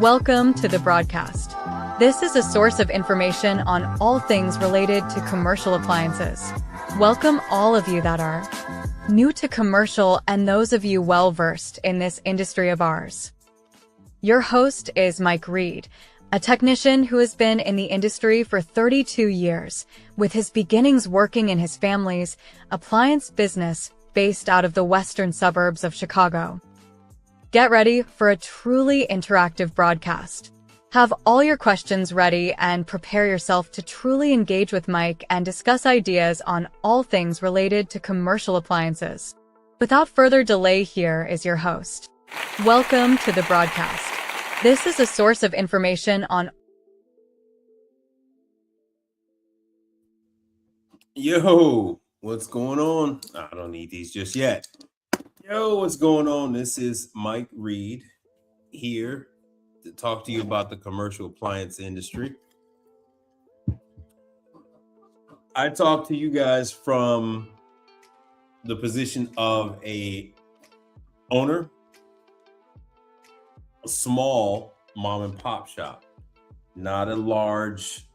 Welcome to the broadcast. This is a source of information on all things related to commercial appliances. Welcome all of you that are new to commercial and those of you well-versed in this industry of ours. Your host is Mike Reed, a technician who has been in the industry for 32 years, with his beginnings working in his family's appliance business based out of the western suburbs of Chicago. Get ready for a truly interactive broadcast. Have all your questions ready and prepare yourself to truly engage with Mike and discuss ideas on all things related to commercial appliances. Without further delay, here is your host. Welcome to the broadcast. This is a source of information on. Yo, what's going on? I don't need these just yet. Yo, what's going on? This is Mike Reed here to talk to you about the commercial appliance industry. I talk to you guys from the position of a owner, a small mom and pop shop, not a large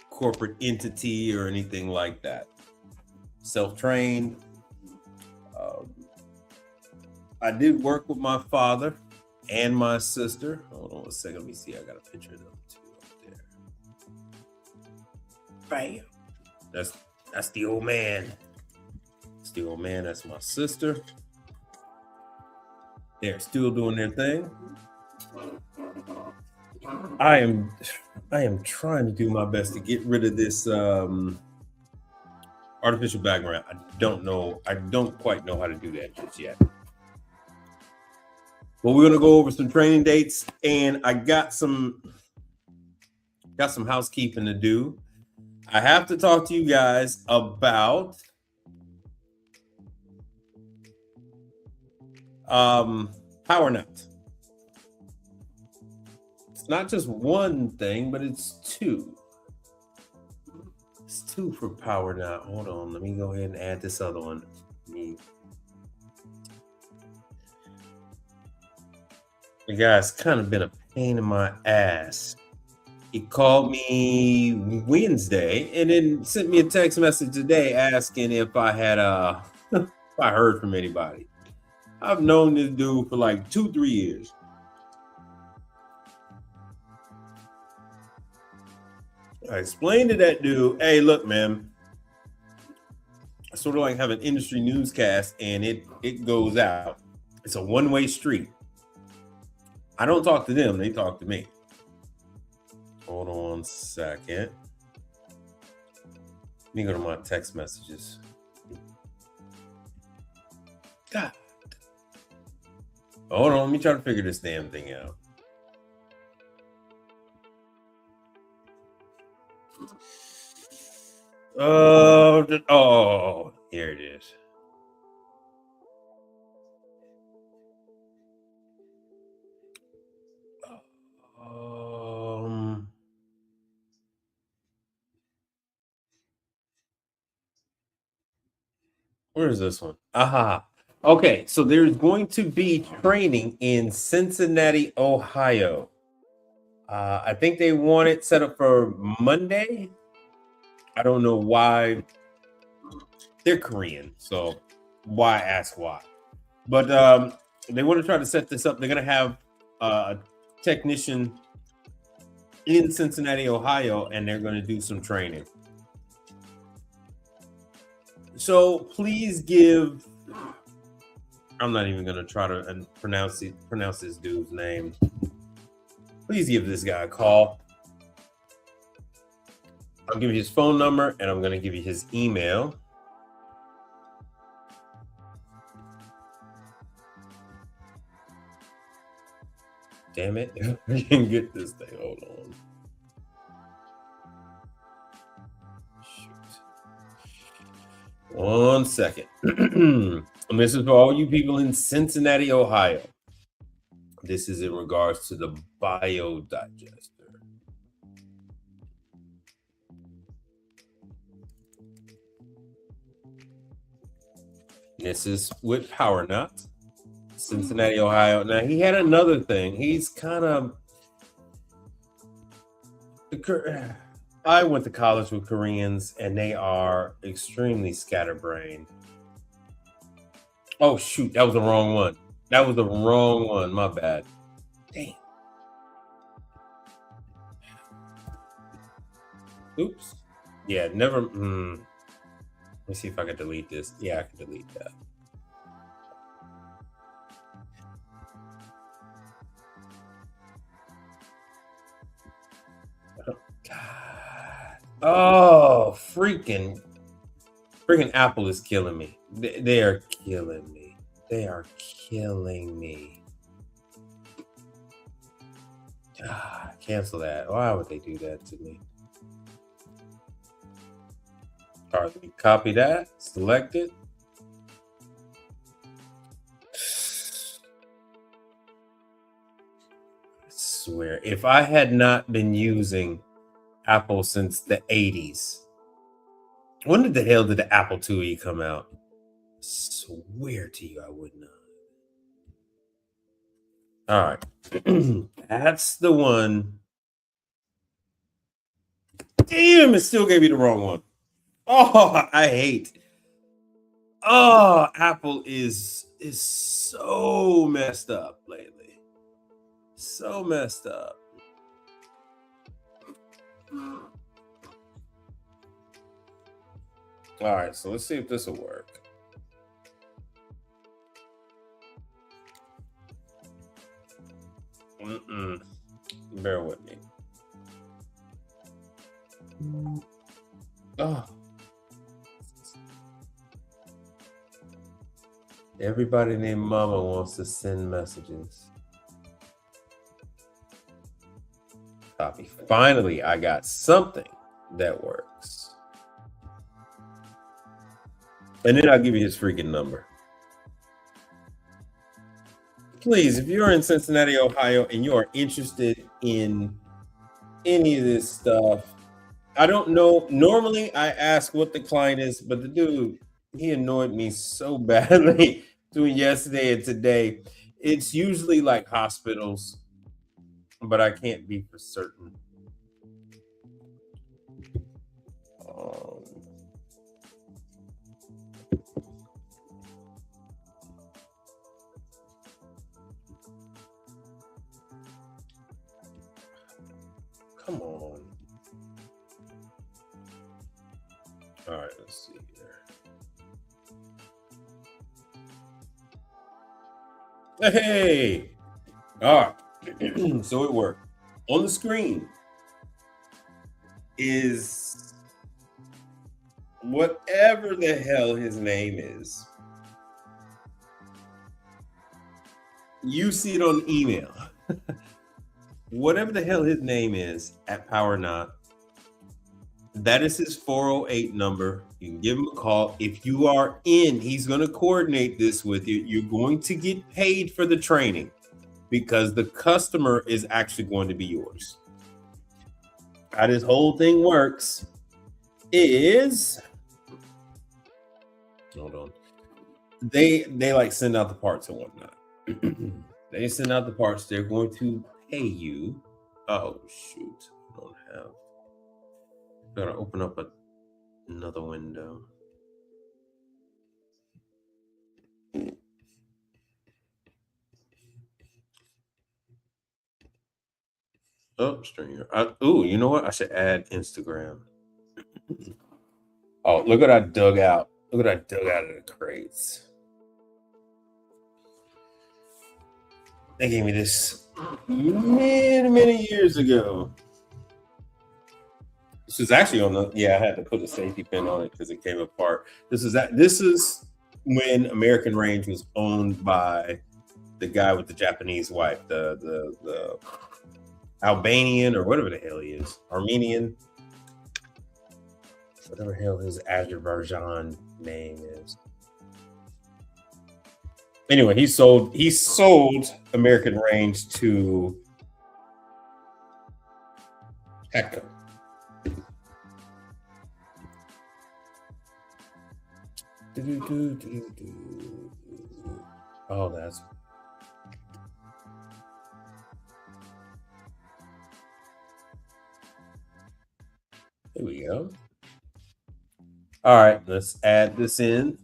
corporate entity or anything like that. Self-trained. I did work with my father and my sister. Hold on a second. Let me see. I got a picture of them two up there. Bam. That's the old man. That's the old man. That's my sister. They're still doing their thing. I am trying to do my best to get rid of this artificial background. I don't quite know how to do that just yet. But we're gonna go over some training dates, and I got some housekeeping to do. I have to talk to you guys about power nuts. It's not just one thing, but it's two. It's two for power nut. Hold on, let me go ahead and add this other one. The guy's kind of been a pain in my ass. He called me Wednesday and then sent me a text message today asking if I had if I heard from anybody. I've known this dude for like 2-3 years. I explained to that dude, hey, look, man, I sort of like have an industry newscast and it goes out. It's a one-way street. I don't talk to them, they talk to me. Hold on a second. Let me go to my text messages. God. Hold on, let me try to figure this damn thing out. Oh, here it is. Where is this one? Aha. Okay, so there's going to be training in Cincinnati, Ohio. I think they want it set up for Monday. I don't know why. They're Korean, so why ask why? But they want to try to set this up. They're going to have a technician in Cincinnati, Ohio, and they're going to do some training. So please give. I'm not even going to try to pronounce this dude's name. Please give this guy a call. I'll give you his phone number, and I'm going to give you his email. Damn it. I can get this thing. Hold on. Shoot. 1 second. And this is for all you people in Cincinnati, Ohio. This is in regards to the biodigester. This is with Power Nuts, Cincinnati, Ohio. Now, he had another thing. He's kind of... I went to college with Koreans, and they are extremely scatterbrained. Oh, shoot. That was the wrong one. That was the wrong one. My bad. Dang. Oops. Yeah, never... Let me see if I can delete this. Yeah, I can delete that. Oh, freaking Apple is killing me. They are killing me. They are killing me. Cancel that. Why would they do that to me? All right, let me copy that. Select it. I swear, if I had not been using Apple since the 80s, when did the hell did the Apple IIe come out? I swear to you, I would not. All right. That's the one. Damn, it still gave me the wrong one. Oh, I hate. Oh, Apple is so messed up lately. So messed up. All right, so let's see if this will work. Bear with me. Oh. Everybody named Mama wants to send messages. Copy. Finally, I got something that works. And then I'll give you his freaking number. Please, if you're in Cincinnati, Ohio, and you are interested in any of this stuff, I don't know. Normally, I ask what the client is, but the dude, he annoyed me so badly doing yesterday and today. It's usually like hospitals, but I can't be for certain. Come on. All right, let's see here. Hey! All right. So it worked. On the screen is whatever the hell his name is. You see it on email. Whatever the hell his name is at Power Not, that is his 408 number. You can give him a call. If you are in, he's going to coordinate this with you. You're going to get paid for the training because the customer is actually going to be yours. How this whole thing works is, hold on, they like send out the parts and whatnot. They send out the parts. They're going to pay you. Oh shoot, I don't have. Gotta open up another window. Oh, stringer. Ooh, you know what? I should add Instagram. Oh, look what I dug out. Look what I dug out of the crates. They gave me this many years ago. This is actually on the, I had to put a safety pin on it because it came apart. This is when American Range was owned by the guy with the Japanese wife, the Albanian or whatever the hell he is, Armenian, whatever the hell his Azerbaijan name is. Anyway, he sold American Range to Hector. Oh, that's. Here we go. All right, let's add this in.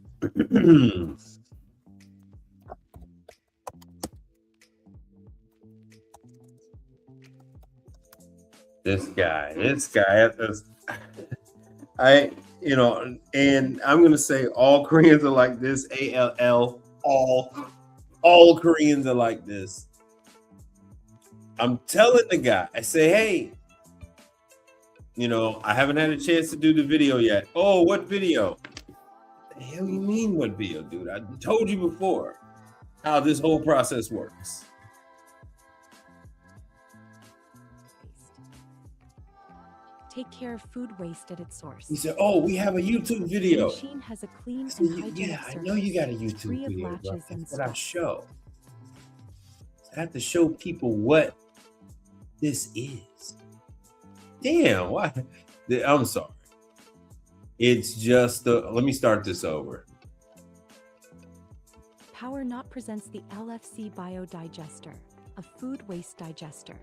This guy, and I'm gonna say all Koreans are like this. ALL, all Koreans are like this. I'm telling the guy, I say, hey, I haven't had a chance to do the video yet. Oh, what video? What the hell you mean what video, dude? I told you before how this whole process works. Take care of food waste at its source. He said, "Oh, we have a YouTube video." The machine has a clean I said, and hygienic "Yeah, I surface, know you got a free YouTube of video, bro. latches and That's what I struts. show. I have to show people what this is." Damn, why? I'm sorry. It's just let me start this over. Power Not presents the LFC Biodigester, a food waste digester.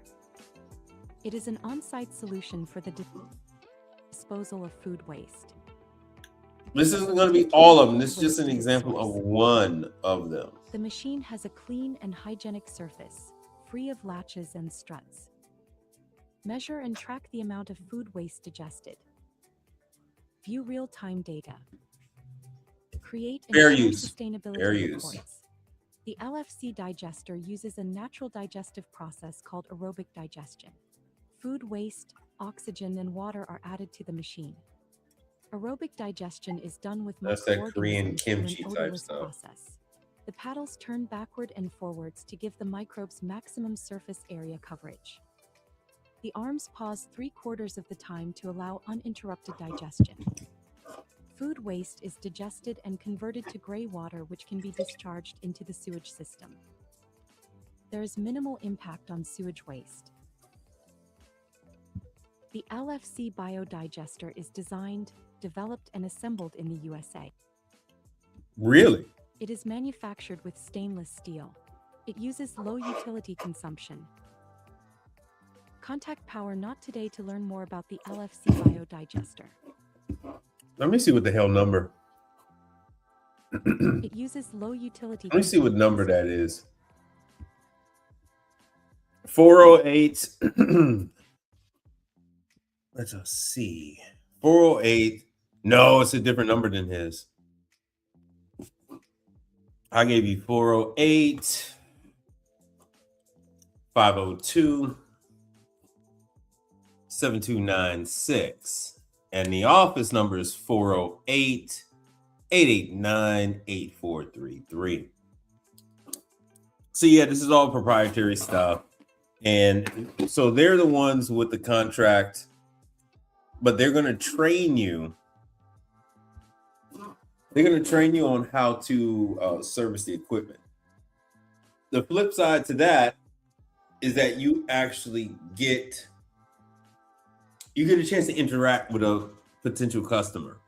It is an on-site solution for the disposal of food waste. This isn't going to be all of them. This is just an example of one of them. The machine has a clean and hygienic surface, free of latches and struts. Measure and track the amount of food waste digested. View real-time data. Create and Fair share use. sustainability Fair use. reports. The LFC digester uses a natural digestive process called aerobic digestion. Food waste, oxygen, and water are added to the machine. Aerobic digestion is done with That's that Korean microorganisms through an kimchi type odorless stuff. process. The paddles turn backward and forwards to give the microbes maximum surface area coverage. The arms pause 3/4 of the time to allow uninterrupted digestion. Food waste is digested and converted to gray water, which can be discharged into the sewage system. There is minimal impact on sewage waste. The LFC Biodigester is designed, developed, and assembled in the USA. Really? It is manufactured with stainless steel. It uses low utility consumption. Contact Power Not today to learn more about the LFC Biodigester. Let me see what the hell number. It uses low utility. Let me see what number that is. 408. Let's see. 408. No, it's a different number than his. I gave you 408, 502, 7296. And the office number is 408 889 8433. So, yeah, this is all proprietary stuff. And so they're the ones with the contract, but they're going to train you. They're going to train you on how to service the equipment. The flip side to that is that you actually get a chance to interact with a potential customer.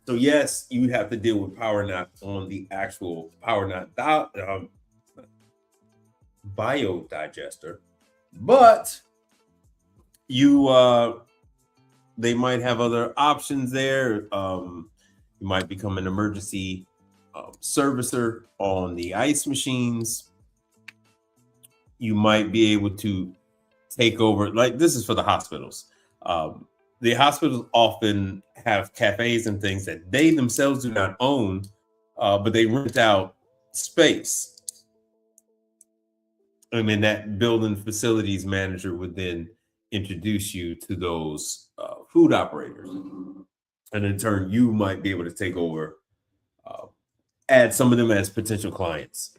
So yes, you have to deal with Power Not on the actual Power Not biodigester, but they might have other options there. You might become an emergency servicer on the ice machines. You might be able to take over, like this is for the hospitals. The hospitals often have cafes and things that they themselves do not own, but they rent out space. And then that building facilities manager would then introduce you to those food operators. And in turn, you might be able to take over, add some of them as potential clients.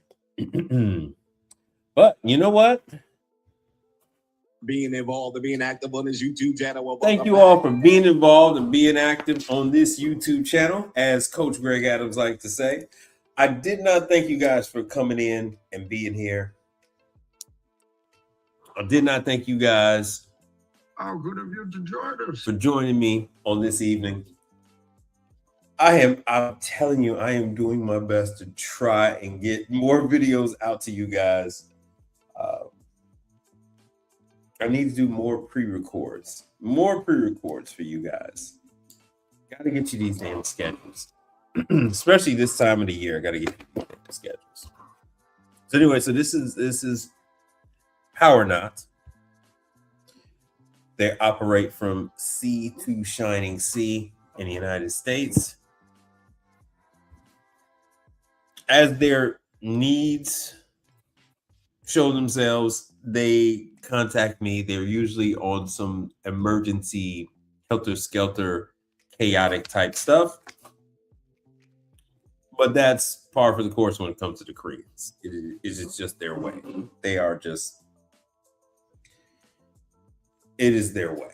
But you know what? Being involved and being active on this YouTube channel. Well, thank you all for being involved and being active on this YouTube channel, as Coach Greg Adams likes to say. I did not thank you guys for coming in and being here. I did not thank you guys. How good of you to join us. For joining me on this evening. I'm telling you, I am doing my best to try and get more videos out to you guys. I need to do more pre-records for you guys. Got to get you these damn schedules, especially this time of the year. I got to get you more schedules. So anyway, so this is Power Not. They operate from sea to shining sea in the United States. As their needs show themselves, they contact me. They're usually on some emergency, helter-skelter, chaotic type stuff. But that's par for the course when it comes to the Koreans. It's just their way. They are just, it is their way.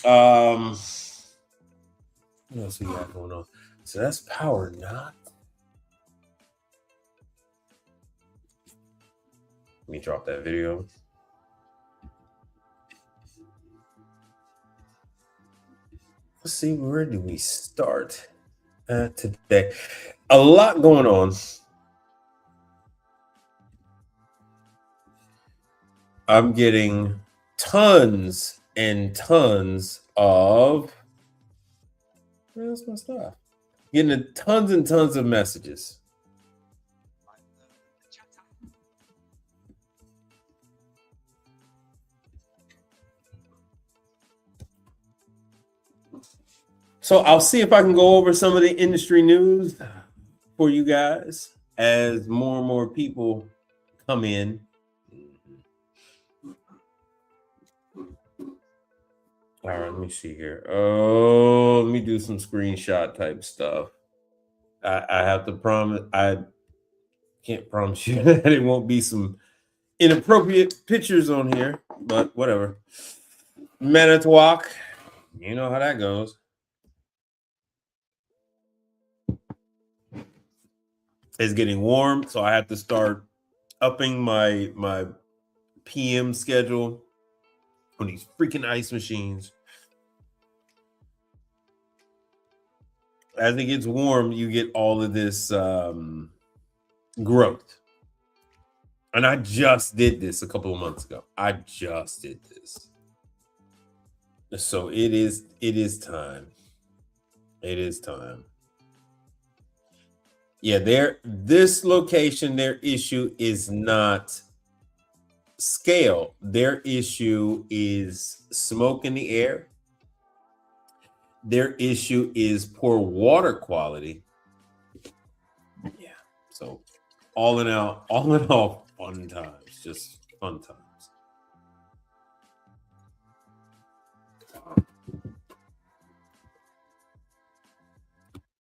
What else we got going on? So that's power not. Let me drop that video. Let's see, where do we start today? A lot going on. I'm getting tons and tons of, where's my stuff? Getting tons and tons of messages. So I'll see if I can go over some of the industry news for you guys as more and more people come in. All right, let me see here. Oh, let me do some screenshot type stuff. I have to promise, I can't promise you that it won't be some inappropriate pictures on here, but whatever. Manitowoc, you know how that goes. It's getting warm, so I have to start upping my PM schedule on these freaking ice machines. As it gets warm, you get all of this growth. And I just did this a couple of months ago. I just did this. So it is time. It is time. Yeah, this location, their issue is not scale. Their issue is smoke in the air. Their issue is poor water quality. Yeah. So all in all, fun times. Just fun times.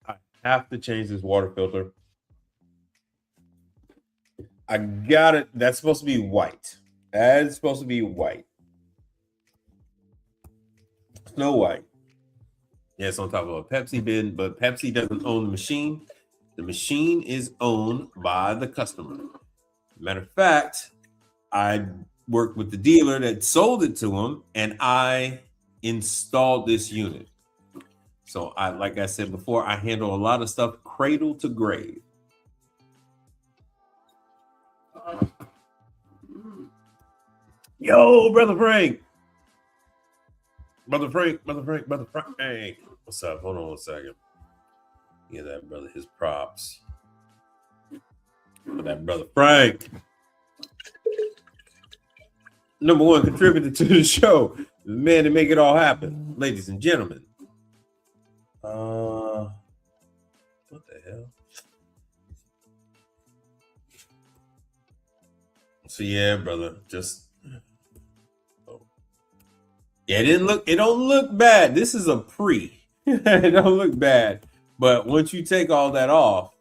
I have to change this water filter. I got it. That's supposed to be white. That's supposed to be white. Snow White. Yeah, it's on top of a Pepsi bin, but Pepsi doesn't own the machine. The machine is owned by the customer. Matter of fact, I worked with the dealer that sold it to him, and I installed this unit. So like I said before, I handle a lot of stuff cradle to grave. Yo, brother Frank. Brother Frank. Hey, what's up? Hold on 1 second. Give that brother his props. For that brother Frank. Number one contributor to the show. The man to make it all happen. Ladies and gentlemen. What the hell? So yeah, brother, just yeah, it don't look bad. This is a pre. It don't look bad. But once you take all that off,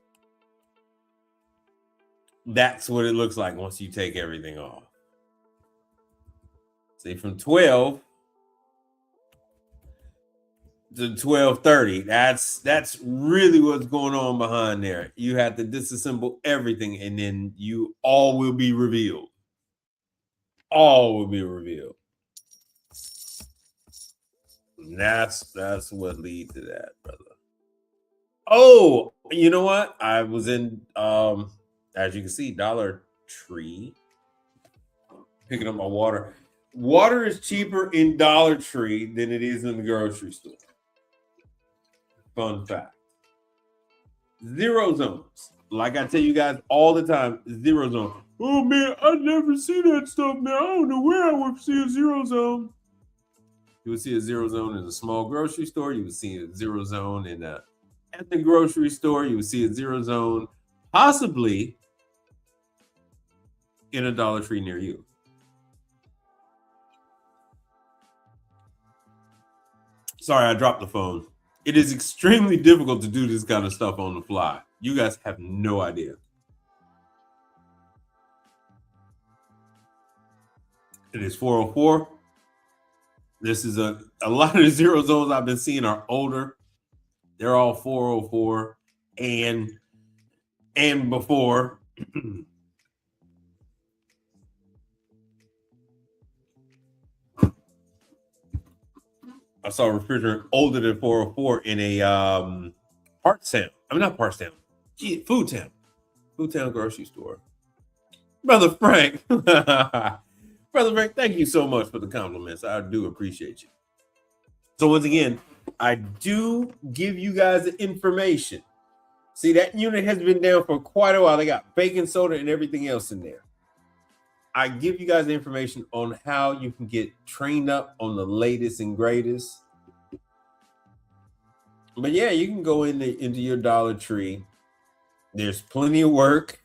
that's what it looks like once you take everything off. See, from 12 to 1230, that's really what's going on behind there. You have to disassemble everything, and then all will be revealed. All will be revealed. And that's what leads to that, brother. Oh, you know what? I was in as you can see, Dollar Tree, picking up my water. Water is cheaper in Dollar Tree than it is in the grocery store. Fun fact. 0 zones. Like I tell you guys all the time, 0 zone. Oh man, I never see that stuff, man. I don't know where I would see a 0 zone. You would see a 0 zone in a small grocery store. You would see a 0 zone in a ethnic grocery store. You would see a 0 zone possibly in a Dollar Tree near you. Sorry, I dropped the phone. It is extremely difficult to do this kind of stuff on the fly. You guys have no idea. It is 404. This is a lot of the zero zones I've been seeing are older. They're all 404 and before. I saw a refrigerator older than 404 in a parts town. I mean, not parts town. Food town. Food town grocery store. Brother Frank. Brother Frank, thank you so much for the compliments. I do appreciate you. So once again, I do give you guys the information. See, that unit has been down for quite a while. They got baking soda and everything else in there. I give you guys the information on how you can get trained up on the latest and greatest. But yeah, you can go into your Dollar Tree. There's plenty of work.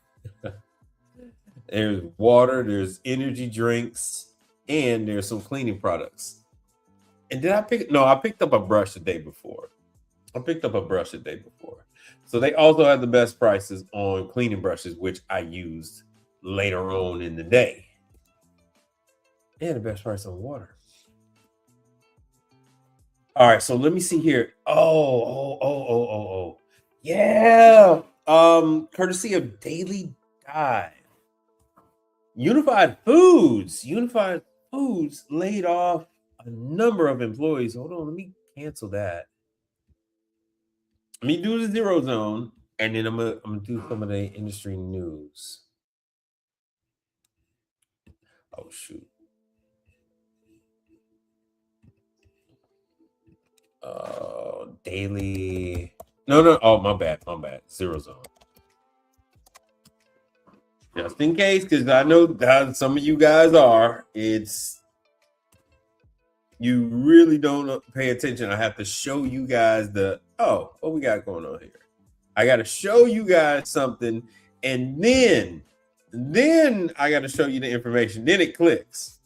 There's water, there's energy drinks, and there's some cleaning products. And did I pick? No, I picked up a brush the day before. So they also have the best prices on cleaning brushes, which I used later on in the day. And the best price on water. All right, so let me see here. Oh. Yeah. Courtesy of Daily Dive. Unified Foods laid off a number of employees. Hold on, let me cancel that. Let me do the zero zone, and then I'm gonna do some of the industry news. Oh shoot. Daily. No. Oh, my bad. Zero zone. Just in case, because I know that some of you guys are. You really don't pay attention. I have to show you guys what we got going on here. I got to show you guys something, and then I got to show you the information. Then it clicks.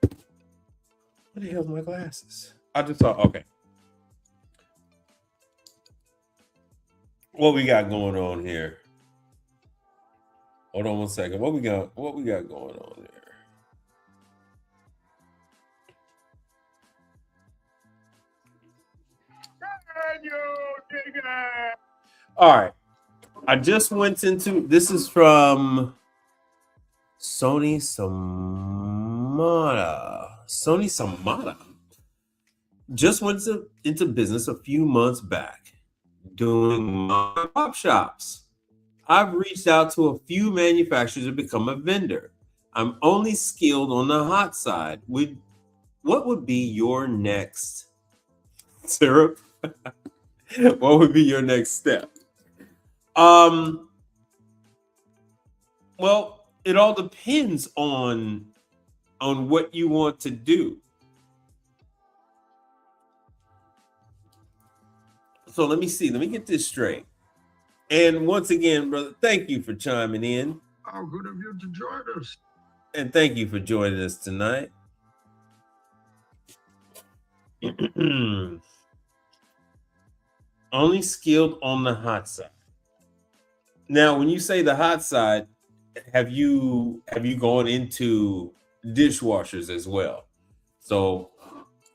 What the hell's my glasses? I just saw. Okay. What we got going on here? Hold on one second. What we got going on there? All right. I just went into this is from Sony Samana. Just went into business a few months back doing mom and pop shops. I've reached out to a few manufacturers to become a vendor. I'm only skilled on the hot side. What would be your next syrup? What would be your next step? Well, it all depends on what you want to do. So let me see. Let me get this straight. And once again, brother, thank you for chiming in. How good of you to join us. And thank you for joining us tonight. Only skilled on the hot side. Now, when you say the hot side, have you gone into dishwashers as well? So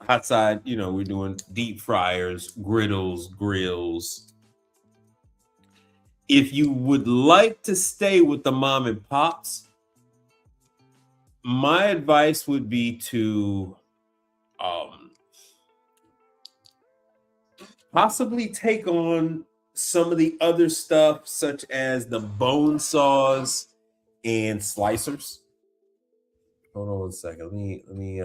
hot side, we're doing deep fryers, griddles, grills. If you would like to stay with the mom and pops, my advice would be to possibly take on some of the other stuff, such as the bone saws and slicers. Hold on one second. Let me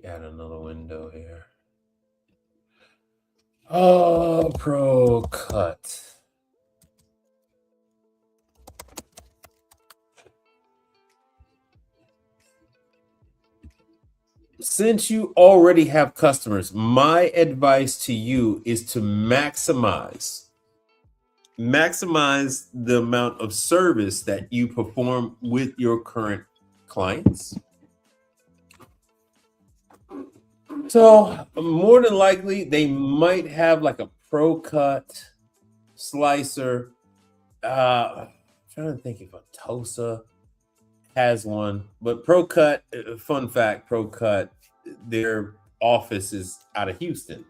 add another window here. Oh, Pro Cut. since you already have customers, my advice to you is to maximize the amount of service that you perform with your current clients. So more than likely, they might have like a pro cut slicer. I'm trying to think if a Tosa has one, but Pro Cut, fun fact, Pro Cut, their office is out of Houston,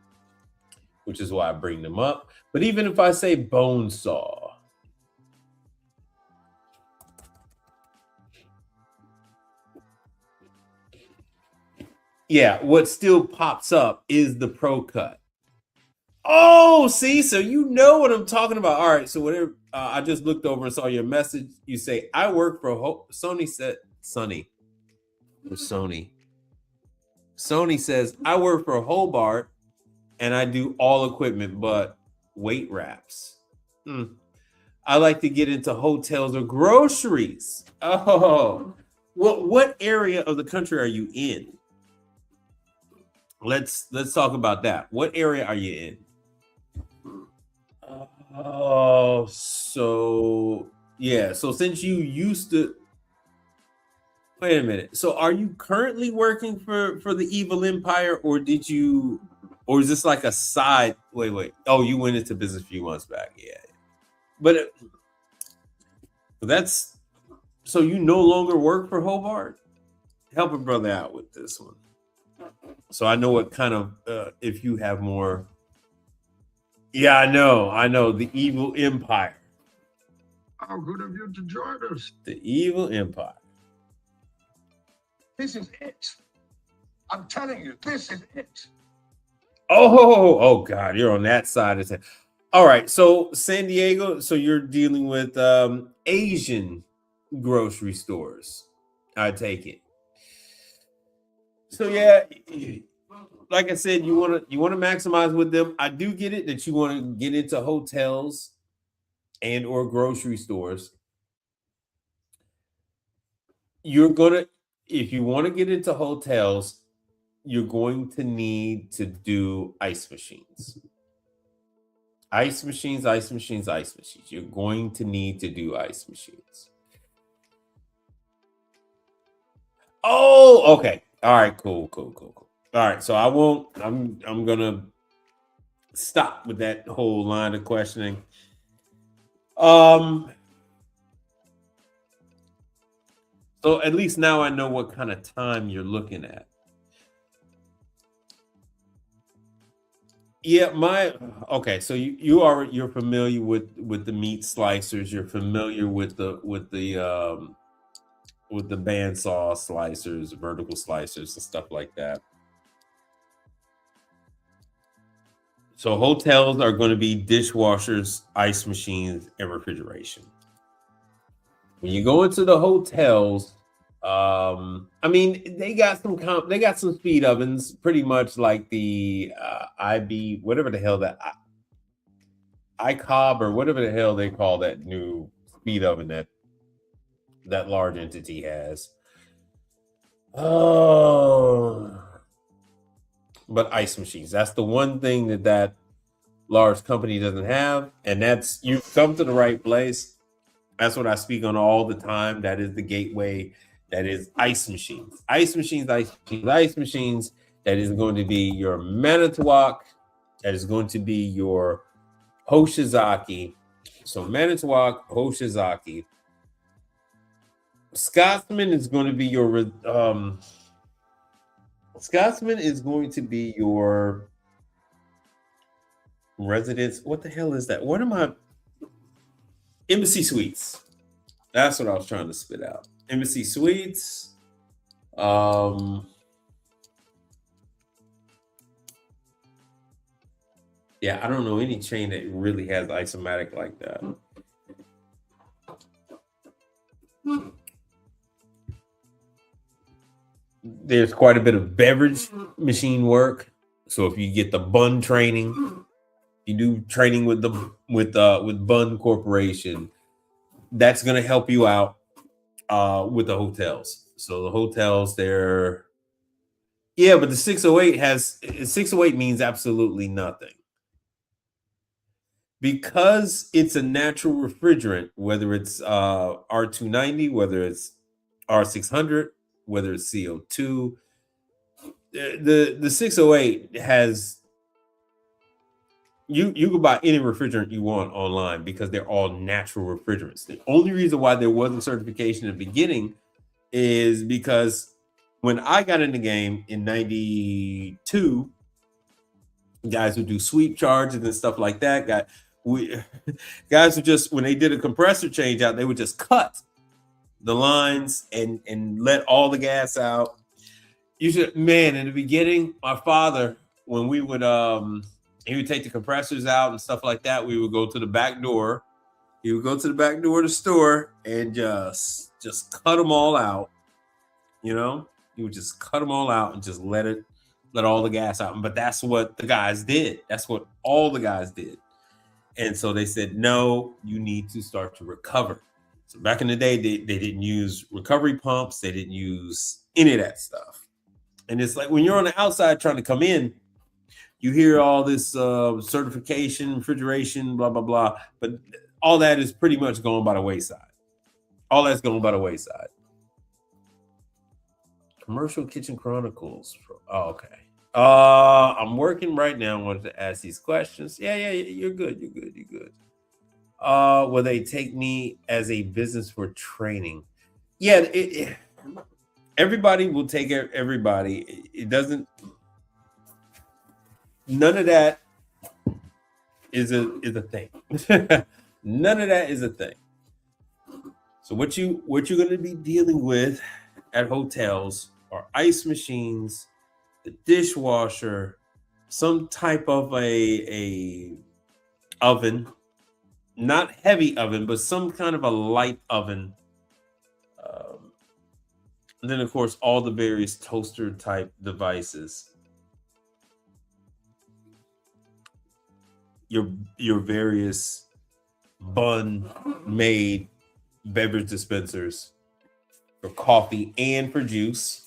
which is why I bring them up. But even if I say bone saw, yeah, what still pops up is the Pro Cut. Oh, see, so you know what I'm talking about. All right, so whatever, I just looked over and saw your message. You say, I work for Sony said, Sonny, or Sony. Sony says, I work for Hobart and I do all equipment but weight wraps. I like to get into hotels or groceries. Oh, well, what area of the country are you in? Let's talk about that. What area are you in? Oh, so yeah. So since you used to, wait a minute. So are you currently working for the Evil Empire, or did you, or is this like a side? Wait. Oh, you went into business a few months back. Yeah, but that's, so you no longer work for Hobart. Help a brother out with this one, so I know what kind of if you have more. Yeah, I know. The Evil Empire. How good of you to join us. The Evil Empire. This is it. I'm telling you, this is it. Oh God, you're on that side of it. All right, so San Diego, so you're dealing with Asian grocery stores, I take it. So yeah, like I said, you want to maximize with them. I do get it that you want to get into hotels and or grocery stores. You're gonna, if you want to get into hotels, you're going to need to do ice machines. Ice machines. You're going to need to do ice machines. Oh, okay. All right, cool. All right, so I'm gonna stop with that whole line of questioning. So at least now I know what kind of time you're looking at. Yeah, okay. So you're familiar with the meat slicers. You're familiar with the bandsaw slicers, vertical slicers, and stuff like that. So hotels are going to be dishwashers, ice machines, and refrigeration. When you go into the hotels, I mean, they got some speed ovens, pretty much like the IB, whatever the hell that ICOB or whatever the hell they call that new speed oven that large entity has. Oh, but ice machines. That's the one thing that large company doesn't have, and that's, you've come to the right place. That's what I speak on all the time. That is the gateway. That is ice machines. Ice machines. That is going to be your Manitowoc. That is going to be your Hoshizaki. So Manitowoc, Hoshizaki. Scotsman is going to be your residence. What the hell is that? What am I? Embassy Suites. That's what I was trying to spit out. Embassy Suites. Yeah, I don't know any chain that really has isomatic like that. There's quite a bit of beverage machine work. So if you get the Bun training, you do training with Bun Corporation, that's going to help you out with the hotels. So the hotels, they're Yeah, but the 608 means absolutely nothing. Because it's a natural refrigerant, whether it's R290, whether it's R600, whether it's CO2, the 608 has you can buy any refrigerant you want online because they're all natural refrigerants. The only reason why there wasn't certification in the beginning is because when I got in the game in 92, guys who do sweep charges and stuff like that, guys who just, when they did a compressor change out, they would just cut the lines and let all the gas out. You should, man, in the beginning, my father, when we would he would take the compressors out and stuff like that, we would go to the back door. He would go to the back door of the store and just cut them all out. You know, he would just cut them all out and just let all the gas out. But that's what the guys did. That's what all the guys did. And so they said, no, you need to start to recover. So back in the day, they didn't use recovery pumps. They didn't use any of that stuff. And it's like when you're on the outside trying to come in, you hear all this certification, refrigeration, blah, blah, blah. But all that is pretty much going by the wayside. All that's going by the wayside. Commercial Kitchen Chronicles. Oh, okay. I'm working right now. I wanted to ask these questions. Yeah, you're good. You're good. Will they take me as a business for training? Yeah, everybody will take everybody. It doesn't. None of that is a thing. None of that is a thing. So what you're going to be dealing with at hotels are ice machines, the dishwasher, some type of a oven, not heavy oven, but some kind of a light oven. And then, of course, all the various toaster type devices. Your various bun made beverage dispensers for coffee and for juice.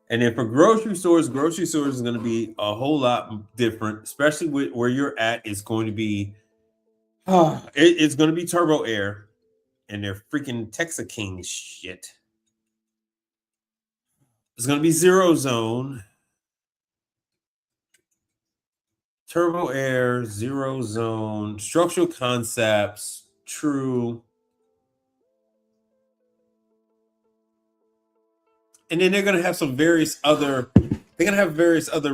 And then for grocery stores is going to be a whole lot different, especially with where you're at. It's going to be it's going to be Turbo Air and their freaking Texaking shit. It's going to be Zero Zone, Turbo Air, Zero Zone, Structural Concepts, True. And then they're going to have various other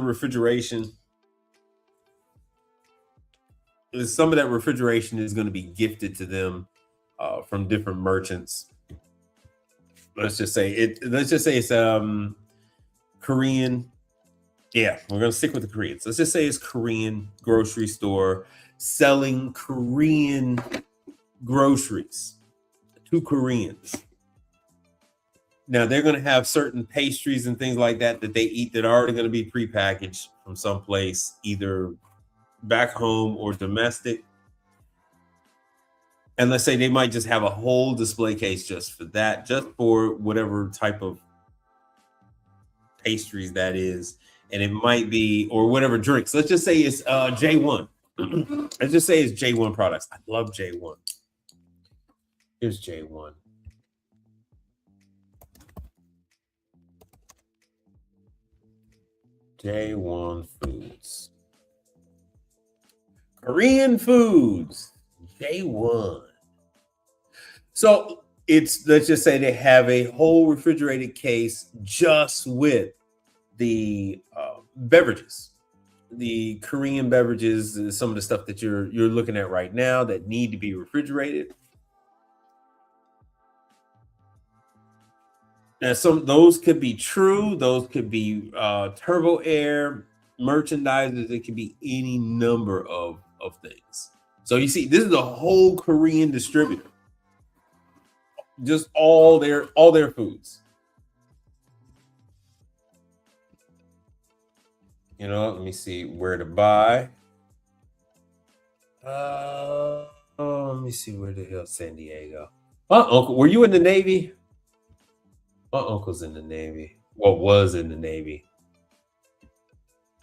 refrigeration. Some of that refrigeration is going to be gifted to them from different merchants. Let's just say it's Korean. Yeah, we're going to stick with the Koreans. Let's just say it's Korean grocery store selling Korean groceries to Koreans. Now, they're going to have certain pastries and things like that they eat that are already going to be prepackaged from someplace, either back home or domestic. And let's say they might just have a whole display case just for that, just for whatever type of pastries that is. And it might be, or whatever drinks. Let's just say it's J1. Let's just say it's J1 products. I love J1. Here's J1. J1 Foods. Korean foods. J1. So let's just say they have a whole refrigerated case just with the beverages, the Korean beverages, some of the stuff that you're looking at right now that need to be refrigerated. Now, those could be True, those could be Turbo Air merchandisers. It could be any number of things. So you see, this is a whole Korean distributor, just all their foods. You know, let me see where to buy. Let me see where the hell San Diego. Uncle, were you in the Navy? My uncle's in the Navy. What was in the Navy.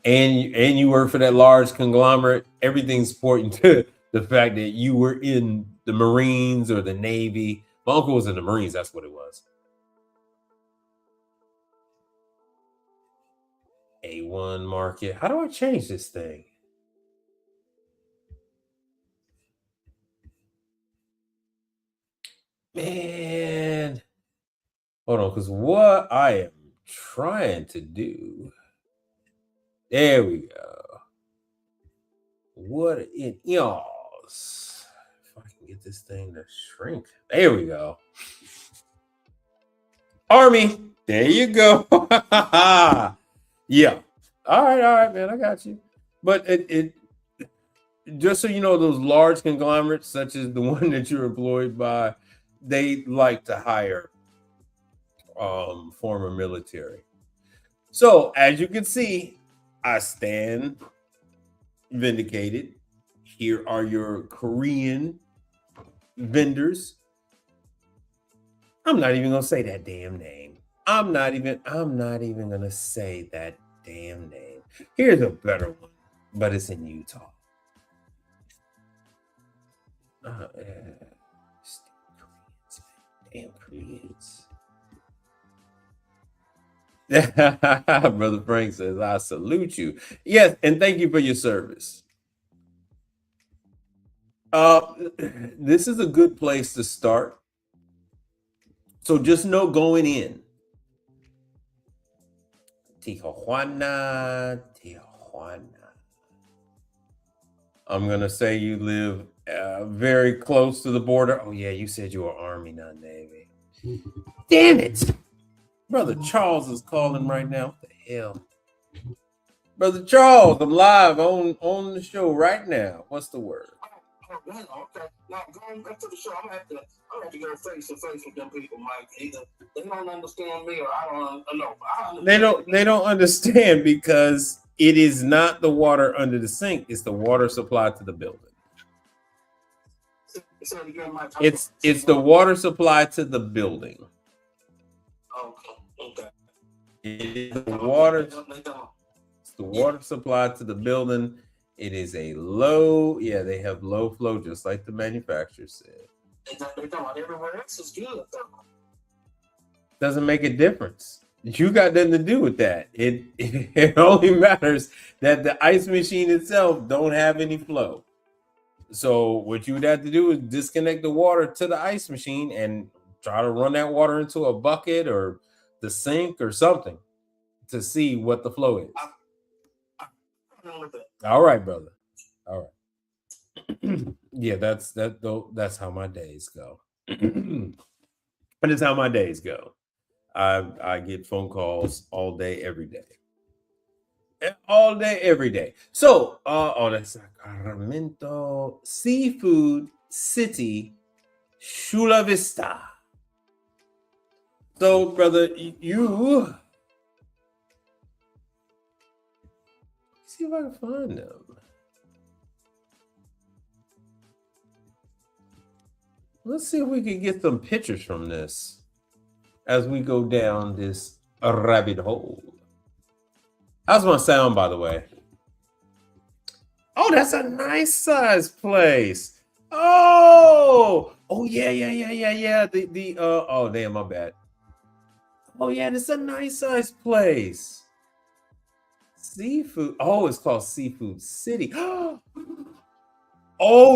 And you work for that large conglomerate, everything's pointing to the fact that you were in the Marines or the Navy. My uncle was in the Marines, that's what it was. A1 market. How do I change this thing? Man. Hold on, because what I am trying to do. There we go. What in y'all's? If I can get this thing to shrink. There we go. Army. There you go. Yeah. All right, man. I got you. But it just so you know, those large conglomerates, such as the one that you're employed by, they like to hire former military. So as you can see, I stand vindicated. Here are your Korean vendors. I'm not even gonna say that damn name. I'm not even gonna say that damn name. Here's a better one, but it's in Utah. Damn Koreans. Brother Frank says, I salute you. Yes, and thank you for your service. This is a good place to start. So just know going in. Tijuana. I'm going to say you live very close to the border. Oh, yeah, you said you were Army, not Navy. Damn it. Brother Charles is calling right now. What the hell? Brother Charles, I'm live on the show right now. What's the word? Okay. Now going back to the show, I'm gonna have to go face to face with them people, Mike. Either they don't understand me or I don't know. They don't understand because it is not the water under the sink, it's the water supply to the building. It's the water supply to the building. Okay. It's the water supply to the building. It is a low, they have low flow, just like the manufacturer said. Everywhere else is good. Doesn't make a difference. You got nothing to do with that. It only matters that the ice machine itself don't have any flow. So what you would have to do is disconnect the water to the ice machine and try to run that water into a bucket or the sink or something to see what the flow is. All right, brother. All right. Yeah, that's how my days go. That is how my days go. I get phone calls all day, every day. All day, every day. So, that's Sacramento Seafood City, Chula Vista. So, brother, you see if I can find them. Let's see if we can get some pictures from this as we go down this rabbit hole. How's my sound, by the way? Oh, that's a nice size place. Oh, yeah. Oh, damn, my bad. Oh, yeah, it's a nice size place. Seafood. Oh, it's called Seafood City. Oh,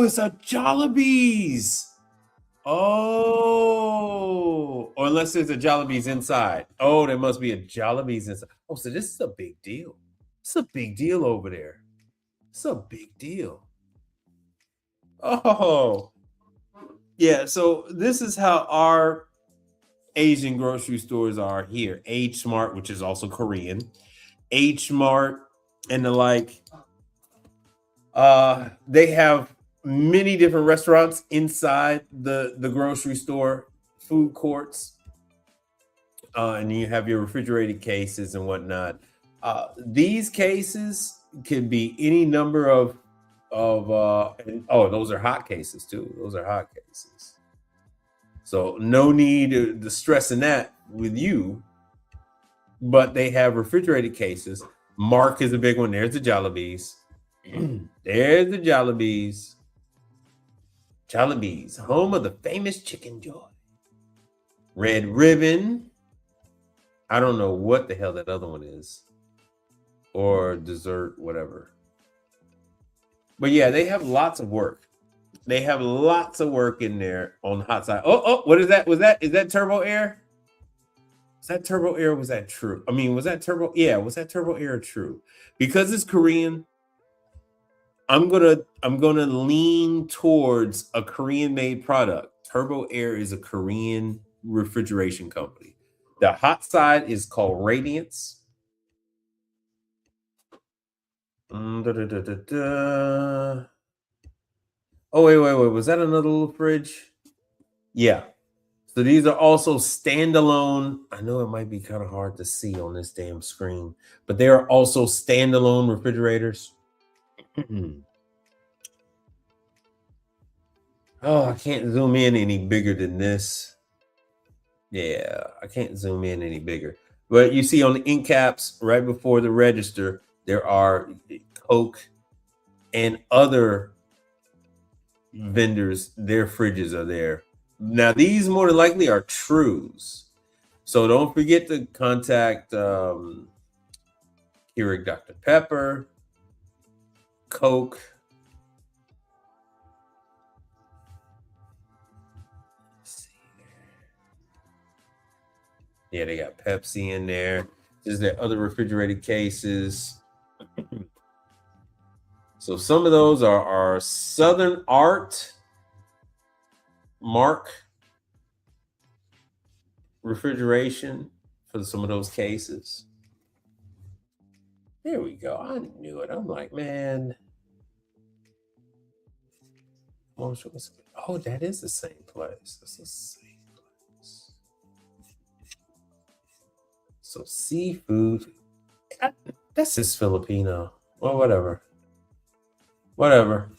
it's a Jollibee's. Oh, or unless there's a Jollibee's inside. Oh, there must be a Jollibee's inside. Oh, so this is a big deal. It's a big deal over there. It's a big deal. Oh, yeah. So this is how our Asian grocery stores are here. H Smart, which is also Korean. H Mart and the like. They have many different restaurants inside the grocery store, food courts, and you have your refrigerated cases and whatnot. These cases can be any number of those are hot cases too. Those are hot cases. So no need to stress in that with you. but they have refrigerated cases. Mark is a big one. There's the Jollibees. There's the Jollibees. Jollibees, home of the famous Chicken Joy. Red Ribbon. I don't know what the hell that other one is. Or dessert, whatever. But yeah, they have lots of work. They have lots of work in there on the hot side. Oh, what is that? Is that Turbo Air? Was that Turbo Air? Was that True? I mean, was that Turbo? Yeah, was that Turbo Air True? Because it's Korean, I'm gonna lean towards a Korean-made product. Turbo Air is a Korean refrigeration company. The hot side is called Radiance. Oh, wait. Was that another little fridge? Yeah. So these are also standalone. I know it might be kind of hard to see on this damn screen, but they are also standalone refrigerators. Oh, I can't zoom in any bigger than this. Yeah, I can't zoom in any bigger. But you see on the end caps right before the register, there are Coke and other vendors. Their fridges are there. Now, these more than likely are Trues. So don't forget to contact Keurig Dr. Pepper, Coke. Yeah, they got Pepsi in there. There's their other refrigerated cases. So some of those are Southern Art Mark refrigeration for some of those cases. There we go. I knew it. I'm like, man. Oh, that is the same place. That's the same place. So seafood. That's just Filipino. Well, whatever. Whatever.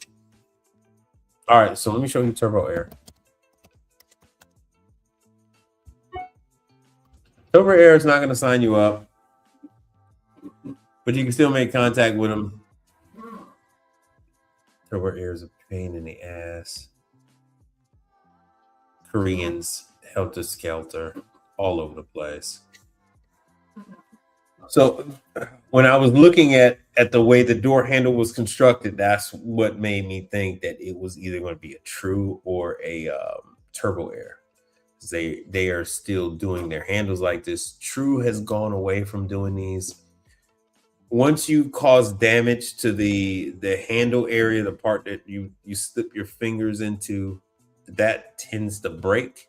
All right, so let me show you Turbo Air. Turbo Air is not going to sign you up, but you can still make contact with them. Turbo Air is a pain in the ass. Koreans, helter skelter, all over the place. So when I was looking at the way the door handle was constructed, that's what made me think that it was either going to be a True or a Turbo Air. They are still doing their handles like this. True has gone away from doing these. Once you cause damage to the handle area, the part that you slip your fingers into, that tends to break.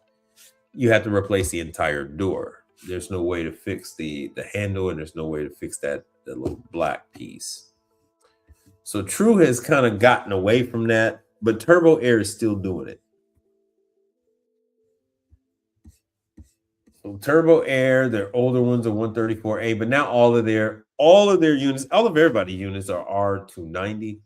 You have to replace the entire door. There's no way to fix the handle, and there's no way to fix that little black piece. So True has kind of gotten away from that, but Turbo Air is still doing it. So Turbo Air, their older ones are 134A, but now all of their units, all of everybody's units are R290.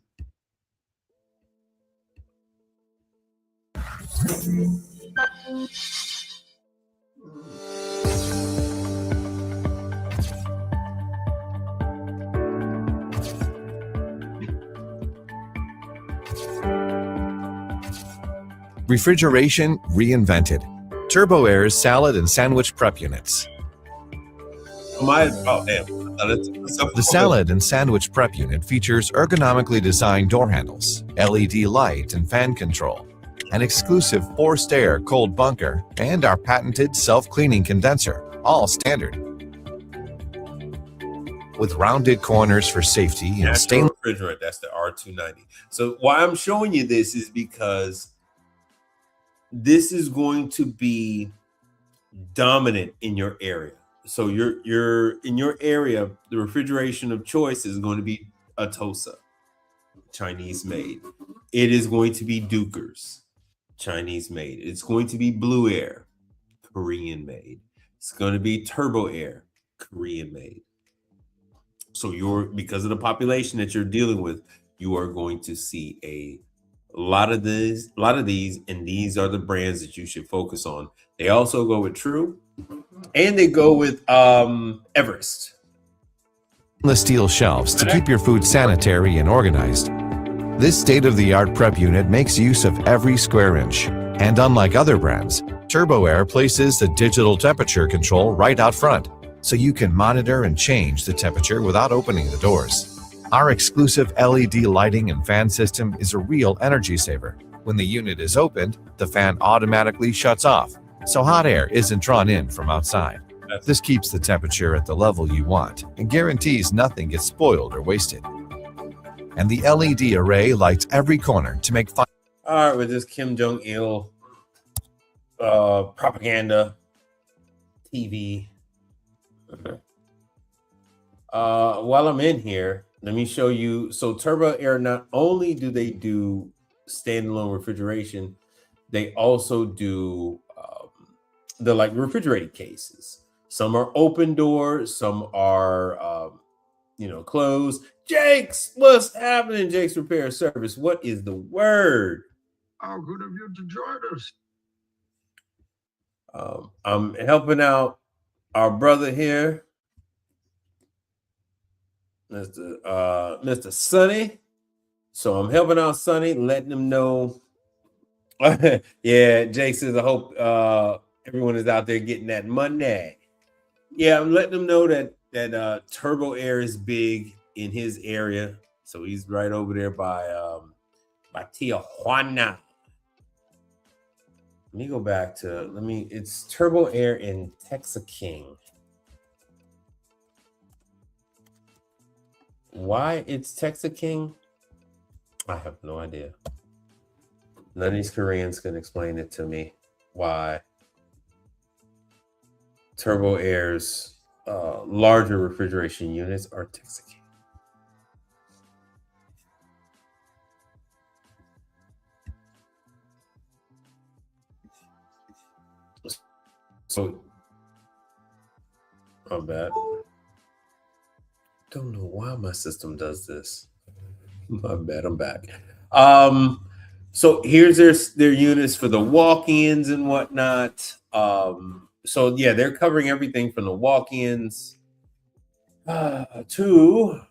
Refrigeration reinvented. Turbo Air's salad and sandwich prep units. The salad and sandwich prep unit features ergonomically designed door handles, LED light and fan control, an exclusive forced air cold bunker, and our patented self-cleaning condenser, all standard. With rounded corners for safety and stainless refrigerant, that's the R290. So why I'm showing you this is because this is going to be dominant in your area. So you're in your area, the refrigeration of choice is going to be a Tosa, Chinese made. It is going to be Dukers, Chinese made. It's going to be Blue Air, Korean made. It's going to be Turbo Air, Korean made. So because of the population that you're dealing with, you are going to see a A lot of these, and these are the brands that you should focus on. They also go with True, and they go with Everest. The steel shelves to keep your food sanitary and organized. This state-of-the-art prep unit makes use of every square inch. And unlike other brands, TurboAir places the digital temperature control right out front, so you can monitor and change the temperature without opening the doors. Our exclusive LED lighting and fan system is a real energy saver. When the unit is opened, the fan automatically shuts off, so hot air isn't drawn in from outside. This keeps the temperature at the level you want and guarantees nothing gets spoiled or wasted. And the LED array lights every corner to make fun. All right, with this Kim Jong-il propaganda TV. While I'm in here, let me show you. So Turbo Air, not only do they do standalone refrigeration, they also do the like refrigerated cases. Some are open doors, some are closed. Jake's, what's happening? Jake's Repair Service. What is the word? How good of you to join us. I'm helping out our brother here, Mr. Sonny. So I'm helping out Sonny, letting him know. Yeah, Jake says, I hope everyone is out there getting that money. Yeah, I'm letting them know that Turbo Air is big in his area. So he's right over there by Tijuana. Let me go back to it's Turbo Air in Texaking. Why it's Texaking? I have no idea. None of these Koreans can explain it to me why Turbo Air's larger refrigeration units are Texaking. So, I'm bad. Don't know why my system does this. My bad, I'm back. So here's their units for the walk-ins and whatnot. So yeah, they're covering everything from the walk-ins to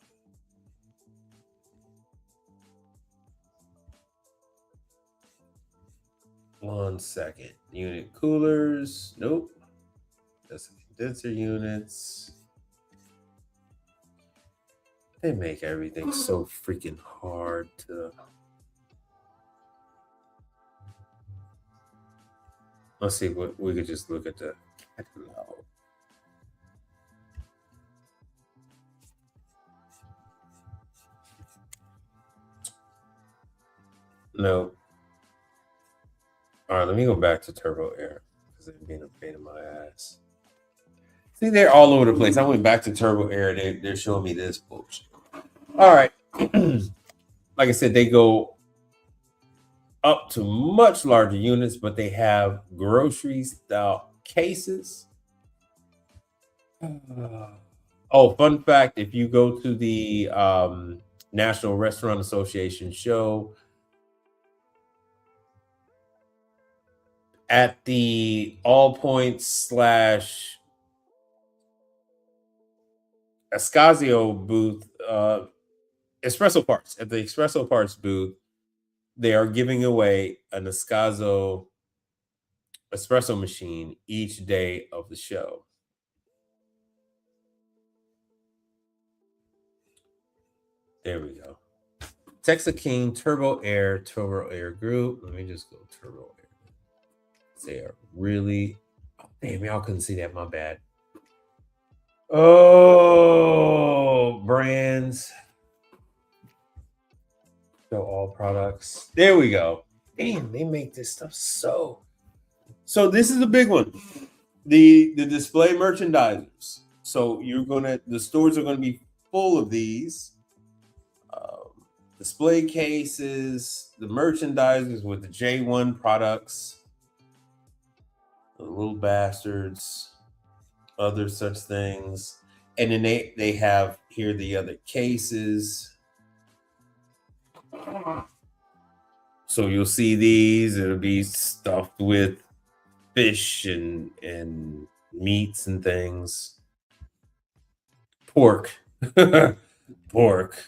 one second. Unit coolers. Nope. That's the condenser units. They make everything so freaking hard to. Let's see what we could just look at the catalog. No. All right, let me go back to Turbo Air because they're being a pain in my ass. See, they're all over the place. I went back to Turbo Air. They're showing me this bullshit. All right. Like I said, they go up to much larger units, but they have grocery style cases. Oh, fun fact, if you go to the National Restaurant Association show at the All Points / Escazio booth, Espresso Parts, at the Espresso Parts booth, they are giving away an Escazio espresso machine each day of the show. There we go. Texaking Turbo Air Group. Let me just go Turbo Air. They are really, damn, y'all couldn't see that, my bad. Oh, brands. Show all products. There we go. Damn, they make this stuff so this is a big one. The display merchandisers. So the stores are gonna be full of these display cases, the merchandisers with the J1 products, the little bastards, other such things. And then they have here the other cases. So you'll see these. It'll be stuffed with fish and meats and things. Pork. Pork.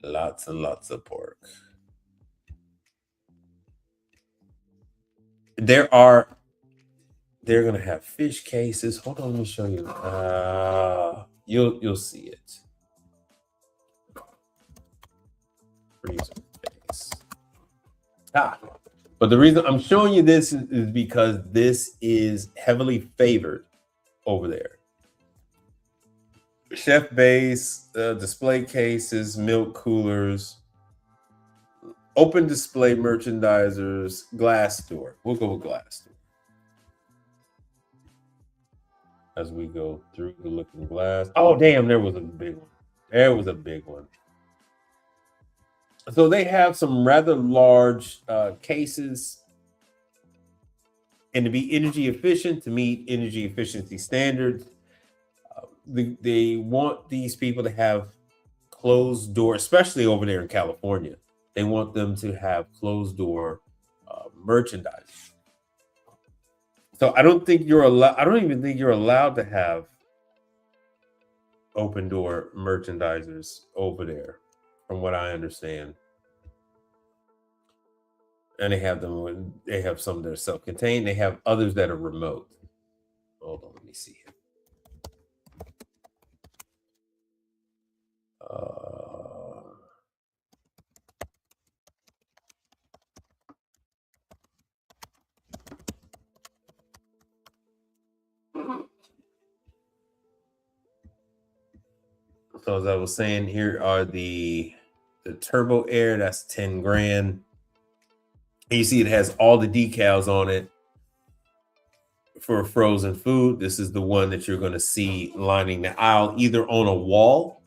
Lots and lots of pork. They're gonna have fish cases. Hold on, let me show you. You'll see it. Freezer case. But the reason I'm showing you this is because this is heavily favored over there. Chef base, display cases, milk coolers, open display merchandisers, glass door. We'll go with glass door. As we go through the looking glass. Oh, damn, there was a big one. There was a big one. So they have some rather large cases. And to be energy efficient, to meet energy efficiency standards, they want these people to have closed door, especially over there in California. They want them to have closed door merchandise. So I don't think you're allowed. I don't even think you're allowed to have open door merchandisers over there, from what I understand. And they have them. They have some that are self-contained. They have others that are remote. Hold on, let me see. So as I was saying, here are the Turbo Air. That's 10 grand. And you see it has all the decals on it for frozen food. This is the one that you're going to see lining the aisle, either on a wall,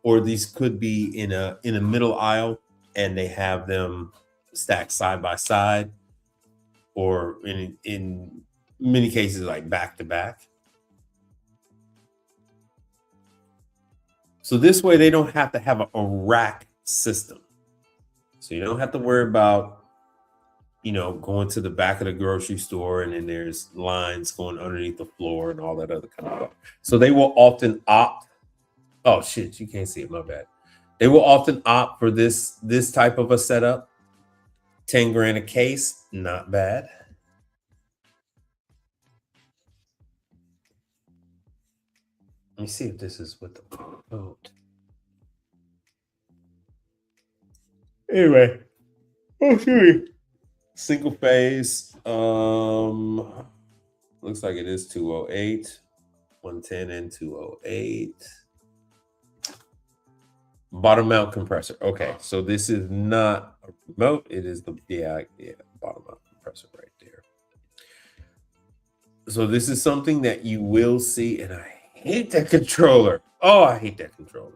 or these could be in a middle aisle, and they have them stacked side by side, or in many cases like back to back. So this way they don't have to have a rack system. So you don't have to worry about, going to the back of the grocery store and then there's lines going underneath the floor and all that other kind of stuff. So they will often opt. Oh shit, you can't see it, my bad. They will often opt for this type of a setup. 10 grand a case, not bad. Let me see if this is with the code. Anyway, single phase. Looks like it is 208, 110 and 208. Bottom mount compressor. Okay, so this is not a remote. It is the bottom mount compressor right there. So this is something that you will see, and I hate that controller. Oh, I hate that controller.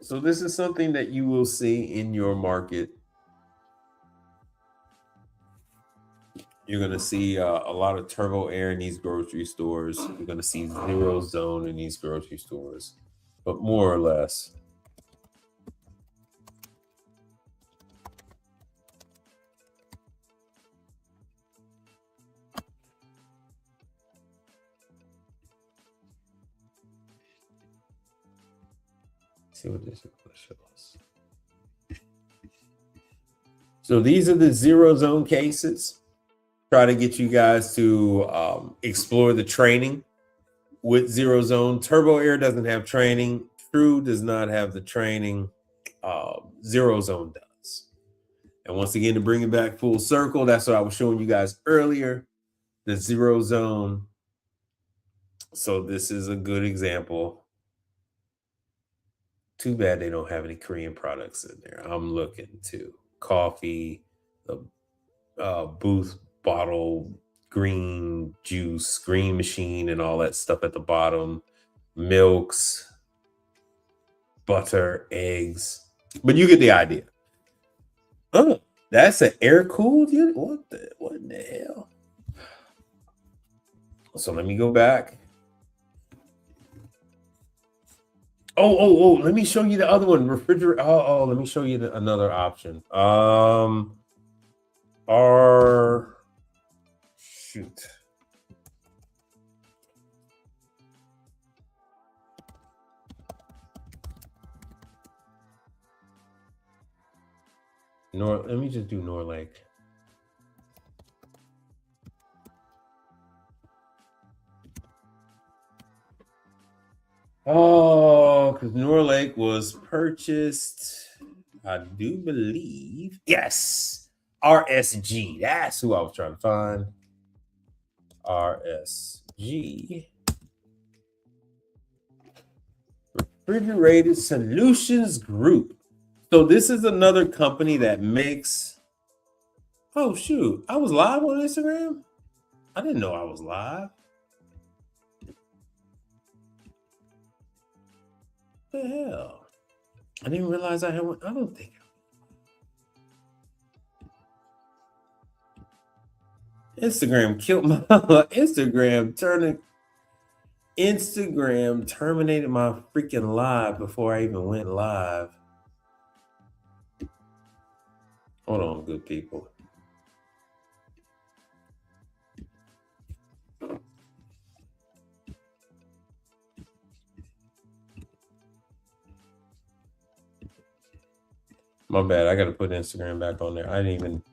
So this is something that you will see in your market. You're going to see a lot of Turbo Air in these grocery stores. You're going to see Zero Zone in these grocery stores, but more or less. See what this is going to show us. So these are the Zero Zone cases. Try to get you guys to explore the training with Zero Zone. Turbo Air doesn't have training. True does not have the training. Zero Zone does. And once again, to bring it back full circle, that's what I was showing you guys earlier, the Zero Zone. So this is a good example. Too bad they don't have any Korean products in there. I'm looking to coffee, the Booth bottle, green juice, green machine, and all that stuff at the bottom. Milks, butter, eggs. But you get the idea. Oh, that's an air cooled unit. What in the hell? So let me go back. Oh, let me show you the other one. Refrigerator. Let me show you another option. Shoot. Let me just do Norlake. Oh, because Norlake was purchased, I do believe. Yes, RSG. That's who I was trying to find. RSG. Refrigerated Solutions Group. So this is another company that makes. Oh shoot! I was live on Instagram. I didn't know I was live. What the hell? I didn't realize I had one. I don't think. Instagram killed my Instagram terminated my freaking live before I even went live. Hold on, good people. My bad. I got to put Instagram back on there. I didn't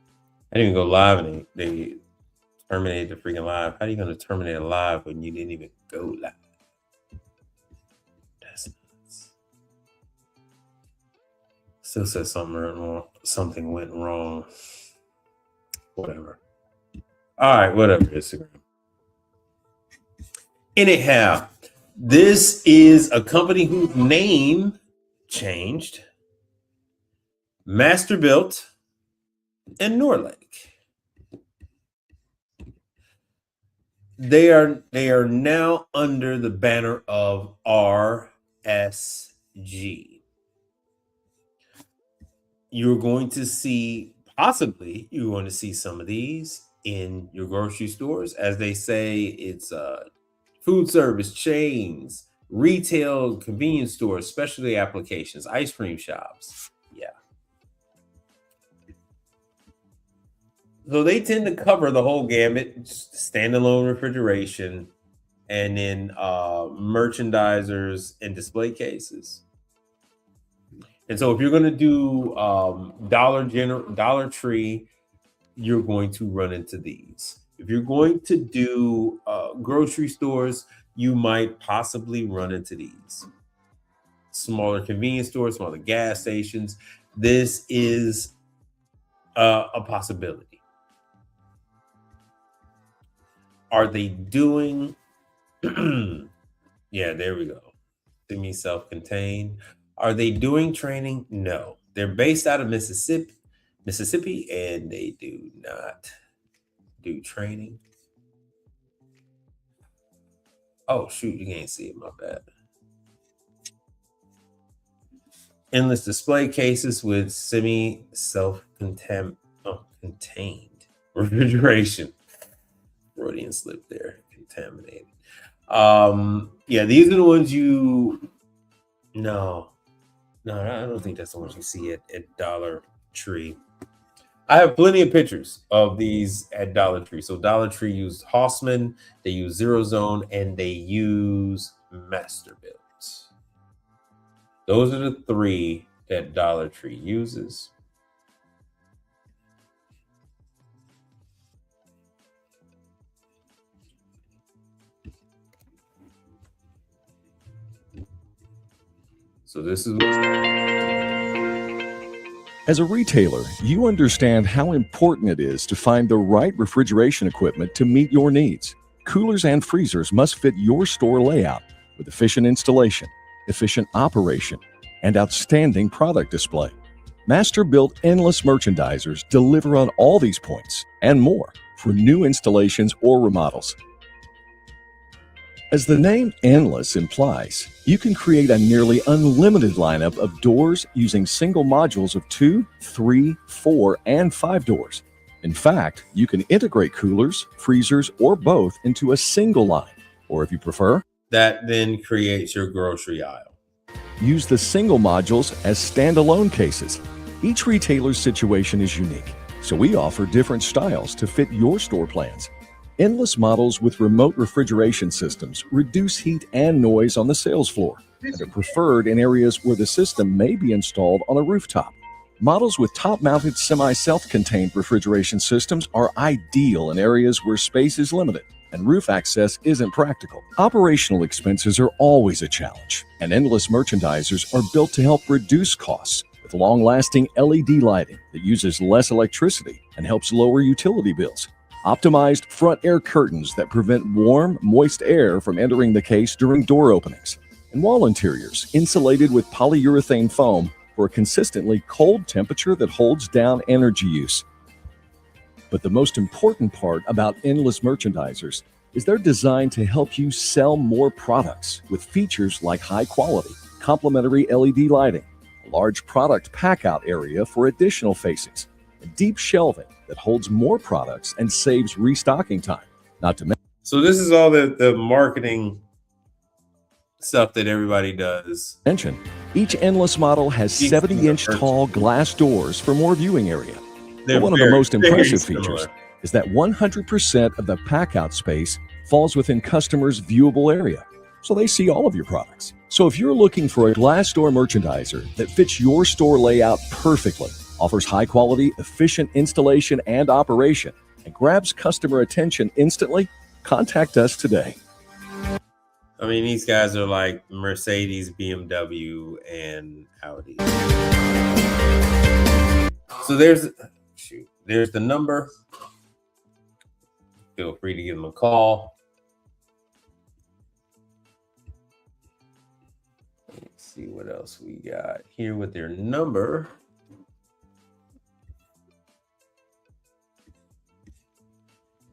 even go live, and they terminated the freaking live. How are you going to terminate a live when you didn't even go live? That's nuts. Still says something went wrong. Whatever. All right, whatever. Instagram. Anyhow, this is a company whose name changed. Masterbuilt and Norlake. They are now under the banner of RSG. You're going to see, possibly, you're going to see some of these in your grocery stores. As they say, it's food service chains, retail, convenience stores, specialty applications, ice cream shops. Yeah. So they tend to cover the whole gamut, standalone refrigeration, and then merchandisers and display cases. And so if you're going to do Dollar Tree, you're going to run into these. If you're going to do grocery stores, you might possibly run into these. Smaller convenience stores, smaller gas stations. This is a possibility. Are they doing? Yeah, there we go. Semi-self-contained. Are they doing training? No. They're based out of Mississippi, and they do not do training. Oh, shoot, you can't see it, my bad. Endless display cases with semi-self-contained refrigeration. Freudian slip there, contaminated. Yeah, these are the ones No, I don't think that's the ones you see at Dollar Tree. I have plenty of pictures of these at Dollar Tree. So Dollar Tree used Hossmann, they use Zero Zone, and they use Masterbuilt. Those are the three that Dollar Tree uses. So this is As a retailer, you understand how important it is to find the right refrigeration equipment to meet your needs. Coolers and freezers must fit your store layout with efficient installation, efficient operation, and outstanding product display. Master-built endless merchandisers deliver on all these points and more for new installations or remodels. As the name Endless implies, you can create a nearly unlimited lineup of doors using single modules of 2, 3, 4, and 5 doors. In fact, you can integrate coolers, freezers, or both into a single line, or if you prefer, that then creates your grocery aisle. use the single modules as standalone cases. Each retailer's situation is unique, so we offer different styles to fit your store plans. Endless models with remote refrigeration systems reduce heat and noise on the sales floor and are preferred in areas where the system may be installed on a rooftop. Models with top-mounted semi-self-contained refrigeration systems are ideal in areas where space is limited and roof access isn't practical. Operational expenses are always a challenge, and Endless merchandisers are built to help reduce costs with long-lasting LED lighting that uses less electricity and helps lower utility bills. Optimized front air curtains that prevent warm, moist air from entering the case during door openings. And wall interiors insulated with polyurethane foam for a consistently cold temperature that holds down energy use. But the most important part about Endless merchandisers is they're designed to help you sell more products with features like high quality, complementary LED lighting, a large product pack-out area for additional facings, and deep shelving that holds more products and saves restocking time. Not to mention. So this is all the marketing stuff that everybody does. Each Endless model has 70-inch tall glass doors for more viewing area. But one of the most impressive features is that 100% of the pack-out space falls within customers' viewable area, so they see all of your products. So if you're looking for a glass door merchandiser that fits your store layout perfectly, offers high-quality, efficient installation and operation, and grabs customer attention instantly, contact us today. I mean, these guys are like Mercedes, BMW, and Audi. So there's the number. Feel free to give them a call. Let's see what else we got here with their number.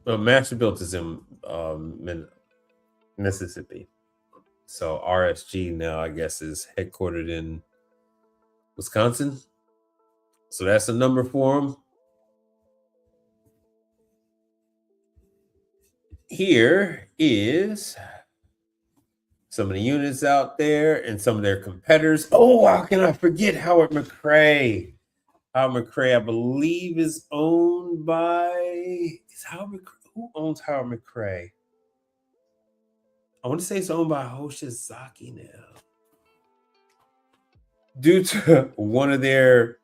Well, Masterbuilt is in Mississippi. So RSG now, I guess, is headquartered in Wisconsin. So that's the number for them. Here is some of the units out there and some of their competitors. Oh, how can I forget Howard McRae? Howard McRae, I believe, is owned by... Who owns Howard McRae? I want to say it's owned by Hoshizaki now. Due to one of their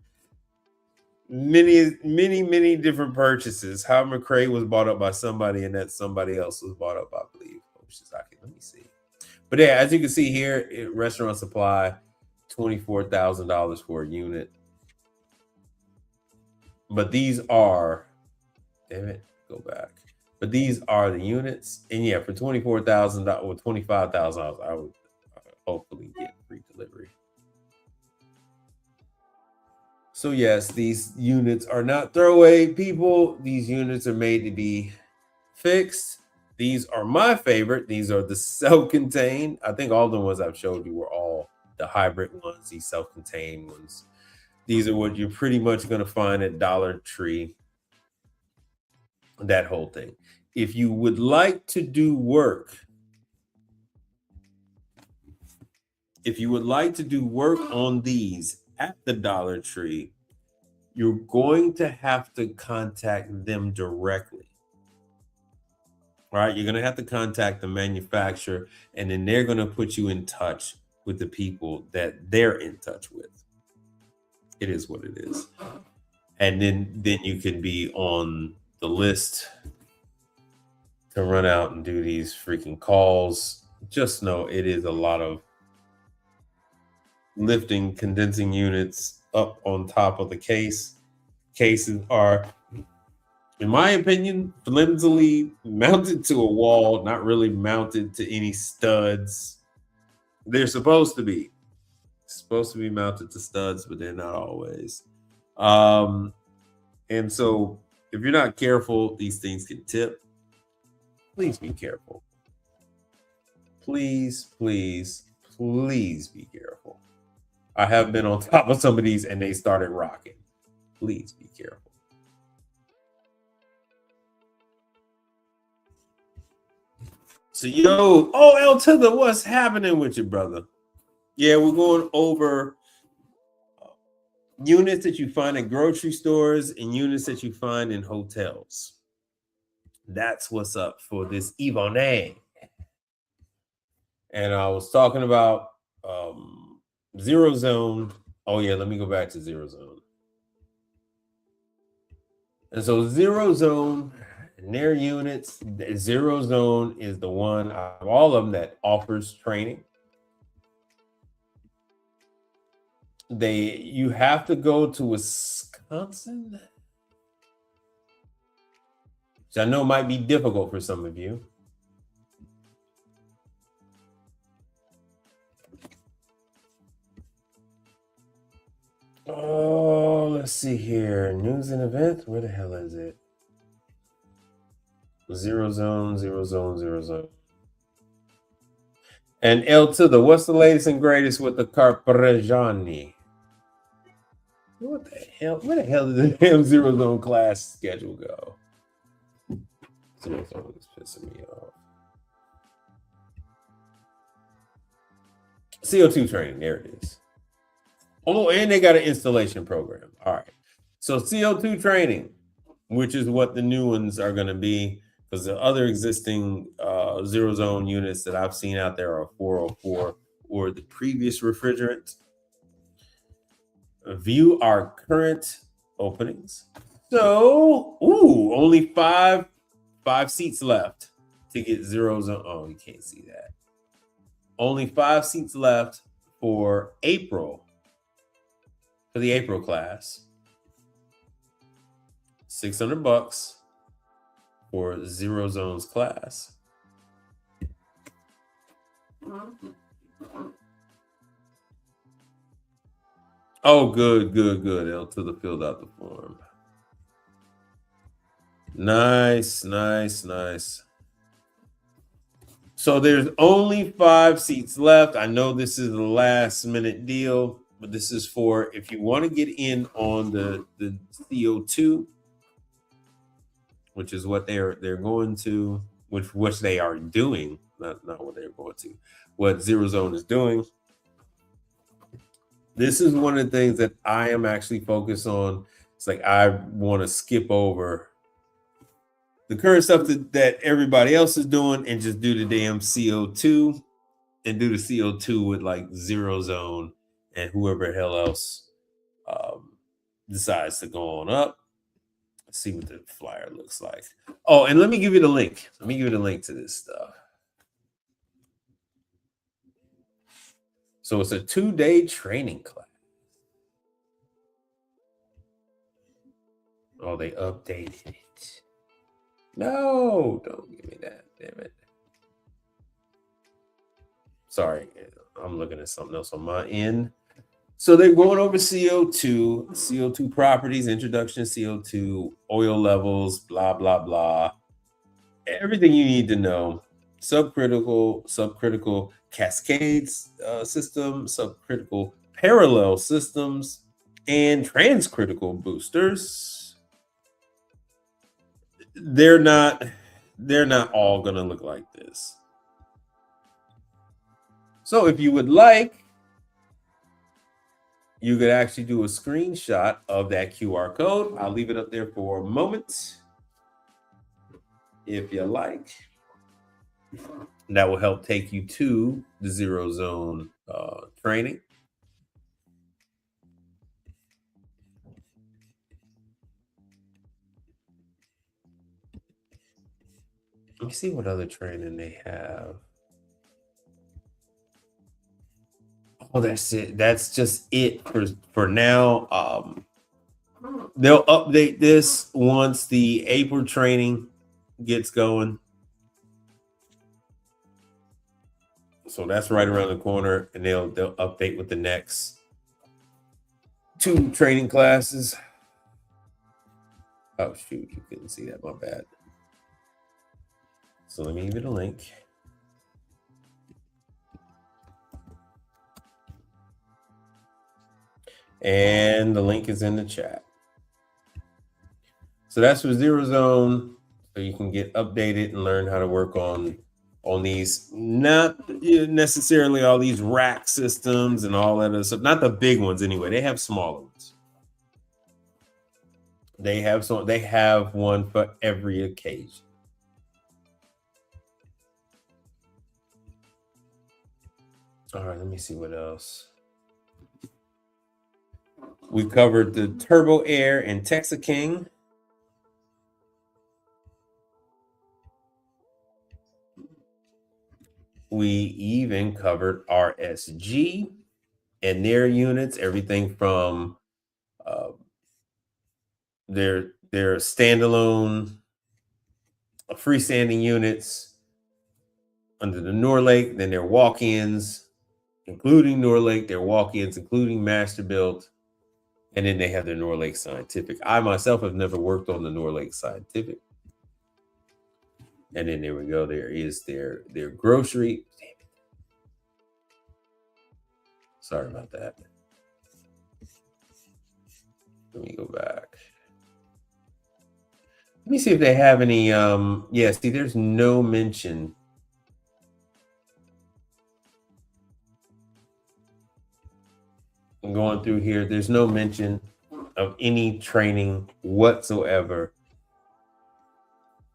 many different purchases, Howard McRae was bought up by somebody, and that somebody else was bought up, I believe, Hoshizaki. Let me see. But yeah, as you can see here, Restaurant Supply, $24,000 for a unit. But these are, damn it, go back. But these are the units, and yeah, for $24,000 or $25,000, I would hopefully get free delivery. So yes, these units are not throwaway, people. These units are made to be fixed. These are my favorite. These are the self-contained. I think all the ones I've showed you were all the hybrid ones, these self-contained ones. These are what you're pretty much going to find at Dollar Tree. That whole thing. If you would like to do work, on these at the Dollar Tree, you're going to have to contact them directly. All right, you're going to have to contact the manufacturer, and then they're going to put you in touch with the people that they're in touch with. It is what it is. And then you can be on the list to run out and do these freaking calls. Just know it is a lot of lifting condensing units up on top of the case. Cases are, in my opinion, flimsily mounted to a wall, not really mounted to any studs. They're supposed to be mounted to studs, but they're not always. And so if you're not careful, these things can tip. Please be careful. Please be careful. I have been on top of some of these and they started rocking. Please be careful. So, L to the, what's happening with you, brother? Yeah, we're going over units that you find in grocery stores and units that you find in hotels. That's what's up for this Yvonne. And I was talking about Zero Zone. Oh, yeah, let me go back to Zero Zone. And so Zero Zone and their units, Zero Zone is the one out of all of them that offers training. You have to go to Wisconsin, which I know might be difficult for some of you. Oh, let's see here. News and events. Where the hell is it? Zero Zone, Zero Zone, Zero Zone. And L to the, what's the latest and greatest with the Carpegiani? What the hell? Where the hell did the damn Zero Zone class schedule go? Zero Zone is pissing me off. CO2 training, there it is. Oh, and they got an installation program. All right. So CO2 training, which is what the new ones are going to be, because the other existing Zero Zone units that I've seen out there are 404 or the previous refrigerant. View our current openings. So, only five seats left to get Zero Zone. Oh, you can't see that. Only 5 seats left for April, for the April class. $600 for Zero Zone's class. Oh, good. L to the filled out the form. Nice. So there's only 5 seats left. I know this is a last minute deal, but this is for if you want to get in on the CO2, which is what they're going to, which they are doing, not what they're going to, what Zero Zone is doing. This is one of the things that I am actually focused on. It's like I want to skip over the current stuff that everybody else is doing and just do the damn CO2 and do the CO2 with like Zero Zone and whoever hell else decides to go on up. Let's see what the flyer looks like. Oh, and let me give you the link. Let me give you the link to this stuff. So it's a 2-day training class. Oh, they updated it. No, don't give me that. Damn it. Sorry, I'm looking at something else on my end. So they're going over CO2 properties, introduction to CO2, oil levels, blah, blah, blah. Everything you need to know. Subcritical cascades system, subcritical parallel systems, and transcritical boosters. They're not all going to look like this. So if you would like, you could actually do a screenshot of that QR code. I'll leave it up there for a moment. If you like, that will help take you to the Zero Zone training. Let me see what other training they have. Oh, that's it. That's just it for now. They'll update this once the April training gets going. So that's right around the corner, and they'll update with the next 2 training classes. Oh shoot, you couldn't see that. My bad. So let me give you the link. And the link is in the chat. So that's for Zero Zone. So you can get updated and learn how to work on these. Not necessarily all these rack systems and all that other stuff. Not the big ones anyway. They have smaller ones. They have one for every occasion. All right, let me see what else. We covered the Turbo Air and Texas King. We even covered RSG and their units, everything from their standalone freestanding units under the Norlake, then their walk-ins, including Norlake, their walk-ins, including master built, and then they have their Norlake Scientific. I myself have never worked on the Norlake Scientific. And then there we go. There is their grocery. Damn it. Sorry about that. Let me go back. Let me see if they have any. Yeah, see, there's no mention. I'm going through here. There's no mention of any training whatsoever.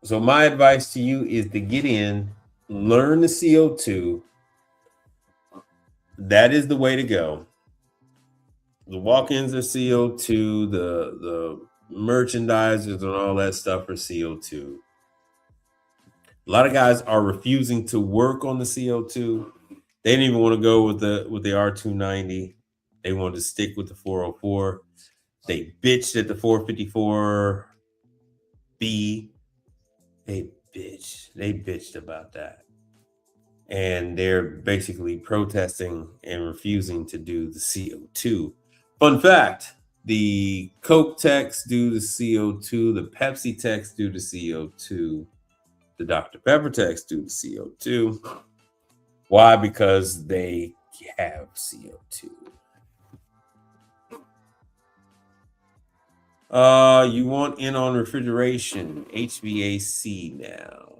So my advice to you is to get in, learn the CO2. That is the way to go. The walk-ins are CO2, the merchandisers and all that stuff are CO2. A lot of guys are refusing to work on the CO2. They didn't even want to go with the R290. They wanted to stick with the 404. They bitched at the 454B. They bitched about that. And they're basically protesting and refusing to do the CO2. Fun fact, the Coke techs do the CO2, the Pepsi techs do the CO2, the Dr. Pepper techs do the CO2. Why? Because they have CO2. You want in on refrigeration, HVAC now.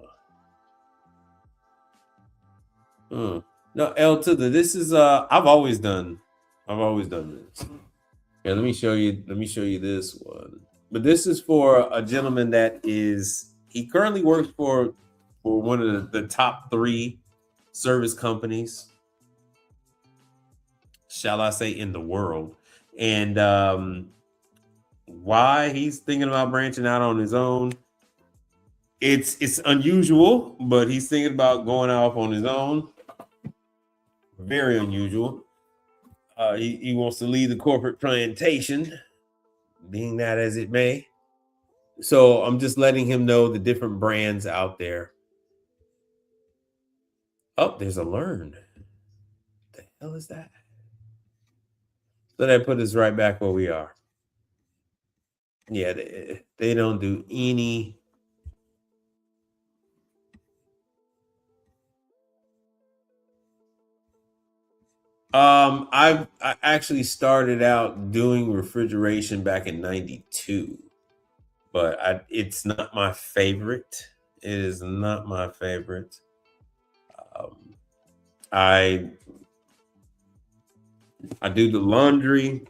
No, L to the, this is I've always done this. Yeah, let me show you this one. But this is for a gentleman that he currently works for one of the top 3 service companies, shall I say, in the world. And why he's thinking about branching out on his own, it's unusual, but he's thinking about going off on his own. Very unusual. He wants to leave the corporate plantation, being that as it may. So I'm just letting him know the different brands out there. Oh, there's a learn. What the hell is that? So that put us right back where we are. Yeah, they don't do any. I actually started out doing refrigeration back in '92, but it's not my favorite. It is not my favorite. I do the laundry.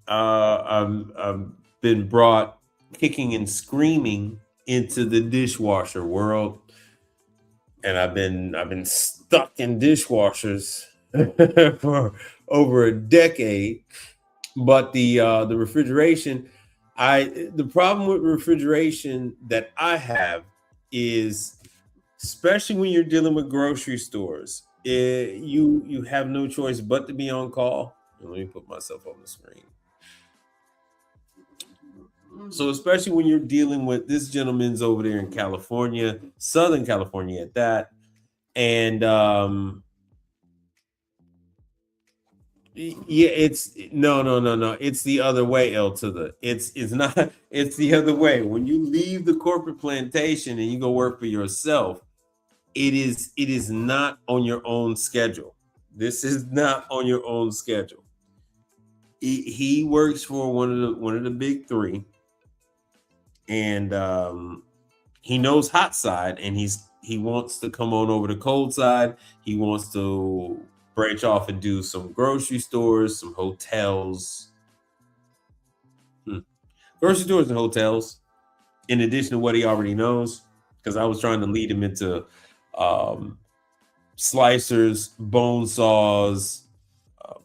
I've been brought kicking and screaming into the dishwasher world, and I've been stuck in dishwashers for over a decade. But the refrigeration, the problem with refrigeration that I have is, especially when you're dealing with grocery stores, you have no choice but to be on call. Let me put myself on the screen. So especially when you're dealing with, this gentleman's over there in California, Southern California at that, and yeah, it's no. It's the other way, L to the. It's not. It's the other way. When you leave the corporate plantation and you go work for yourself, it is not on your own schedule. This is not on your own schedule. He works for one of the big 3, and he knows hot side, and he's he wants to come on over the cold side. He wants to branch off and do some grocery stores, some hotels. Grocery stores and hotels, in addition to what he already knows, because I was trying to lead him into slicers, bone saws, um,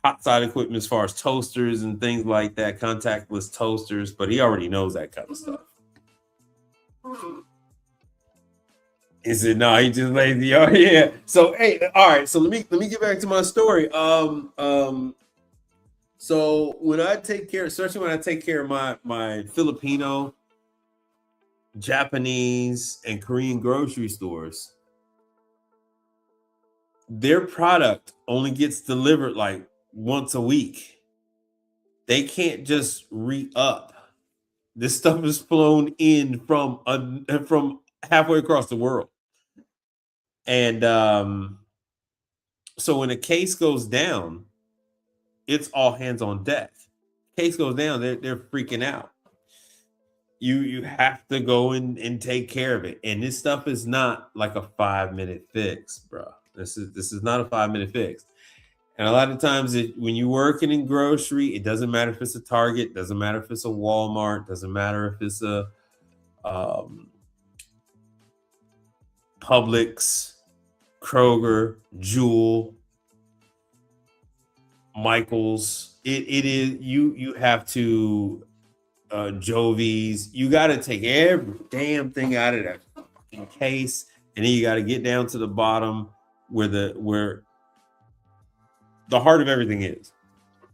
hot side equipment as far as toasters and things like that, contactless toasters, but he already knows that kind of stuff. He said, no, he just lazy. Oh, yeah. So, hey, all right. So let me get back to my story. So when I take care, especially when I take care of my Filipino, Japanese, and Korean grocery stores, their product only gets delivered like once a week. They can't just re-up. This stuff is flown in from halfway across the world. And so when a case goes down, it's all hands on deck. Case goes down, they're freaking out. You have to go and take care of it. And this stuff is not like a 5-minute fix, bro. This is not a 5-minute fix. And a lot of times when you're working in grocery, it doesn't matter if it's a Target, doesn't matter if it's a Walmart, doesn't matter if it's a Publix, Kroger, Jewel, Michael's. It is you have to Jovies. You got to take every damn thing out of that fucking case, and then you got to get down to the bottom where the heart of everything is,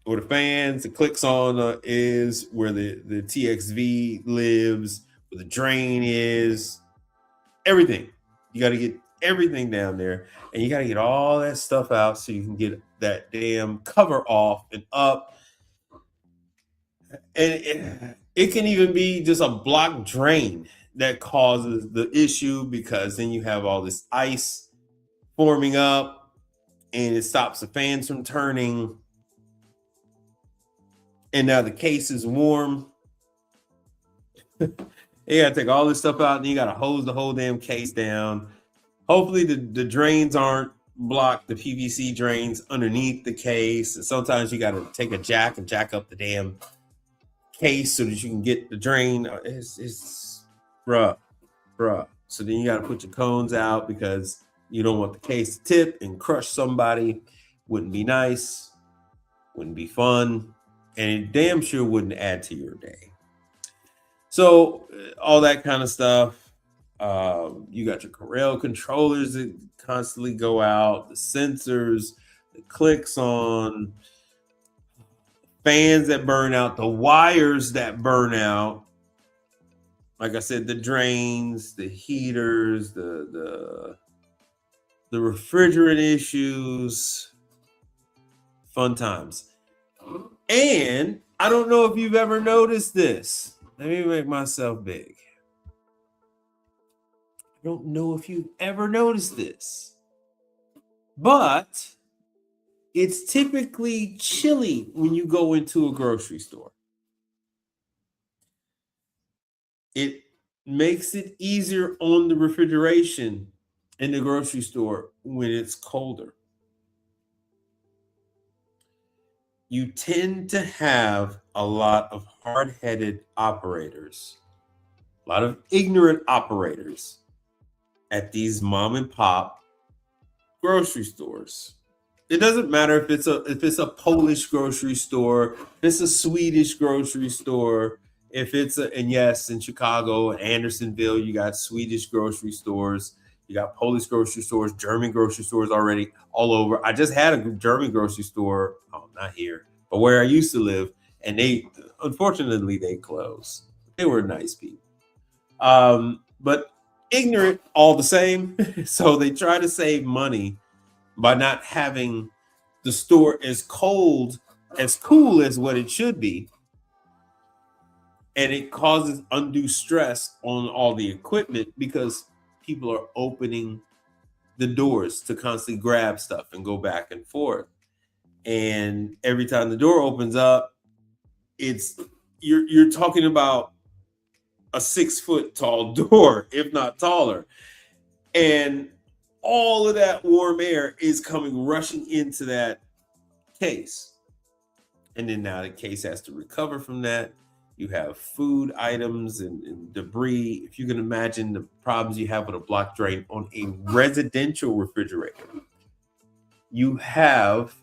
where the fans, the clicks on is, where the TXV lives, where the drain is, everything. You got to get everything down there, and you got to get all that stuff out so you can get that damn cover off and up. And it can even be just a blocked drain that causes the issue, because then you have all this ice forming up and it stops the fans from turning. And now the case is warm. You got to take all this stuff out, and you got to hose the whole damn case down. Hopefully the drains aren't blocked, the PVC drains underneath the case. And sometimes you got to take a jack and jack up the damn case so that you can get the drain. It's bruh. So then you got to put your cones out, because you don't want the case to tip and crush somebody. Wouldn't be nice, wouldn't be fun, and it damn sure wouldn't add to your day. So all that kind of stuff. You got your Corel controllers that constantly go out, the sensors, the clicks on, fans that burn out, the wires that burn out. Like I said, the drains, the heaters, the refrigerant issues. Fun times. And I don't know if you've ever noticed this. Let me make myself big. I don't know if you've ever noticed this, but it's typically chilly when you go into a grocery store. It makes it easier on the refrigeration in the grocery store when it's colder. You tend to have a lot of hard-headed operators, a lot of ignorant operators at these mom and pop grocery stores. It doesn't matter if it's a Polish grocery store, if it's a Swedish grocery store, and yes, in Chicago, Andersonville, you got Swedish grocery stores, you got Polish grocery stores, German grocery stores already all over. I just had a German grocery store, not here, but where I used to live, and unfortunately they closed. They were nice people. But ignorant all the same. So they try to save money by not having the store as cool as what it should be. And it causes undue stress on all the equipment, because people are opening the doors to constantly grab stuff and go back and forth. And every time the door opens up, you're talking about a 6-foot tall door, if not taller. And all of that warm air is coming rushing into that case. And then now the case has to recover from that. You have food items and debris. If you can imagine the problems you have with a block drain on a residential refrigerator, you have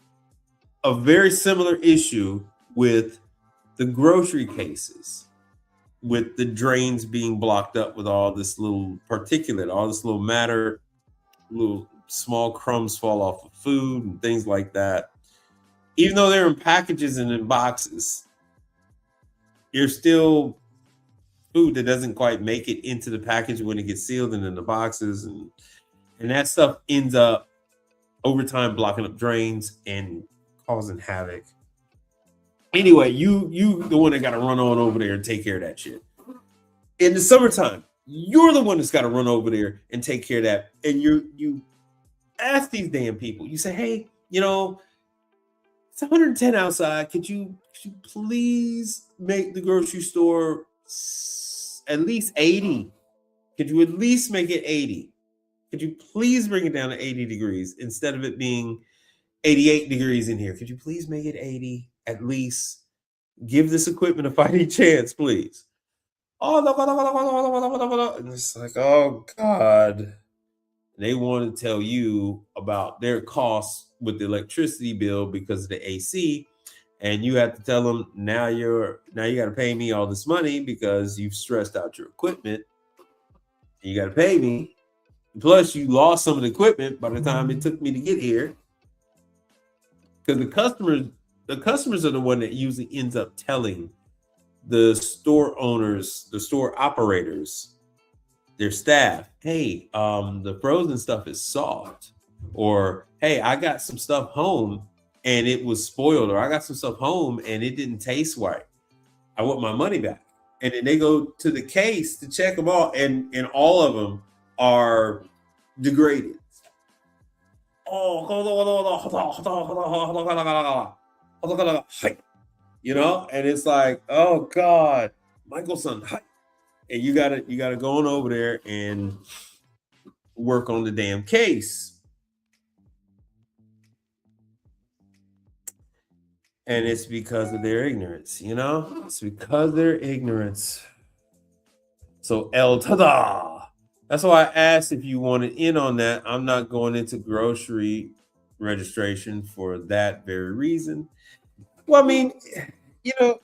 a very similar issue with the grocery cases, with the drains being blocked up with all this little particulate, all this little matter, little small crumbs fall off of food and things like that. Even though they're in packages and in boxes, there's still food that doesn't quite make it into the package when it gets sealed and in the boxes, and that stuff ends up over time blocking up drains and causing havoc. Anyway, you the one that got to run on over there and take care of that shit. In the summertime, you're the one that's got to run over there and take care of that. And you ask these damn people. You say, hey, you know, it's 110 outside. Could you please make the grocery store at least 80? Could you at least make it 80? Could you please bring it down to 80 degrees instead of it being 88 degrees in here? Could you please make it 80 at least? Give this equipment a fighting chance, please. Oh, no. And it's like, oh, God. They want to tell you about their costs with the electricity bill because of the AC. And you have to tell them, now you got to pay me all this money because you've stressed out your equipment. And you got to pay me. Plus, you lost some of the equipment by the time it took me to get here. Because the customers are the one that usually ends up telling the store owners, the store operators, their staff, hey, the frozen stuff is soft. Or, hey, I got some stuff home and it was spoiled. Or I got some stuff home and it didn't taste right. I want my money back. And then they go to the case to check them all, and all of them are degraded. You know, and it's like, oh God, Michaelson, and you gotta go on over there and work on the damn case. And it's because of their ignorance, you know? It's because of their ignorance. So tada. That's why I asked if you wanted in on that. I'm not going into grocery registration for that very reason. Well, I mean, you know,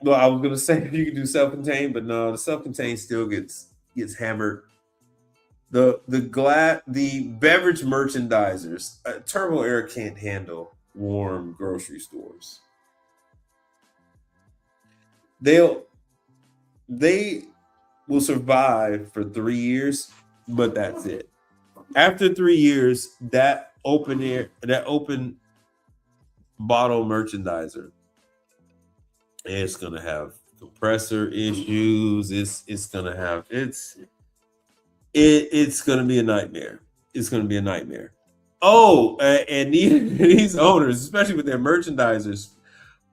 well, I was going to say if you could do self-contained, but no, the self-contained still gets hammered. The beverage merchandisers, Turbo Air can't handle warm grocery stores. They will survive for 3 years, but that's it. After 3 years, that open bottle merchandiser is gonna have compressor issues. It's gonna be a nightmare. It's gonna be a nightmare. Oh, and these owners, especially with their merchandisers,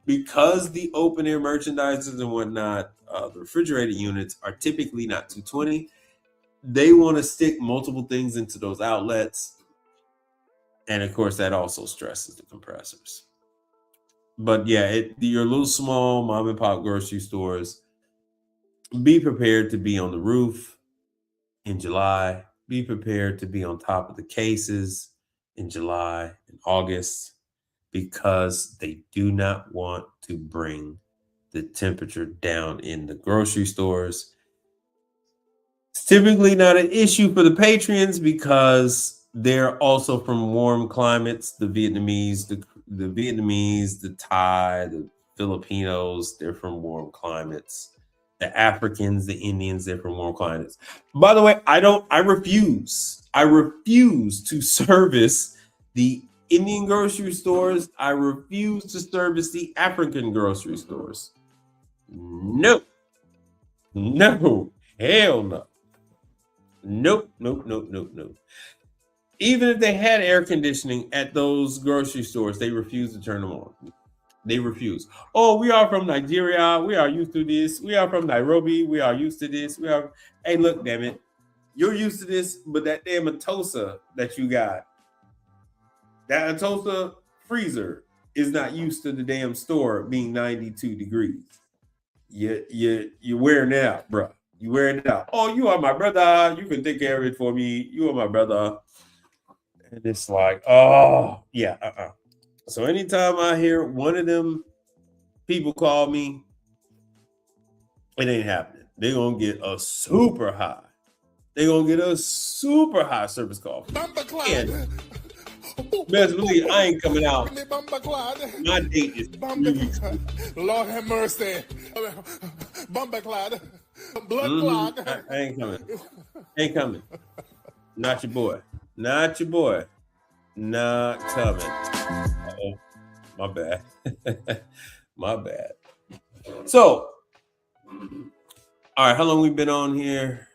because the open air merchandisers and whatnot, the refrigerated units are typically not 220. They want to stick multiple things into those outlets. And of course, that also stresses the compressors. But yeah, your little small mom and pop grocery stores, be prepared to be on the roof in July. Be prepared to be on top of the cases in July and August, because they do not want to bring the temperature down in the grocery stores. It's typically not an issue for the patrons because they're also from warm climates. The Vietnamese, the Thai, the Filipinos, they're from warm climates. The Africans, the Indians, they're from warm climates. By the way, I refuse to service the Indian grocery stores. I refuse to service the African grocery stores. No, hell no. Nope. Even if they had air conditioning at those grocery stores, they refuse to turn them on. They refuse. Oh, we are from Nigeria. We are used to this. We are from Nairobi. We are used to this. We are. Hey, look, damn it. You're used to this, but that damn Atosa that you got, that Atosa freezer is not used to the damn store being 92 degrees. You're wearing it out, bro. You wearing it out. Oh, you are my brother. You can take care of it for me. You are my brother. And it's like, oh, yeah. So anytime I hear one of them people call me, it ain't happening. They're going to get a super high. They're going to get a super high service call. And best believe I ain't coming out. My date is 3 weeks. Lord have mercy. Bumper clot. Blood clot. I ain't coming. Ain't coming. Not your boy. Not your boy. Not coming. Uh-oh. My bad. My bad. So, all right, how long we been on here?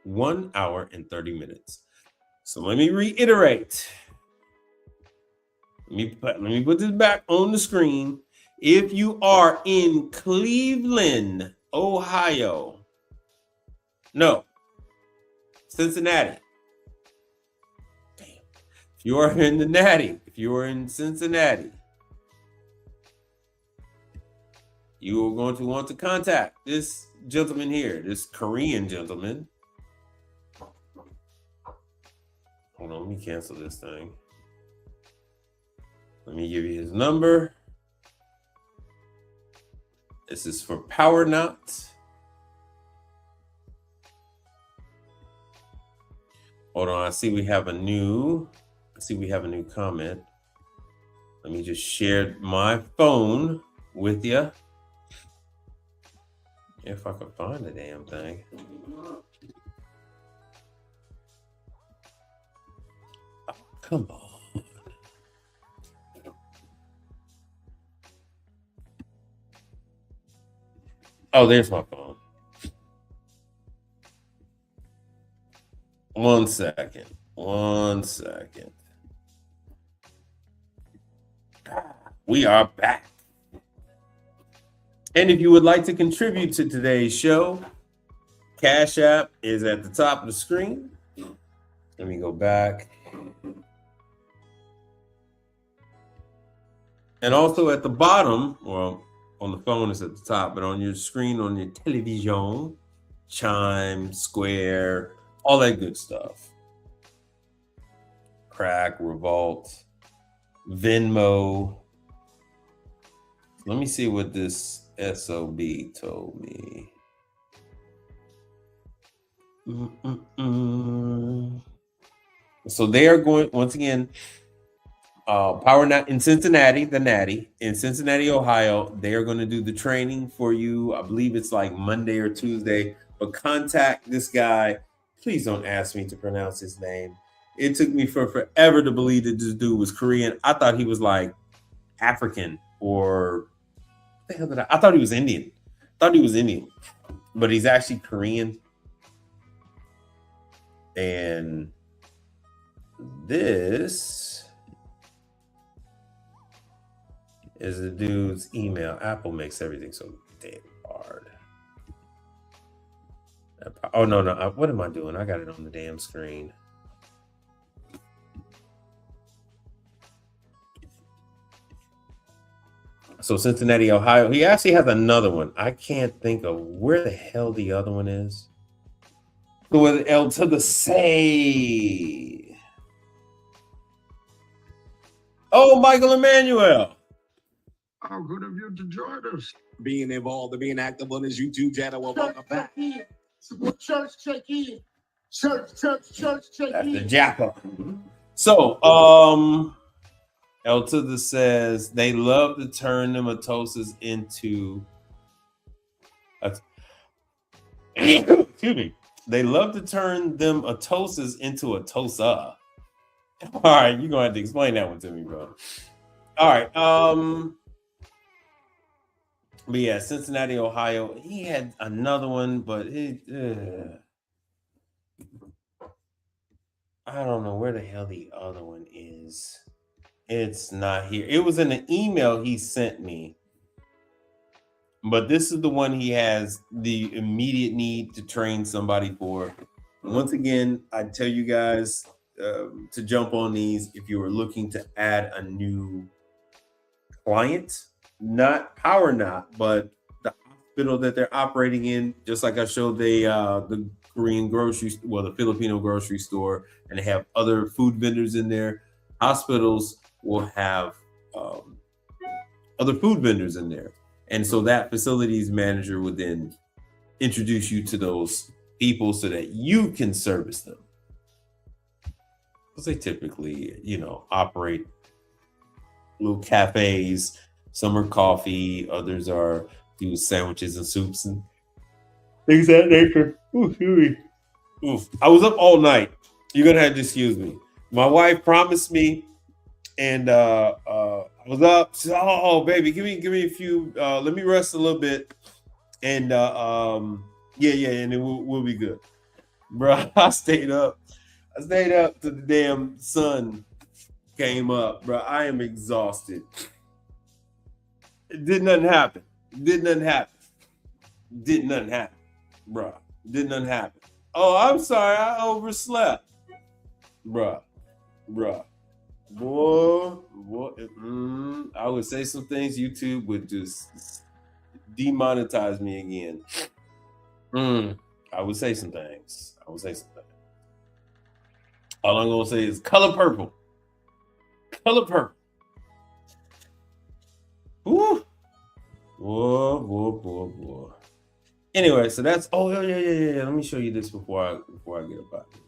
1 hour and 30 minutes. So let me reiterate. Let me put this back on the screen. If you are in Cleveland, Ohio, no, Cincinnati. Damn. If you are in the Natty, if you are in Cincinnati, you are going to want to contact this gentleman here, this Korean gentleman. Hold on, let me cancel this thing. Let me give you his number. This is for Power Knot. Hold on, I see we have a new comment. Let me just share my phone with you. If I can find the damn thing. Oh, come on. Oh, there's my phone. 1 second. 1 second. We are back. And if you would like to contribute to today's show, Cash App is at the top of the screen. Let me go back. And also at the bottom, well, on the phone it's at the top, but on your screen, on your television, Chime, Square, all that good stuff. Crack, Revolt, Venmo. Let me see what this SOB told me. So they are going, once again, Power Knot in Cincinnati, the Natty, in Cincinnati, Ohio. They are going to do the training for you. I believe it's like Monday or Tuesday. But contact this guy. Please don't ask me to pronounce his name. It took me forever to believe that this dude was Korean. I thought he was like African or what the hell did I thought he was Indian. But he's actually Korean. And this is the dude's email. Apple makes everything so damn hard. Oh, no. What am I doing? I got it on the damn screen. So Cincinnati, Ohio. He actually has another one. I can't think of where the hell the other one is. With L to the say. Oh, Michael Emmanuel. How good of you to join us. Being involved and being active on his YouTube channel. Well, welcome back. Church check in. Church check That's in. the Jappa. So, L to the says they love to turn them atosas into. Excuse me. They love to turn them atosas into a tosa. All right, you're gonna have to explain that one to me, bro. All right. But yeah, Cincinnati, Ohio. He had another one, but I don't know where the hell the other one is. It's not here. It was in an email he sent me, but this is the one he has the immediate need to train somebody for. Once again, I tell you guys to jump on these if you are looking to add a new client, not Power Knot, but the hospital that they're operating in. Just like I showed the Korean grocery, well, the Filipino grocery store, and they have other food vendors in there. Hospitals will have other food vendors in there, and so that facilities manager would then introduce you to those people so that you can service them. Because they typically, operate little cafes. Some are coffee, others are do sandwiches and soups and things of that nature. Ooh, excuse me. Oof. I was up all night. You're gonna have to excuse me. My wife promised me, and I was up. She said, oh, baby, give me a few. Let me rest a little bit, and yeah, and then we'll be good, bro. I stayed up till the damn sun came up, bro. I am exhausted. Did nothing happen, bro. Did nothing happen. Oh, I'm sorry, I overslept, bro. Boy, I would say some things YouTube would just demonetize me again. I would say some things. All I'm gonna say is color purple. Woo. Whoa. Anyway, so that's yeah. Let me show you this before I get up out of here.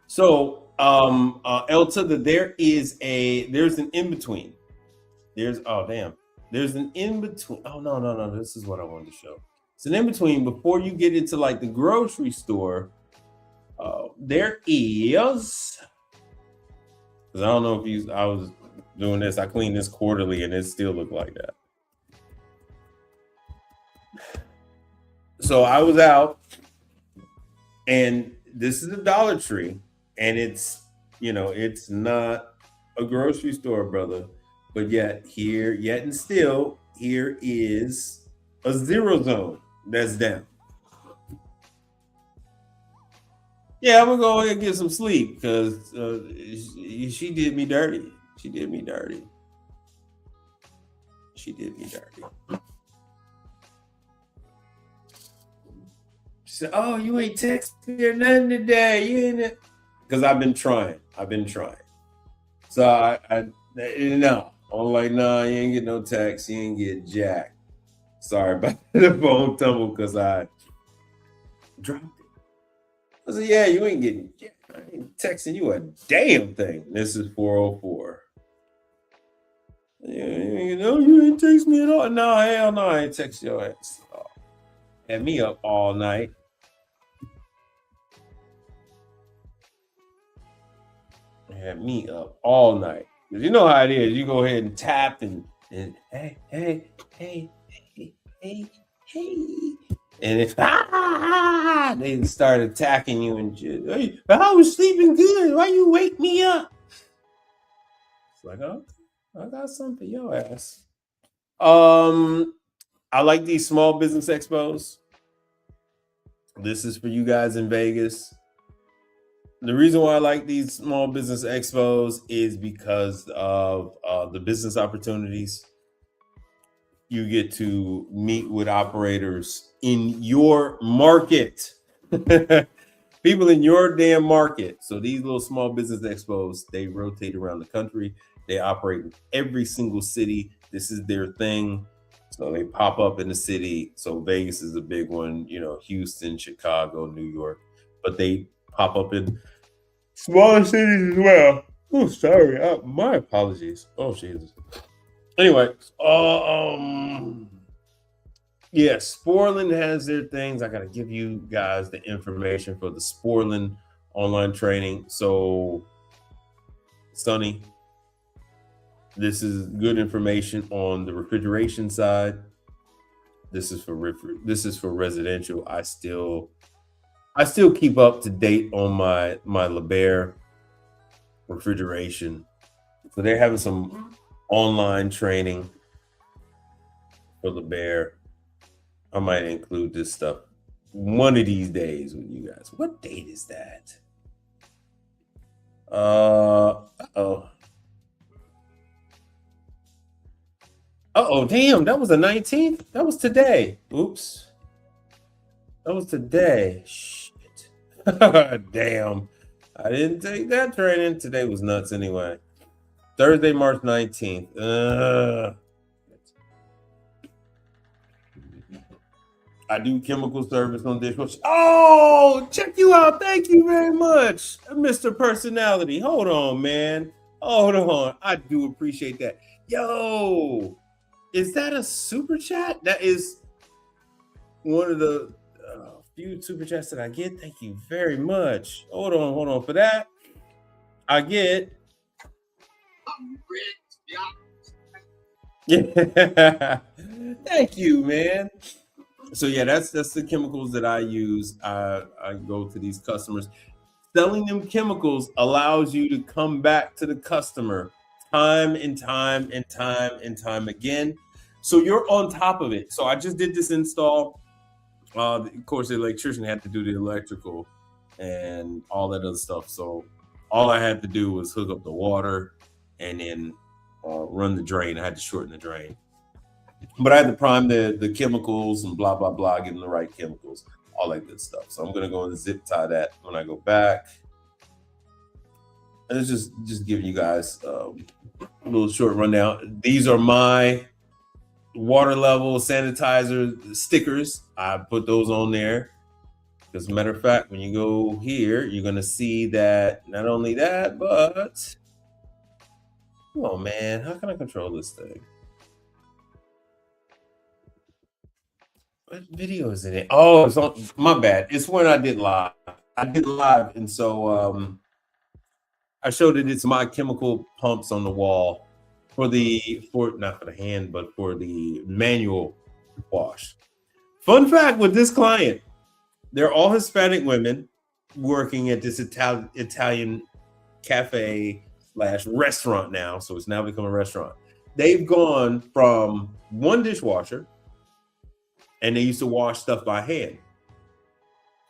So Elta, there's an in-between. There's an in-between. Oh no, this is what I wanted to show. It's an in-between before you get into like the grocery store. There is, because I don't know if I was doing this, I cleaned this quarterly and it still looked like that. So I was out, and this is a Dollar Tree, and it's not a grocery store, brother, but yet and still here is a zero zone that's down. Yeah, I'm gonna go ahead and get some sleep because she did me dirty. She did me dirty. She said, "Oh, you ain't texted me or nothing today. You ain't," because I've been trying. So I no. I'm like, nah, you ain't get no text. You ain't get jack. Sorry about the phone tumble because I dropped it. I said, yeah, you ain't getting jack. I ain't texting you a damn thing. This is 404. Yeah, you ain't text me at all. No, hell no, I ain't text your ass. Had me up all night. Because you know how it is. You go ahead and tap and hey. And if they start attacking you and shit. Hey, I was sleeping good. Why you wake me up? It's like, oh, I got something for your ass. I like these small business expos. This is for you guys in Vegas. The reason why I like these small business expos is because of the business opportunities. You get to meet with operators in your market. People in your damn market. So these little small business expos, they rotate around the country. They operate in every single city. This is their thing. So they pop up in the city. So Vegas is a big one, Houston, Chicago, New York. But they pop up in smaller cities as well. Oh, sorry. My apologies. Oh, Jesus. Anyway, yeah, Sporlin has their things. I got to give you guys the information for the Sporlin online training. So, Sonny, this is good information on the refrigeration side. This is for residential. I still keep up to date on my LeBaire refrigeration. So they're having some online training for the bear. I might include this stuff one of these days with you guys. What date is that? Damn, that was the 19th. That was today. Oops. That was today. Shit. Damn. I didn't take that training. Today was nuts anyway. Thursday, March 19th. I do chemical service on dishwasher. Oh, check you out. Thank you very much, Mr. Personality. Hold on, man. Hold on. I do appreciate that. Yo, is that a super chat? That is one of the few super chats that I get. Thank you very much. Hold on. For that, I get. Yeah. Thank you, man. So yeah, that's the chemicals that I use. I go to these customers. Selling them chemicals allows you to come back to the customer time and time again. So you're on top of it. So I just did this install. Of course, the electrician had to do the electrical and all that other stuff. So all I had to do was hook up the water and then run the drain. I had to shorten the drain. But I had to prime the chemicals and blah, blah, blah, get them the right chemicals, all that good stuff. So I'm going to go and zip tie that when I go back. And it's just giving you guys a little short rundown. These are my water level sanitizer stickers. I put those on there. As a matter of fact, when you go here, you're going to see that not only that, but come on, man, how can I control this thing? What video is it? Oh, it's on. My bad. It's when I did live. And so I showed it. It's my chemical pumps on the wall for not for the hand, but for the manual wash. Fun fact with this client, they're all Hispanic women working at this Italian cafe / restaurant now. So it's now become a restaurant. They've gone from one dishwasher. And they used to wash stuff by hand.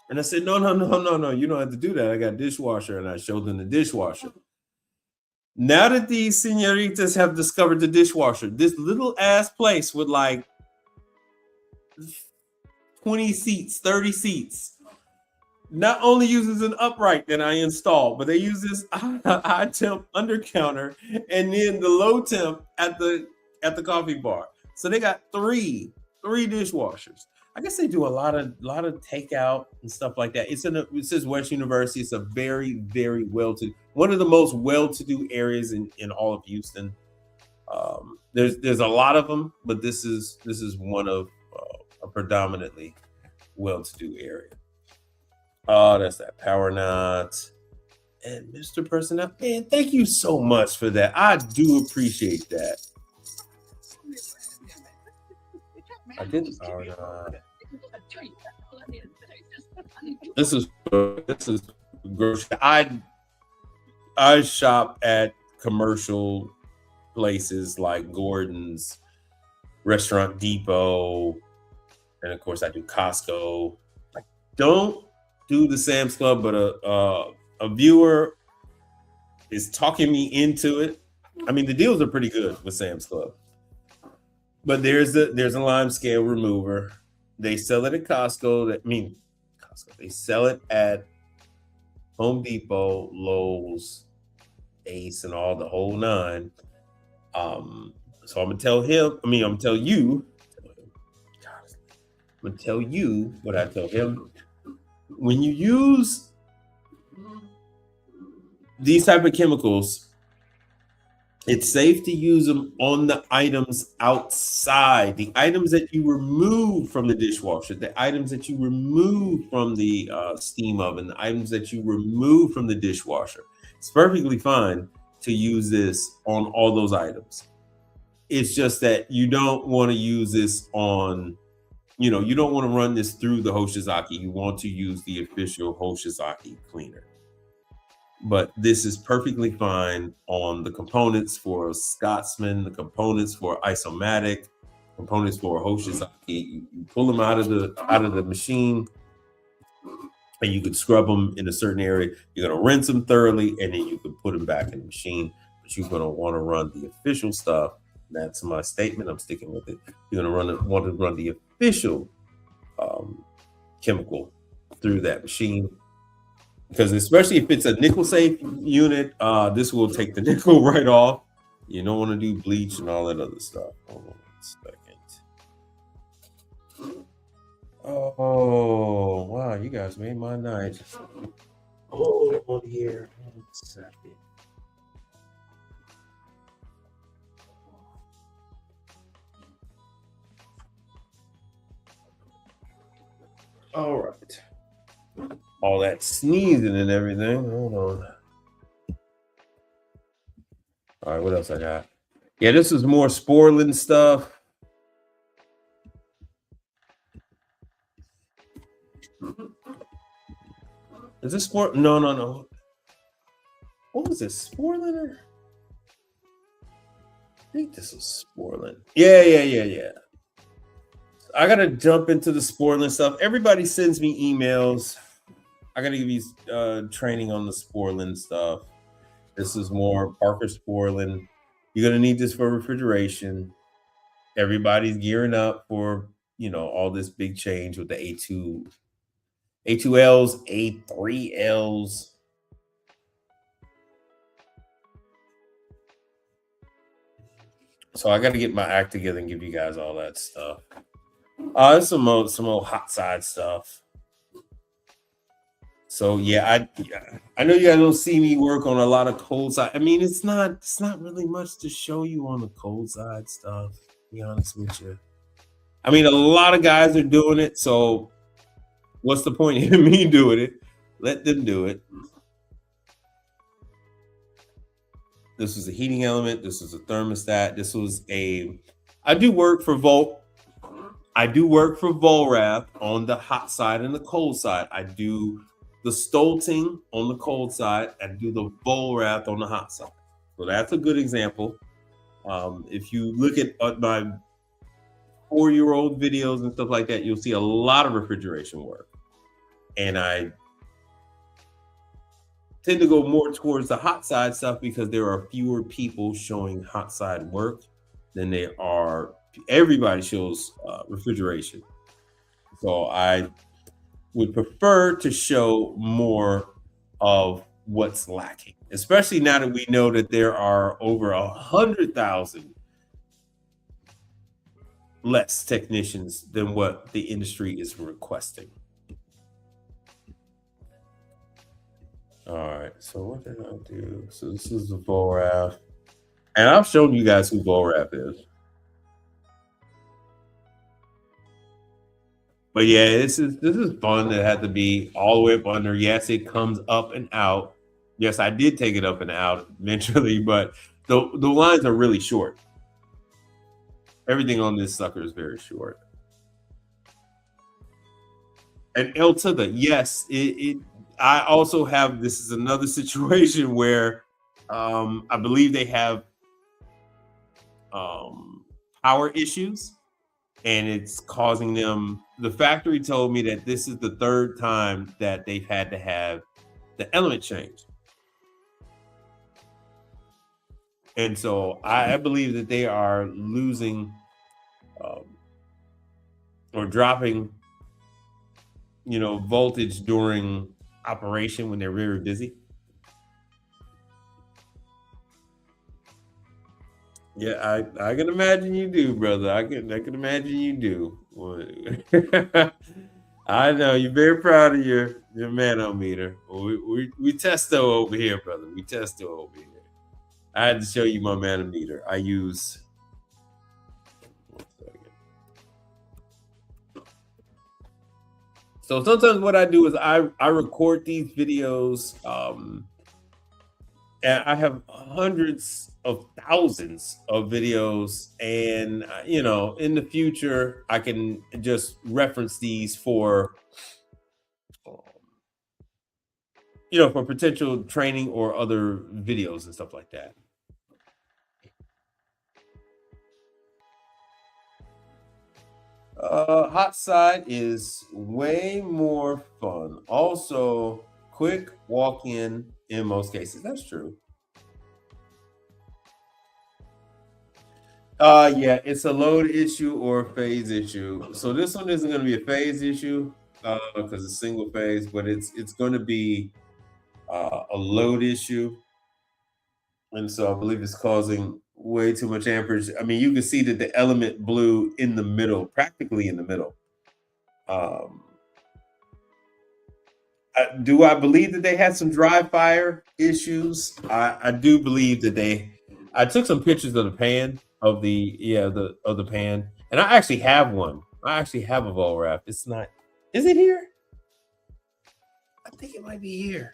And I said, no, you don't have to do that. I got a dishwasher. And I showed them the dishwasher. Now that these senoritas have discovered the dishwasher, this little ass place with like 20 seats, 30 seats, not only uses an upright that I installed, but they use this high temp under counter and then the low temp at the coffee bar. So they got three dishwashers. I guess they do a lot of takeout and stuff like that. It says West University. It's a very, very one of the most well-to-do areas in all of Houston. There's a lot of them, but this is one of a predominantly well-to-do area. Oh, that's that Power Knot. And Mr. Personnel, man, thank you so much for that. I do appreciate that. I didn't. This is grocery. I shop at commercial places like Gordon's, Restaurant Depot, and of course I do Costco. I don't do the Sam's Club, but a viewer is talking me into it. I mean, the deals are pretty good with Sam's Club. But there's a lime scale remover. They sell it at Costco. They sell it at Home Depot, Lowe's, Ace, and all the whole nine. So I'm gonna tell him. I'm gonna tell you. I'm gonna tell you what I tell him. When you use these type of chemicals, it's safe to use them on the items outside, the items that you remove from the dishwasher, the items that you remove from the steam oven, the items that you remove from the dishwasher. It's perfectly fine to use this on all those items. It's just that you don't want to use this on, you don't want to run this through the Hoshizaki. You want to use the official Hoshizaki cleaner. but this is perfectly fine on the components for a Scotsman, the components for Isomatic, components for Hoshizaki. You pull them out of the machine, and you could scrub them in a certain area. You're gonna rinse them thoroughly, and then you can put them back in the machine. But you're gonna want to run the official stuff. That's my statement. I'm sticking with it. You're gonna want to run the official chemical through that machine, because especially if it's a nickel safe unit, this will take the nickel right off. You don't want to do bleach and all that other stuff. Hold on a second. Oh wow, you guys made my night. Hold on here. 1 second. All right. All that sneezing and everything. Hold on. All right, what else I got? Yeah, this is more Sporland stuff. Is this Sport? No. What was this? Sporland? I think this is Sporland. Yeah. I gotta jump into the Sporland stuff. Everybody sends me emails. I gotta give you training on the Sporland stuff. This is more Parker Sporland. You're gonna need this for refrigeration. Everybody's gearing up for all this big change with the A2Ls, A3Ls. So I got to get my act together and give you guys all that stuff. There's some old hot side stuff. So yeah, I know you guys don't see me work on a lot of cold side. I mean, it's not really much to show you on the cold side stuff, to be honest with you. I mean, a lot of guys are doing it, so what's the point in me doing it? Let them do it. This was a heating element. This was a thermostat. This was I do work for Volrath on the hot side and the cold side. I do the Stolting on the cold side and do the Volrath on the hot side. So that's a good example. If you look at my 4-year-old videos and stuff like that, you'll see a lot of refrigeration work. And I tend to go more towards the hot side stuff because there are fewer people showing hot side work than there are. Everybody shows refrigeration. So I would prefer to show more of what's lacking, especially now that we know that there are over 100,000 less technicians than what the industry is requesting. All right, so what did I do? So this is the Volrath, and I've shown you guys who Volrath is. But yeah, this is fun. It had to be all the way up under. Yes, it comes up and out. Yes, I did take it up and out eventually, but the lines are really short. Everything on this sucker is very short. And L to the, yes, I also have, this is another situation where I believe they have power issues, and it's causing them. The factory told me that this is the third time that they've had to have the element changed. And so I believe that they are losing or dropping, voltage during operation when they're very busy. Yeah, I can imagine you do, brother. I can imagine you do. I know you're very proud of your manometer. We testo over here, brother. We testo over here. I had to show you my manometer. I use. One second. So sometimes what I do is I record these videos, and I have hundreds of thousands of videos, and in the future I can just reference these for for potential training or other videos and stuff like that. Hot side is way more fun. Also, quick walk-in in most cases. That's true. Yeah, it's a load issue or a phase issue. So this one isn't going to be a phase issue because it's single phase, but it's going to be a load issue, and so I believe it's causing way too much amperage. I mean, you can see that the element blew in the middle, practically in the middle. Do I believe that they had some dry fire issues? I do believe that I took some pictures of the pan of the pan, and I actually have one. I actually have a vol wrap. It's not. Is it here? I think it might be here.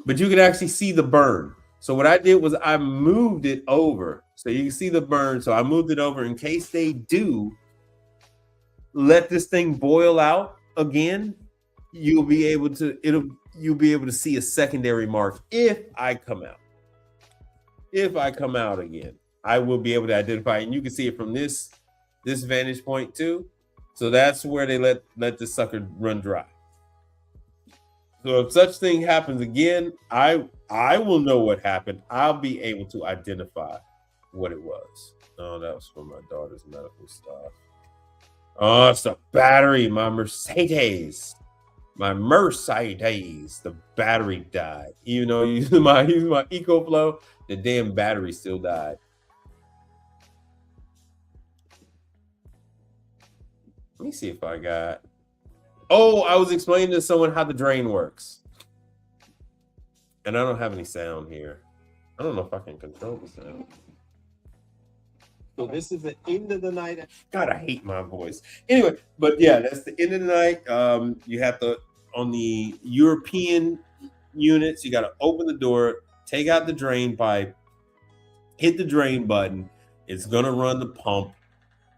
But you can actually see the burn. So what I did was I moved it over so you can see the burn. So I moved it over in case they do let this thing boil out again. You'll be able to see a secondary mark if I come out. If I come out again, I will be able to identify it. And you can see it from this vantage point too. So that's where they let this sucker run dry. So if such thing happens again, I will know what happened. I'll be able to identify what it was. Oh, that was for my daughter's medical stuff. Oh, it's the battery, my Mercedes. The battery died. Even though using my EcoFlow, the damn battery still died. Let me see if I got. Oh, I was explaining to someone how the drain works. And I don't have any sound here. I don't know if I can control the sound. So this is the end of the night. God, I hate my voice. Anyway, but yeah, that's the end of the night. You have to, on the European units, you got to open the door, take out the drain pipe, hit the drain button. It's going to run the pump,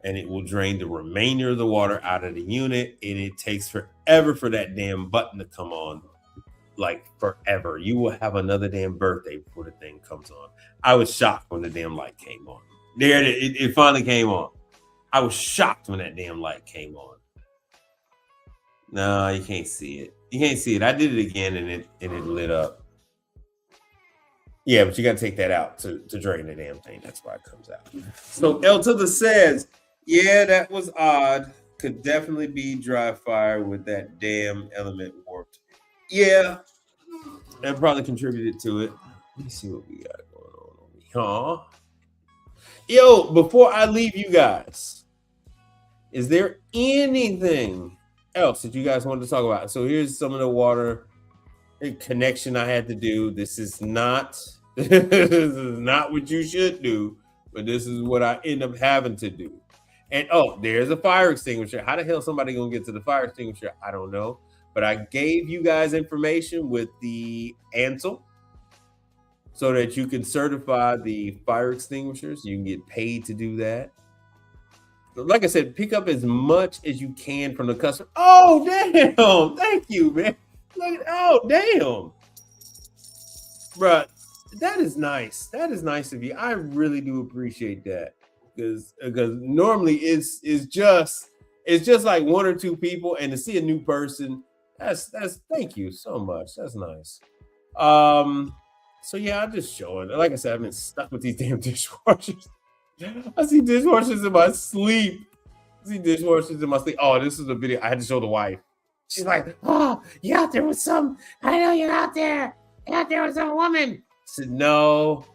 and it will drain the remainder of the water out of the unit. And it takes forever for that damn button to come on. Like forever. You will have another damn birthday before the thing comes on. I was shocked when the damn light came on. There it finally came on. I was shocked when that damn light came on. No, you can't see it. You can't see it. I did it again and it lit up. Yeah, but you got to take that out to drain the damn thing. That's why it comes out. So El Tilda says, yeah, that was odd. Could definitely be dry fire with that damn element warped. Yeah, that probably contributed to it. Let me see what we got going on over here. Huh? Yo, before I leave you guys, is there anything else that you guys wanted to talk about? So here's some of the water connection I had to do. This is not what you should do, but this is what I end up having to do. And oh, there's a fire extinguisher. How the hell somebody gonna get to the fire extinguisher? I don't know. But I gave you guys information with the Ansel so that you can certify the fire extinguishers. You can get paid to do that. Like I said, pick up as much as you can from the customer. Oh, damn. Thank you, man. Oh, damn. Bruh, that is nice. That is nice of you. I really do appreciate that. Because normally it's just like one or two people, and to see a new person, that's thank you so much. That's nice. So yeah, I'm just showing. Like I said, I've been stuck with these damn dishwashers. I see dishwashers in my sleep. Oh, this is a video I had to show the wife. She's like, "Oh, you out there with some? I know you're out there. You're out there with some woman." I said, "No,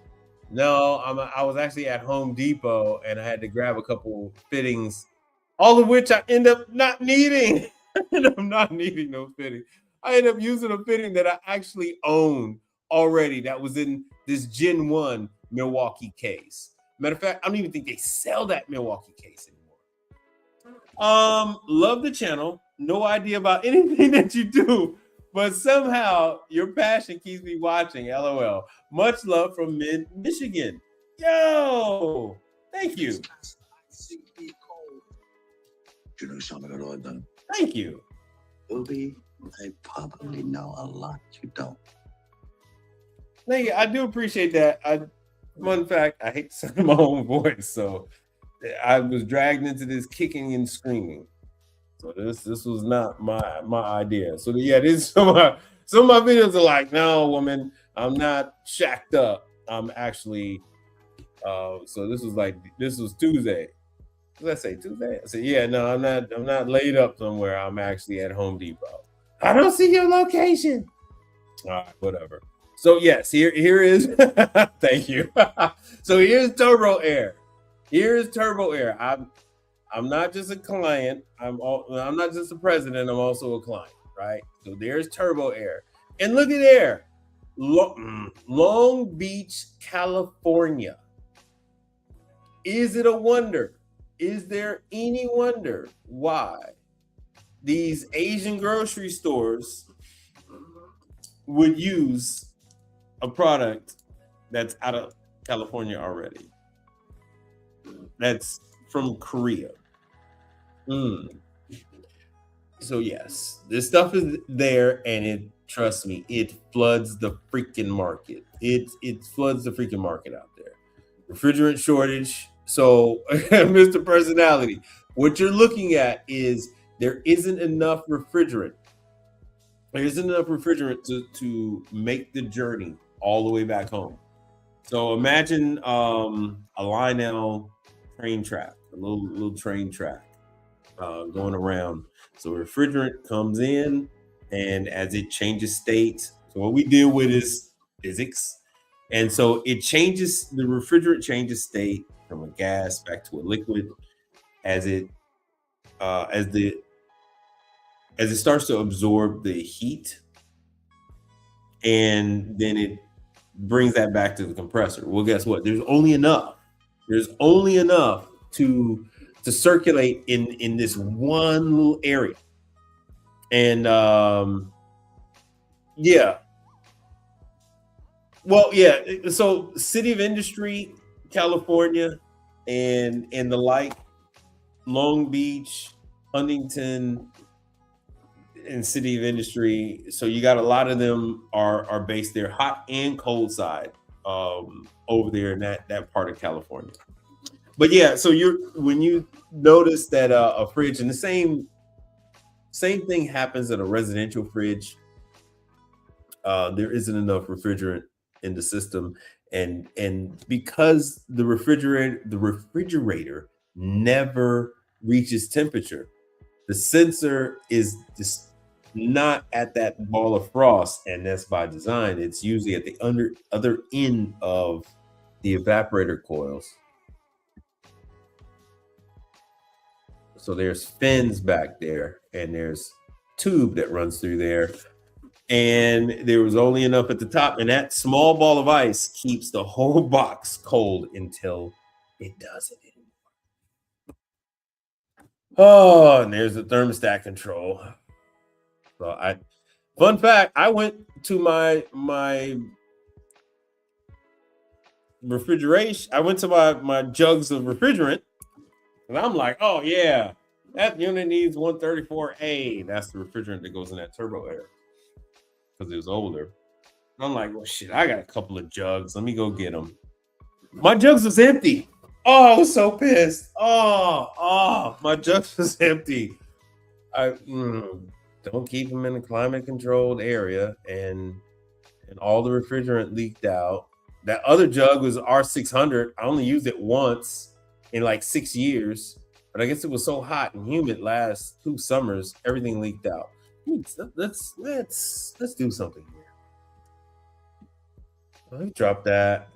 I was actually at Home Depot and I had to grab a couple fittings, all of which I end up not needing." I'm not needing those fittings. I end up using a fitting that I actually owned already that was in this Gen 1 Milwaukee case. Matter of fact, I don't even think they sell that Milwaukee case anymore. Love the channel. No idea about anything that you do, but somehow your passion keeps me watching. LOL. Much love from Michigan. Yo, thank you. You know something at all done? Thank you. Ruby, I probably know a lot you don't. Thank you. I do appreciate that. Fun fact, I hate to sound my own voice, so I was dragged into this kicking and screaming. So this was not my idea. So yeah, this some of my videos are like, no, woman, I'm not shacked up. I'm actually so this was Tuesday. What did I say Tuesday? I said, yeah, no, I'm not laid up somewhere. I'm actually at Home Depot. I don't see your location. All right, whatever. So yes, here is thank you. So here's Turbo Air. Here's Turbo Air. I'm not just a client. I'm not just a president. I'm also a client, right? So there's Turbo Air, and look at there, Long Beach, California. Is it a wonder? Is there any wonder why these Asian grocery stores would use a product that's out of California already? That's from Korea. So yes, this stuff is there, and trust me, it floods the freaking market. It floods the freaking market out there. Refrigerant shortage. So, Mr. Personality, what you're looking at is there isn't enough refrigerant. There isn't enough refrigerant to make the journey all the way back home. So imagine a Lionel train track, a little train track going around. So refrigerant comes in, and as it changes state, so what we deal with is physics, and so it changes. The refrigerant changes state from a gas back to a liquid as it uh, as the as it starts to absorb the heat, and then it brings that back to the compressor. Well, guess what? There's only enough. There's only enough to circulate in this one little area, and yeah. Well, yeah. So, City of Industry, California, and the like, Long Beach, Huntington, and City of Industry. So you got a lot of them are based there, hot and cold side, over there in that part of California. But yeah, so when you notice that a fridge, and the same thing happens at a residential fridge, there isn't enough refrigerant in the system, and because the refrigerator never reaches temperature, the sensor is just not at that ball of frost, and that's by design. It's usually at the other end of the evaporator coils. So there's fins back there, and there's tube that runs through there, and there was only enough at the top, and that small ball of ice keeps the whole box cold until it doesn't anymore. Oh, and there's the thermostat control. So fun fact, I went to my refrigeration. I went to my jugs of refrigerant, and I'm like, oh yeah, that unit needs 134A. That's the refrigerant that goes in that turbo air because it was older. I'm like, well, shit, I got a couple of jugs. Let me go get them. My jugs was empty. Oh, I was so pissed. My jugs was empty. Don't keep them in a climate controlled area, and all the refrigerant leaked out. That other jug was R600. I only used it once in like 6 years, but I guess it was so hot and humid last 2 summers, everything leaked out. Let's do something here. Let me drop that.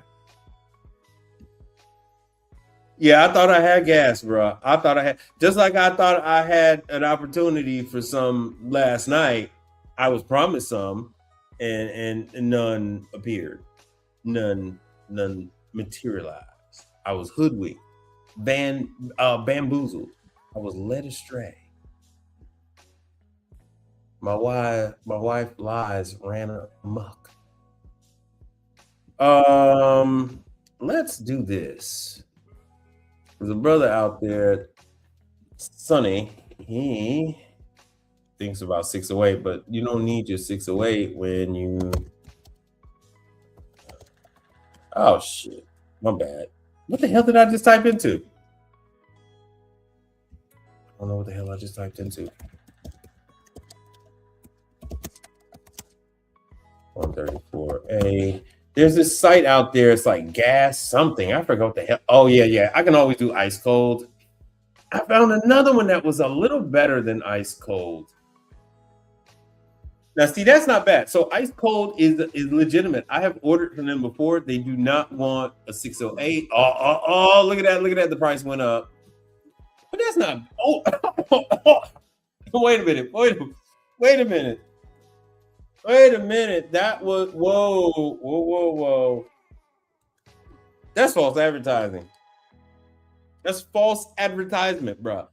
Yeah, I thought I had gas, bro. I thought I had, just like I thought I had an opportunity for some last night. I was promised some, and none appeared. None materialized. I was hoodwinked, bamboozled. I was led astray. My wife lies ran amok. Let's do this. There's a brother out there, Sonny. He thinks about 608, but you don't need your 608 when you Oh shit. My bad. What the hell did I just type into? I don't know what the hell I just typed into. 134A. There's this site out there. It's like gas something. I forgot what the hell. Oh yeah. I can always do ice cold. I found another one that was a little better than ice cold. Now, see, that's not bad. So ice cold is legitimate. I have ordered from them before. They do not want a 608. Oh, look at that. Look at that. The price went up. But that's not. Oh, wait a minute. Wait a minute. That was whoa. That's false advertising. That's false advertisement, bro.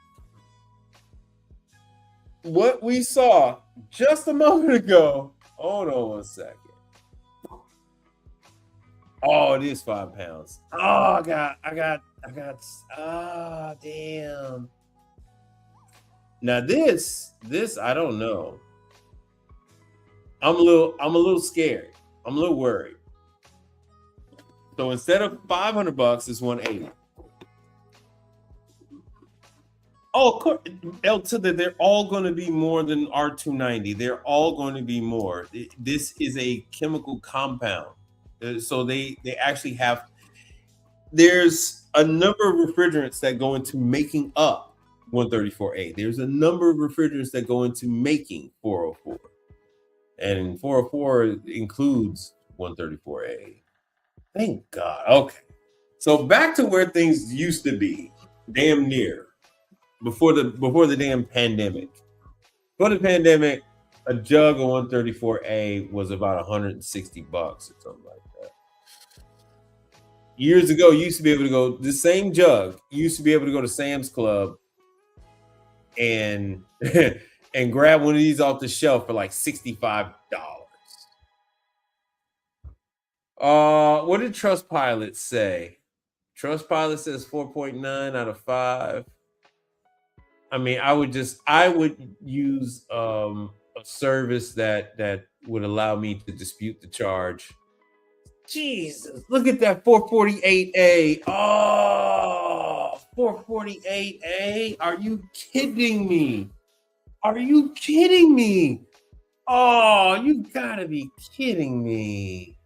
What we saw just a moment ago. Hold on 1 second. Oh, it is 5 pounds. Oh, I got. Damn. Now this, I don't know. I'm a little scared. I'm a little worried. So instead of $500, it's 180. Oh, of course, they're all going to be more than R290. They're all going to be more. This is a chemical compound. So they actually have, there's a number of refrigerants that go into making up 134A. There's a number of refrigerants that go into making 404. And 404 includes 134A. Thank God. Okay. So back to where things used to be, damn near, before the damn pandemic. Before the pandemic, a jug of 134A was about $160 or something like that. Years ago, you used to be able to go, the same jug, you used to be able to go to Sam's Club and and grab one of these off the shelf for like $65. What did Trustpilot say? Trustpilot says 4.9 out of 5. I mean, I would use a service that would allow me to dispute the charge. Jesus, look at that 448A. Oh, 448A. Are you kidding me? Are you kidding me? Oh, you gotta be kidding me.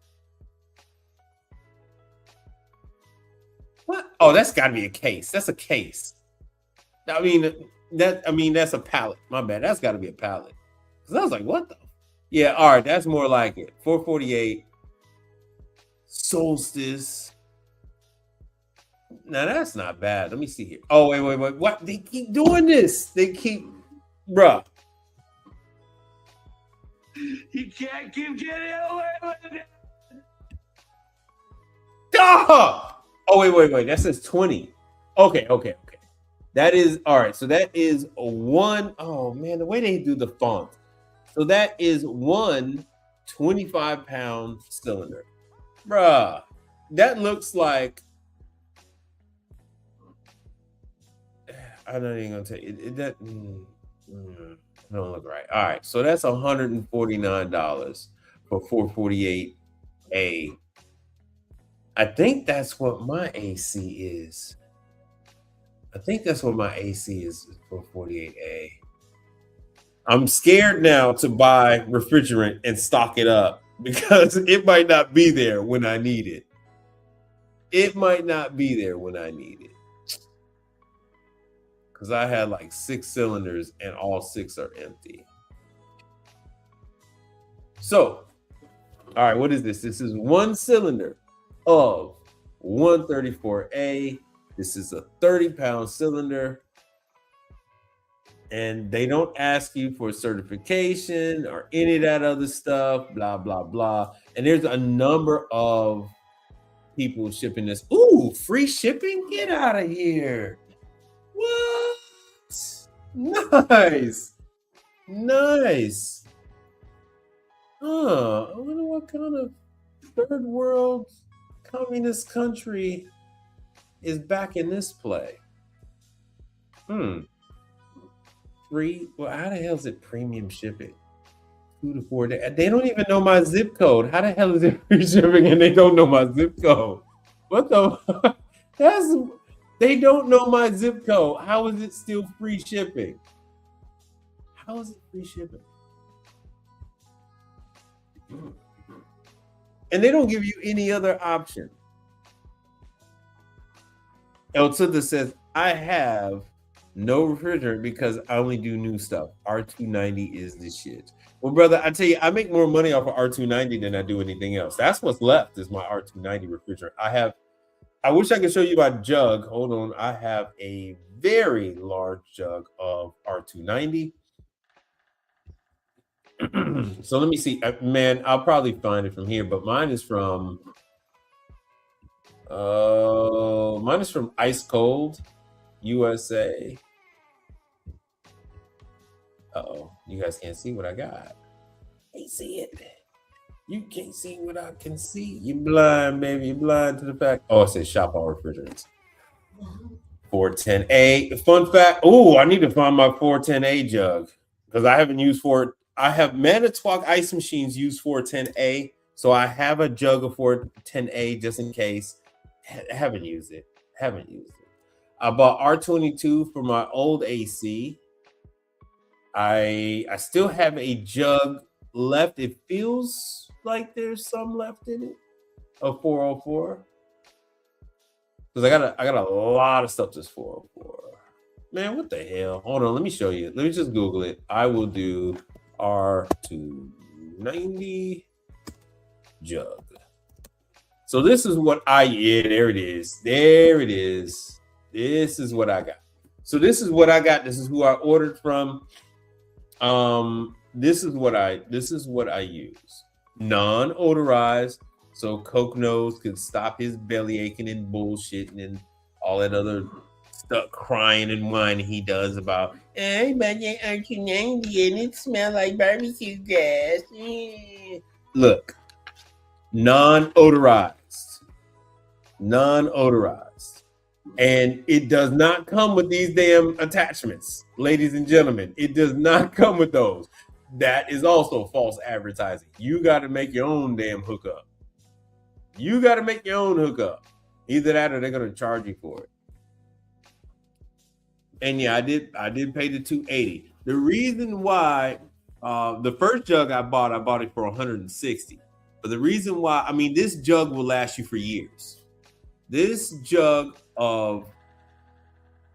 What? Oh, that's gotta be a case. That's a case. I mean, that's a pallet. My bad. That's gotta be a pallet. Because I was like, what the? Yeah, all right, that's more like it. 448. Solstice. Now that's not bad. Let me see here. Oh, wait. What? They keep doing this. They keep, bruh. You can't keep getting away with it. Oh, wait. That says 20. Okay. That is all right. So that is one. Oh man, the way they do the font. So that is one 25-pound cylinder. Bruh, that looks like, I'm not even gonna tell you that don't look right. All right, so that's $149 for 448A. I think that's what my AC is. I think that's what my AC is for 48A. I'm scared now to buy refrigerant and stock it up because it might not be there when I need it. It might not be there when I need it. Because I had like 6 cylinders and all 6 are empty. So, all right, what is this? This is one cylinder of 134A. This is a 30-pound cylinder. And they don't ask you for certification or any of that other stuff, blah, blah, blah. And there's a number of people shipping this. Ooh, free shipping? Get out of here. What? Nice. I wonder what kind of third world communist country is back in this play. Free? Well, how the hell is it premium shipping? 2 to 4 days. They don't even know my zip code. How the hell is it free shipping and they don't know my zip code? What the? They don't know my zip code. How is it still free shipping? How is it free shipping? And they don't give you any other option. El Tunda says, I have no refrigerant because I only do new stuff. R290 is the shit. Well, brother, I tell you, I make more money off of R290 than I do anything else. That's what's left is my R290 refrigerant. I wish I could show you my jug. Hold on. I have a very large jug of R290. So let me see. Man, I'll probably find it from here, but mine is from Ice Cold, USA. Uh-oh, you guys can't see what I got. Can't see it. You can't see what I can see. You blind, baby. You blind to the fact. Oh, it says shop all refrigerants. 410A. Fun fact. Oh, I need to find my 410A jug because I haven't used I have Manitowoc ice machines use 410A, so I have a jug of 410A just in case. Haven't used it. I bought R22 for my old AC. I still have a jug left. It feels like there's some left in it of 404 because I got a lot of stuff that's 404. Man, what the hell? Hold on, let me show you. Let me just Google it. I will do R290 jug. So this is what there it is. This is what I got. So this is what I got. This is who I ordered from. This is what I use. Non-odorized, so Coke Nose could stop his belly aching and bullshitting and all that other stuff, crying and whining he does about, hey, but you R290 and it smells like barbecue gas. Look, non-odorized. And it does not come with these damn attachments, ladies and gentlemen. It does not come with those. That is also false advertising. You got to make your own damn hookup. Either that or they're going to charge you for it. And yeah, I did pay the $280. The reason why the first jug I bought it for $160. But the reason why, I mean, this jug will last you for years. This jug of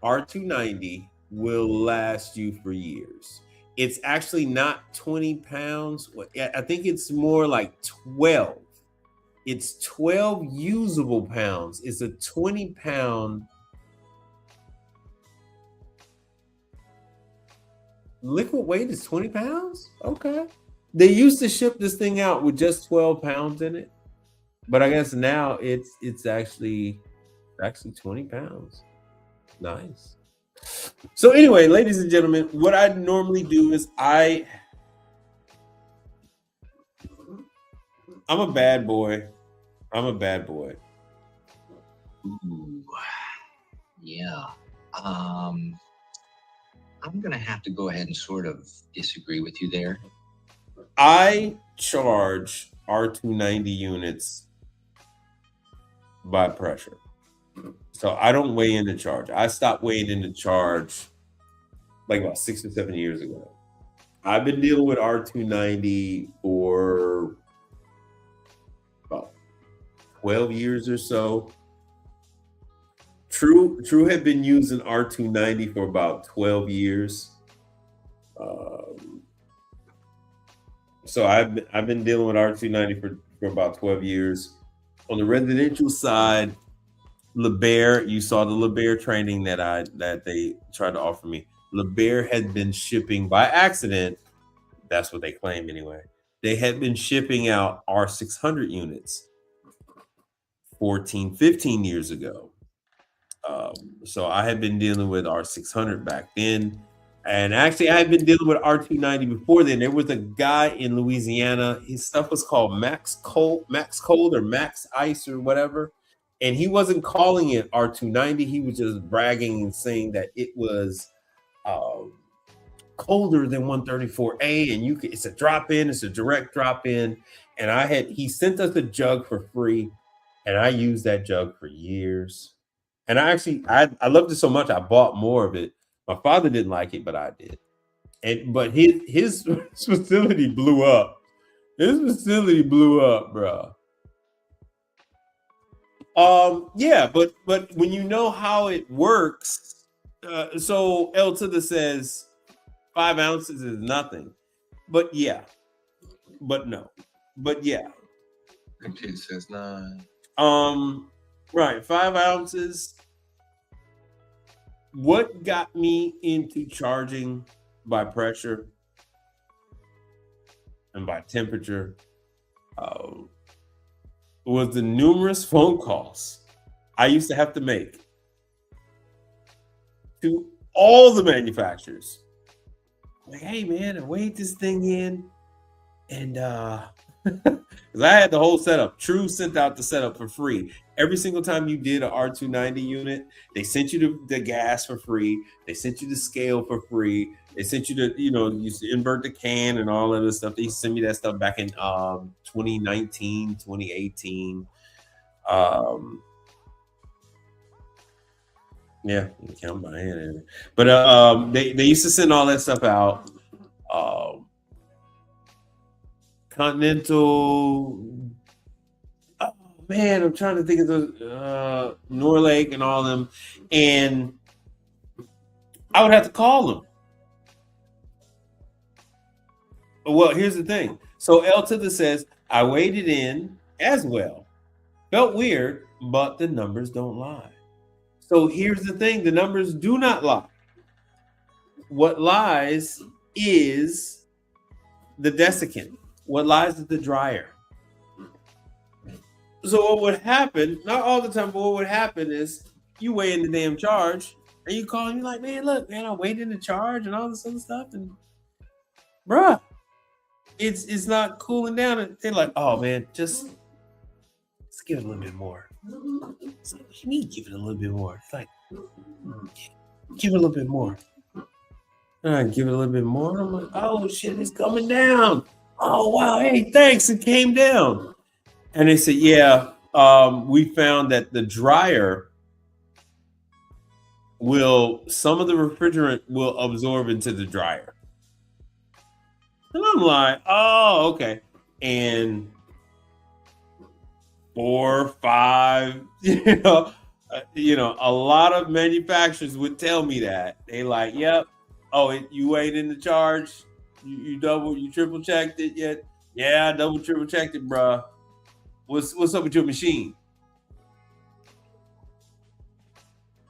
R290 will last you for years. It's actually not 20 pounds. I think it's more like 12. It's 12 usable pounds. It's a 20-pound liquid weight is 20 pounds? Okay. They used to ship this thing out with just 12 pounds in it. But I guess now it's actually 20 pounds. Nice. So anyway, ladies and gentlemen, what I normally do is I'm a bad boy. Ooh, yeah. I'm gonna have to go ahead and sort of disagree with you there. I charge R290 units by pressure. So I don't weigh in the charge. I stopped weighing in the charge like about 6 or 7 years ago. I've been dealing with R290 for about 12 years or so. True had been using R290 for about 12 years. So I've been dealing with R290 for about 12 years. On the residential side, LeBaire, you saw the LeBaire training that they tried to offer me. LeBaire had been shipping by accident. That's what they claim anyway. They had been shipping out R600 units 14, 15 years ago. So I had been dealing with R600 back then. And actually, I had been dealing with R290 before then. There was a guy in Louisiana. His stuff was called Max Cold or Max Ice or whatever. And he wasn't calling it R290. He was just bragging and saying that it was colder than 134A, and it's a drop in, it's a direct drop in. And he sent us a jug for free, and I used that jug for years. And I loved it so much I bought more of it. My father didn't like it, but I did. But his facility blew up. His facility blew up, bro. Yeah, but when you know how it works, so L to the says 5 ounces is nothing. But yeah, but no, but yeah. The kid says 9. Right, 5 ounces. What got me into charging by pressure and by temperature was the numerous phone calls I used to have to make to all the manufacturers. Like, hey man, I weighed this thing in, and because I had the whole setup. True sent out the setup for free. Every single time you did an R290 unit, they sent you the gas for free. They sent you the scale for free. They sent you you used to invert the can and all of this stuff. They sent me that stuff back in 2019, 2018. Yeah, you can count my hand. But they used to send all that stuff out. Continental. Oh man, I'm trying to think of those Norlake and all of them, and I would have to call them. Well, here's the thing. So L to the says I weighed it in as well. Felt weird, but the numbers don't lie. So here's the thing: the numbers do not lie. What lies is the desiccant. What lies is the dryer. So what would happen, not all the time, but what would happen is you weigh in the damn charge and you call and you're like, man, look, man, I weighed in the charge and all this other stuff. And bruh, it's not cooling down. And they're like, oh man, just give it a little bit more. It's like, what do you mean give it a little bit more? It's like, give it a little bit more. And I give it a little bit more. I'm like, oh shit, it's coming down. Oh wow, hey, thanks, it came down. And they said, yeah, we found that the dryer some of the refrigerant will absorb into the dryer. And I'm like, oh, okay. And 4, 5, a lot of manufacturers would tell me that. They like, yep. Oh, you weighed in the charge? You triple checked it yet? Yeah, I double, triple checked it, bro. What's up with your machine?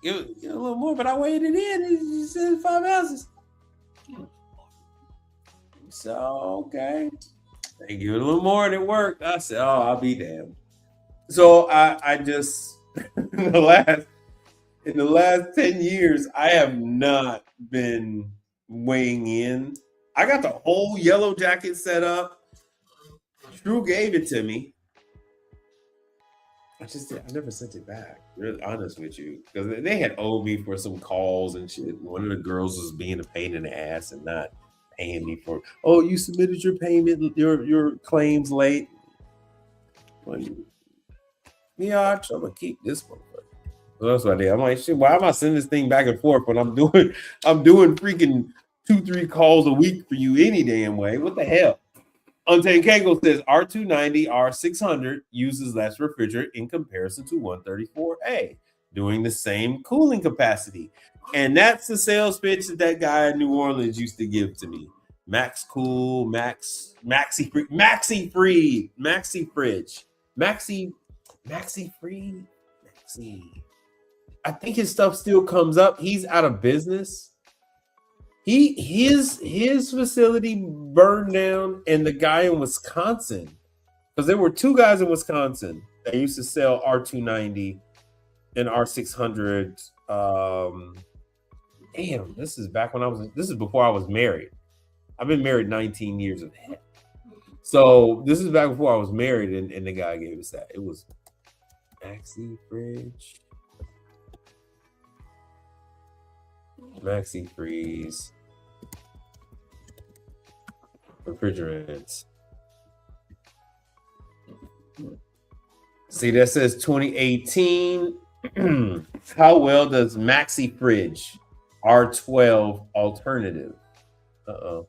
Give it a little more, but I weighed it in. You said 5 ounces. So, okay. They give it a little more and it worked. I said, oh, I'll be damned. So I just in the last 10 years, I have not been weighing in. I got the whole yellow jacket set up. Drew gave it to me. I never sent it back. Really honest with you, because they had owed me for some calls and shit. One of the girls was being a pain in the ass and not paying me for. Oh, you submitted your payment, your claims late. Well, yeah, I'm gonna keep this one. So that's what I did. I'm like, shit, why am I sending this thing back and forth when I'm doing freaking 2-3 calls a week for you any damn way? What the hell? Untamed Kango says R290 R600 uses less refrigerant in comparison to 134A, doing the same cooling capacity. And that's the sales pitch that guy in New Orleans used to give to me. Max Cool, Maxi Fridge. I think his stuff still comes up. He's out of business. His facility burned down, and the guy in Wisconsin, because there were 2 guys in Wisconsin that used to sell R290 and R600. Damn, this is before I was married. I've been married 19 years of that. So this is back before I was married, and the guy gave us that. It was Maxi Fridge, Maxi Freeze. refrigerants. See, that says 2018. How well does Maxi Fridge R12 alternative? Uh-oh.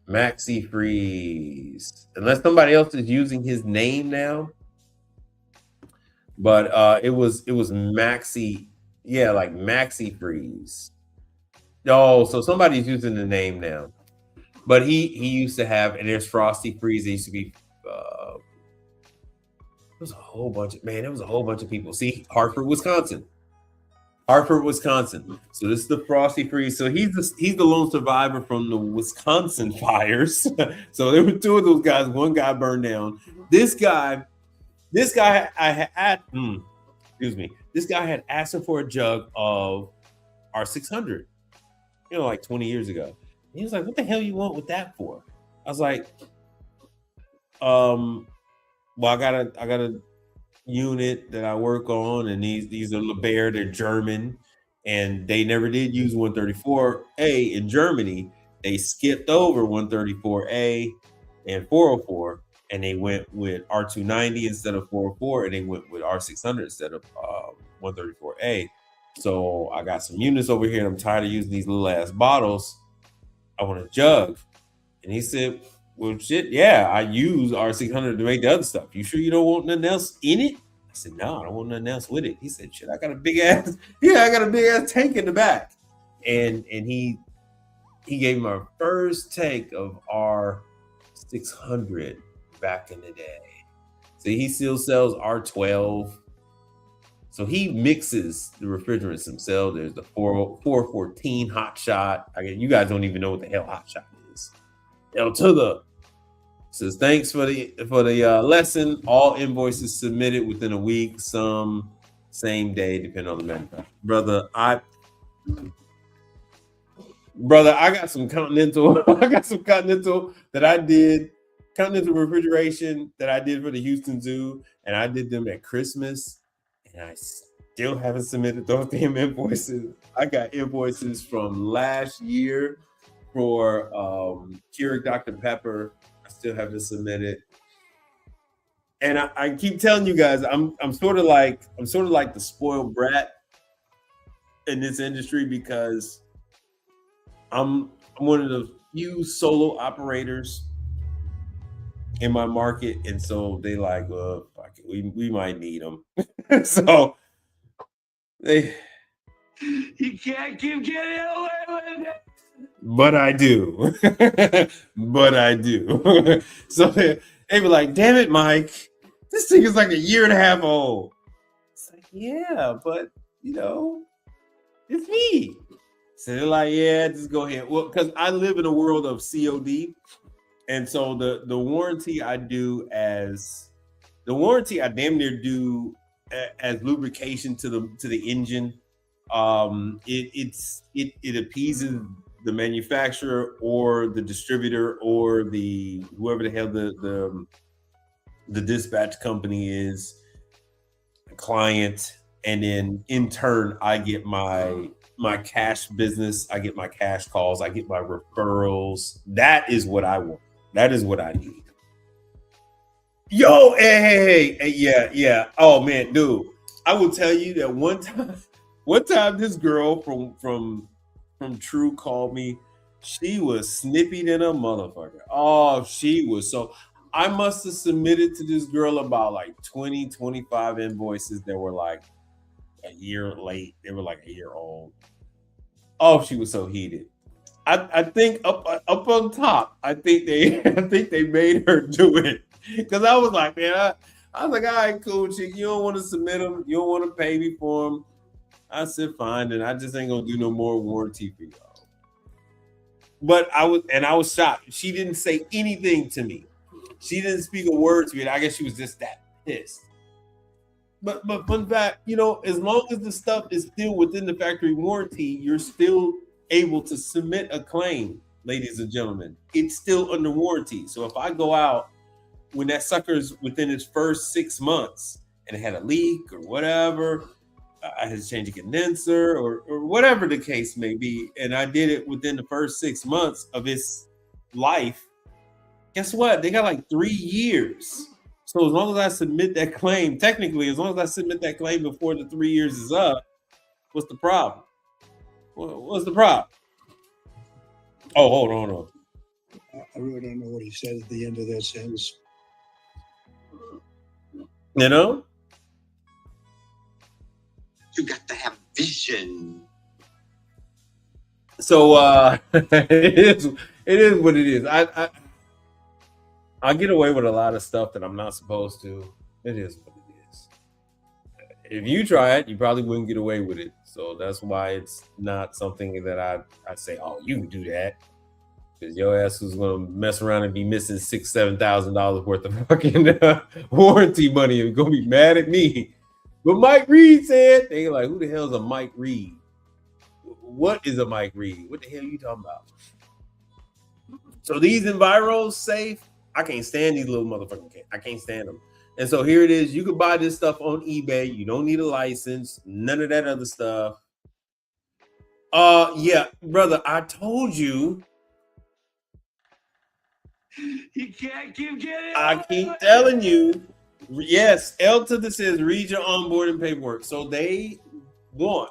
Maxi Freeze. Unless somebody else is using his name now. But it was Maxi, yeah, like Maxi Freeze. Oh, so somebody's using the name now. But he used to have, and there's Frosty Freeze. It used to be there was a whole bunch of there was a whole bunch of people. See, Hartford, Wisconsin. So this is the Frosty Freeze. So he's the lone survivor from the Wisconsin fires. So there were two of those guys. One guy burned down. This guy I had excuse me. This guy had asked him for a jug of R600, like 20 years ago. He was like, "What the hell you want with that for?" I was like, well, I got a unit that I work on, and these are LeBaer, they're German, and they never did use 134A in Germany. They skipped over 134A and 404, and they went with R290 instead of 404, and they went with R600 instead of 134A. So I got some units over here, and I'm tired of using these little ass bottles. I want a jug. And he said, "Well, shit, yeah, I use R600 to make the other stuff. You sure you don't want nothing else in it?" I said, "No, I don't want nothing else with it." He said, "Shit, I got a big ass tank in the back." And he gave me my first tank of R600 back in the day. So he still sells R12. So he mixes the refrigerants himself. There's the 414 Hot Shot. You guys don't even know what the hell Hot Shot is. L to the says, "Thanks for the lesson. All invoices submitted within a week, some same day, depending on the manufacturer." Brother, I got some Continental. I got some Continental that I did, Continental refrigeration that I did for the Houston Zoo, and I did them at Christmas. And I still haven't submitted those damn invoices. I got invoices from last year for Keurig Dr. Pepper. I still haven't submitted. And I keep telling you guys, I'm sort of like the spoiled brat in this industry, because I'm one of the few solo operators in my market, and so they like, well, fuck it, we might need them. So you can't keep getting away with it. But I do. So they be like, "Damn it, Mike, this thing is like a year and a half old." It's like, yeah, but it's me. So they're like, "Yeah, just go ahead." Well, because I live in a world of COD. And so the warranty I do I damn near do as lubrication to the engine. It appeases the manufacturer or the distributor or the whoever the hell the dispatch company is, the client, and then in turn I get my cash business, I get my cash calls, I get my referrals. That is what I want. That is what I need. Yo, hey, yeah. Oh man, dude, I will tell you that one time this girl from True called me. She was snippy than a motherfucker. Oh, she was. So I must have submitted to this girl about like 20, 25 invoices that were like a year late. They were like a year old. Oh, she was so heated. I think up on top, I think they made her do it, because I was like, man, I was like, all right, cool, chick, you don't want to submit them, you don't want to pay me for them. I said, fine, and I just ain't gonna do no more warranty for y'all. But I was shocked. She didn't say anything to me. She didn't speak a word to me. I guess she was just that pissed. But fun fact, as long as the stuff is still within the factory warranty, you're still able to submit a claim, ladies and gentlemen. It's still under warranty. So if I go out when that sucker's within its first 6 months and it had a leak or whatever, I had to change a condenser or whatever the case may be. And I did it within the first 6 months of its life. Guess what? They got like 3 years. So as long as I submit that claim, technically, as long as I submit that claim before the 3 years is up, what's the problem? What's the problem? Oh, hold on. I really don't know what he said at the end of that sentence. You know? You got to have vision. So it is what it is. I get away with a lot of stuff that I'm not supposed to. It is what it is. If you try it, you probably wouldn't get away with it. So that's why it's not something that I say, oh, you can do that. Because your ass is gonna mess around and be missing $6,000-$7,000 worth of fucking warranty money and gonna be mad at me. But Mike Reed said, they like, who the hell is a Mike Reed? What is a Mike Reed? What the hell are you talking about? So these Enviros safe, I can't stand these little motherfucking cans. I can't stand them. And so here it is. You can buy this stuff on eBay. You don't need a license. None of that other stuff. Yeah, brother, I told you. You can't keep getting. I keep telling you. Yes, L to the says read your onboarding paperwork. So they want,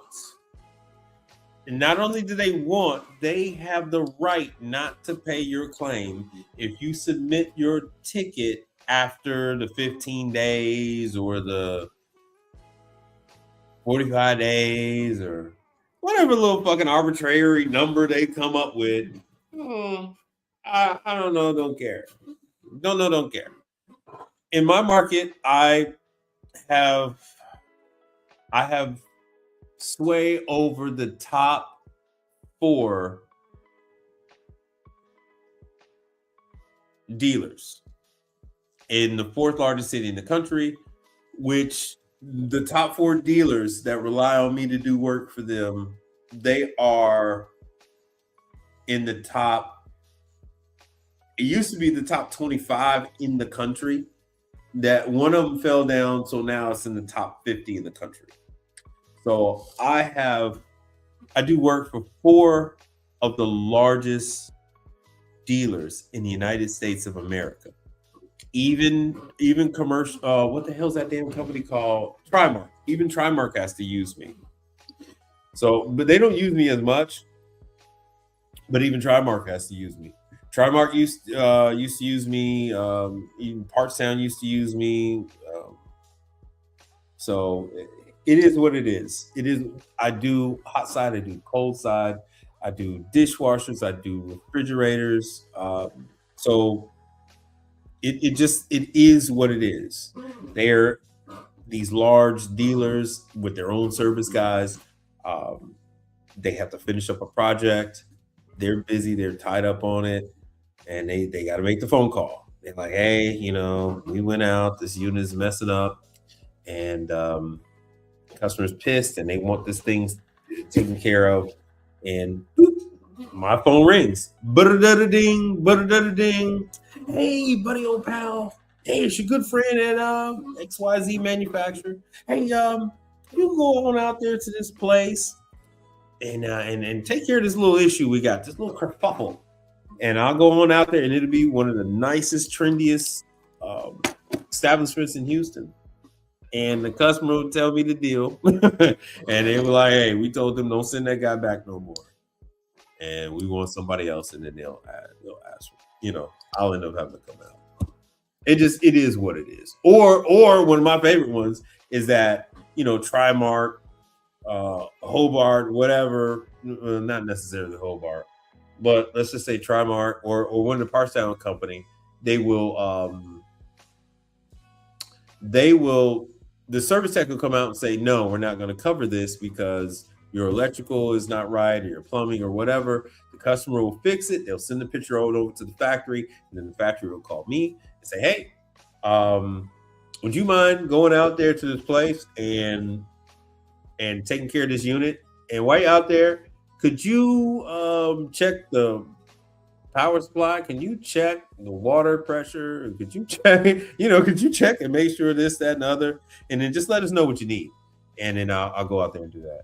and not only do they want, they have the right not to pay your claim if you submit your ticket after the 15 days or the 45 days or whatever little fucking arbitrary number they come up with. I don't know, don't care. Don't care. In my market, I have sway over the top 4 dealers in the 4th largest city in the country, which the top 4 dealers that rely on me to do work for them, they are in the top. It used to be the top 25 in the country. That one of them fell down, so now it's in the top 50 in the country. So I do work for 4 of the largest dealers in the United States of America. Even commercial, what the hell's that damn company called? Trimark. Even Trimark has to use me. So, but they don't use me as much. But even Trimark has to use me. Trimark used to use me. Even Partstown used to use me. So it is what it is. It is. I do hot side. I do cold side. I do dishwashers. I do refrigerators. So it is what it is. They're these large dealers with their own service guys. They have to finish up a project. They're busy. They're tied up on it. And they got to make the phone call. They're like, hey, we went out. This unit is messing up, and the customer's pissed, and they want this thing taken care of. And boop, my phone rings. Ding, ding. Hey, buddy, old pal. Hey, it's your good friend at XYZ manufacturer. Hey, you can go on out there to this place and take care of this little issue we got, this little kerfuffle. And I'll go on out there, and it'll be one of the nicest, trendiest establishments in Houston. And the customer will tell me the deal. And they were like, hey, we told them don't send that guy back no more. And we want somebody else. And then they'll ask, I'll end up having to come out. It is what it is. Or one of my favorite ones is that, Trimark, Hobart, whatever, not necessarily Hobart, but let's just say Trimark or one of the Partstown company, the service tech will come out and say, no, we're not going to cover this because your electrical is not right or your plumbing or whatever. The customer will fix it. They'll send the picture over to the factory, and then the factory will call me and say, hey, would you mind going out there to this place and taking care of this unit? And while you're out there, could you check the power supply? Can you check the water pressure? Could you check, could you check and make sure this, that, and other? And then just let us know what you need. and then I'll go out there and do that.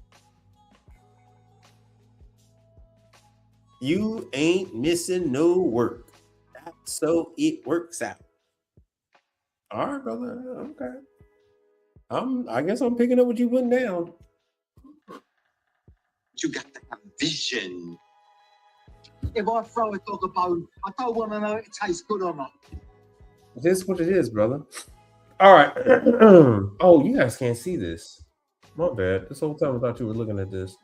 You ain't missing no work. That's so it works out. All right, brother. Okay. I guess I'm picking up what you putting down. You got to have vision. If I throw a dog a bone, I don't want to know if it tastes good or not. This is what it is, brother. All right. Oh, you guys can't see this. My bad. This whole time I thought you were looking at this.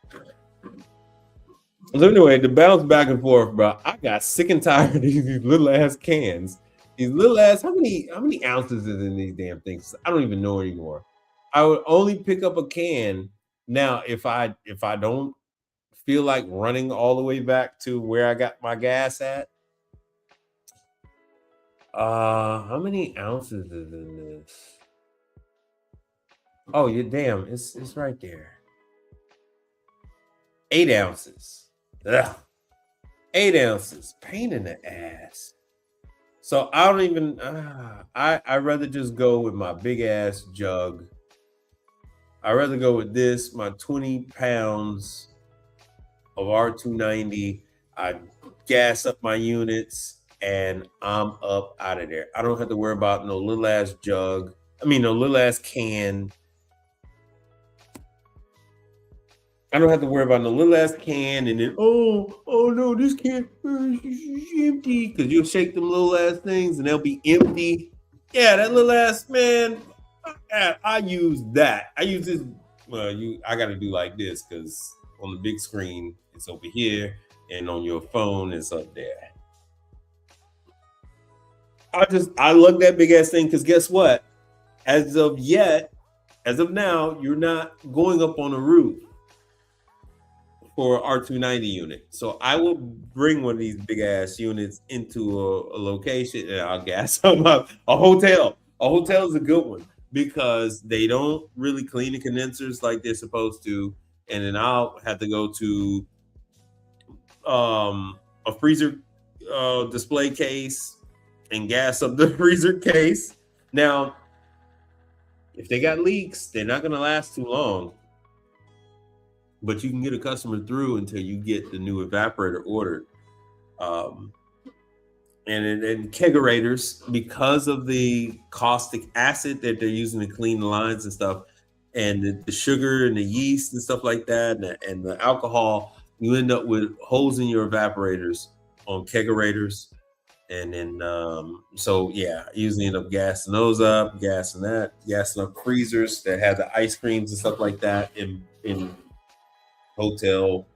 So anyway, the bounce back and forth, bro. I got sick and tired of these little ass cans. These little ass. How many ounces is in these damn things? I don't even know anymore. I would only pick up a can now if I don't feel like running all the way back to where I got my gas at. How many ounces is in this? Oh, you damn! It's right there. 8 ounces. Ugh. 8 ounces. Pain in the ass. So I don't even. I'd rather just go with my big ass jug. I'd rather go with this. My 20 pounds of R290. I gas up my units and I'm up out of there. I don't have to worry about no little ass jug. No little ass can. I don't have to worry about no little ass can and then oh no, this can is empty, because you'll shake them little ass things and they'll be empty. Yeah, that little ass, man. I use that. I use this. Well, I got to do like this because on the big screen it's over here, and on your phone it's up there. I love that big ass thing because guess what? As of now, you're not going up on a roof for R290 unit. So I will bring one of these big ass units into a location and I'll gas them up. A hotel. A hotel is a good one because they don't really clean the condensers like they're supposed to. And then I'll have to go to a freezer display case and gas up the freezer case. Now, if they got leaks, they're not going to last too long. But you can get a customer through until you get the new evaporator ordered. And kegerators, because of the caustic acid that they're using to clean the lines and stuff, and the sugar and the yeast and stuff like that, and the alcohol, you end up with holes in your evaporators on kegerators. And then, so yeah, I usually end up gassing those up, gassing up freezers that have the ice creams and stuff like that in hotel,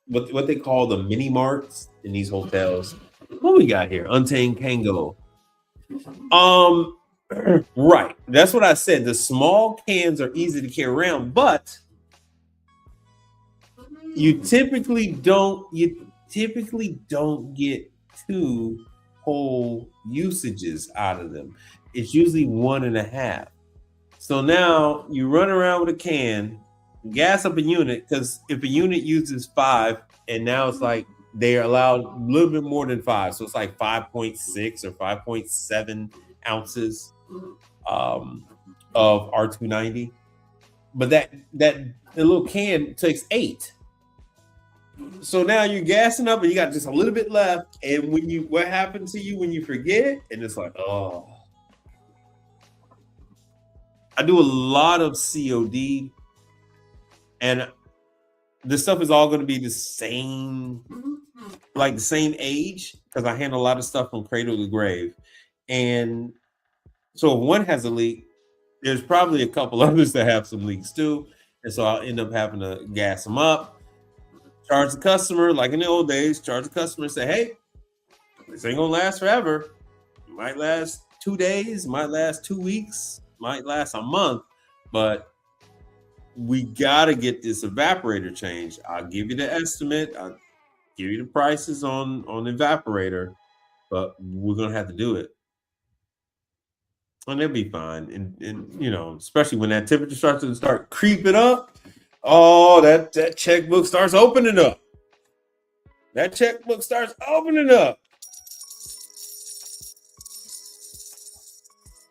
what they call the mini marts in these hotels. What we got here? Untamed Kango. Right. That's what I said. The small cans are easy to carry around, but you typically don't get 2 whole usages out of them. It's usually 1.5. So now you run around with a can, gas up a unit, because if a unit uses 5, and now it's like they're allowed a little bit more than 5, so it's like 5.6 or 5.7 ounces of R290. But that the little can takes 8. So now you're gassing up and you got just a little bit left. And what happens to you when you forget? And it's like, oh. I do a lot of COD, and this stuff is all going to be the same age, because I handle a lot of stuff from cradle to grave. And so if one has a leak, there's probably a couple others that have some leaks too. And so I'll end up having to gas them up, charge the customer, like in the old days, charge the customer and say, hey, this ain't going to last forever. It might last 2 days, might last 2 weeks, might last a month, but we got to get this evaporator changed. I'll give you the estimate. I'll give you the prices on the evaporator, but we're going to have to do it. And it'll be fine. And especially when that temperature starts to start creeping up, oh, that checkbook starts opening up. That checkbook starts opening up.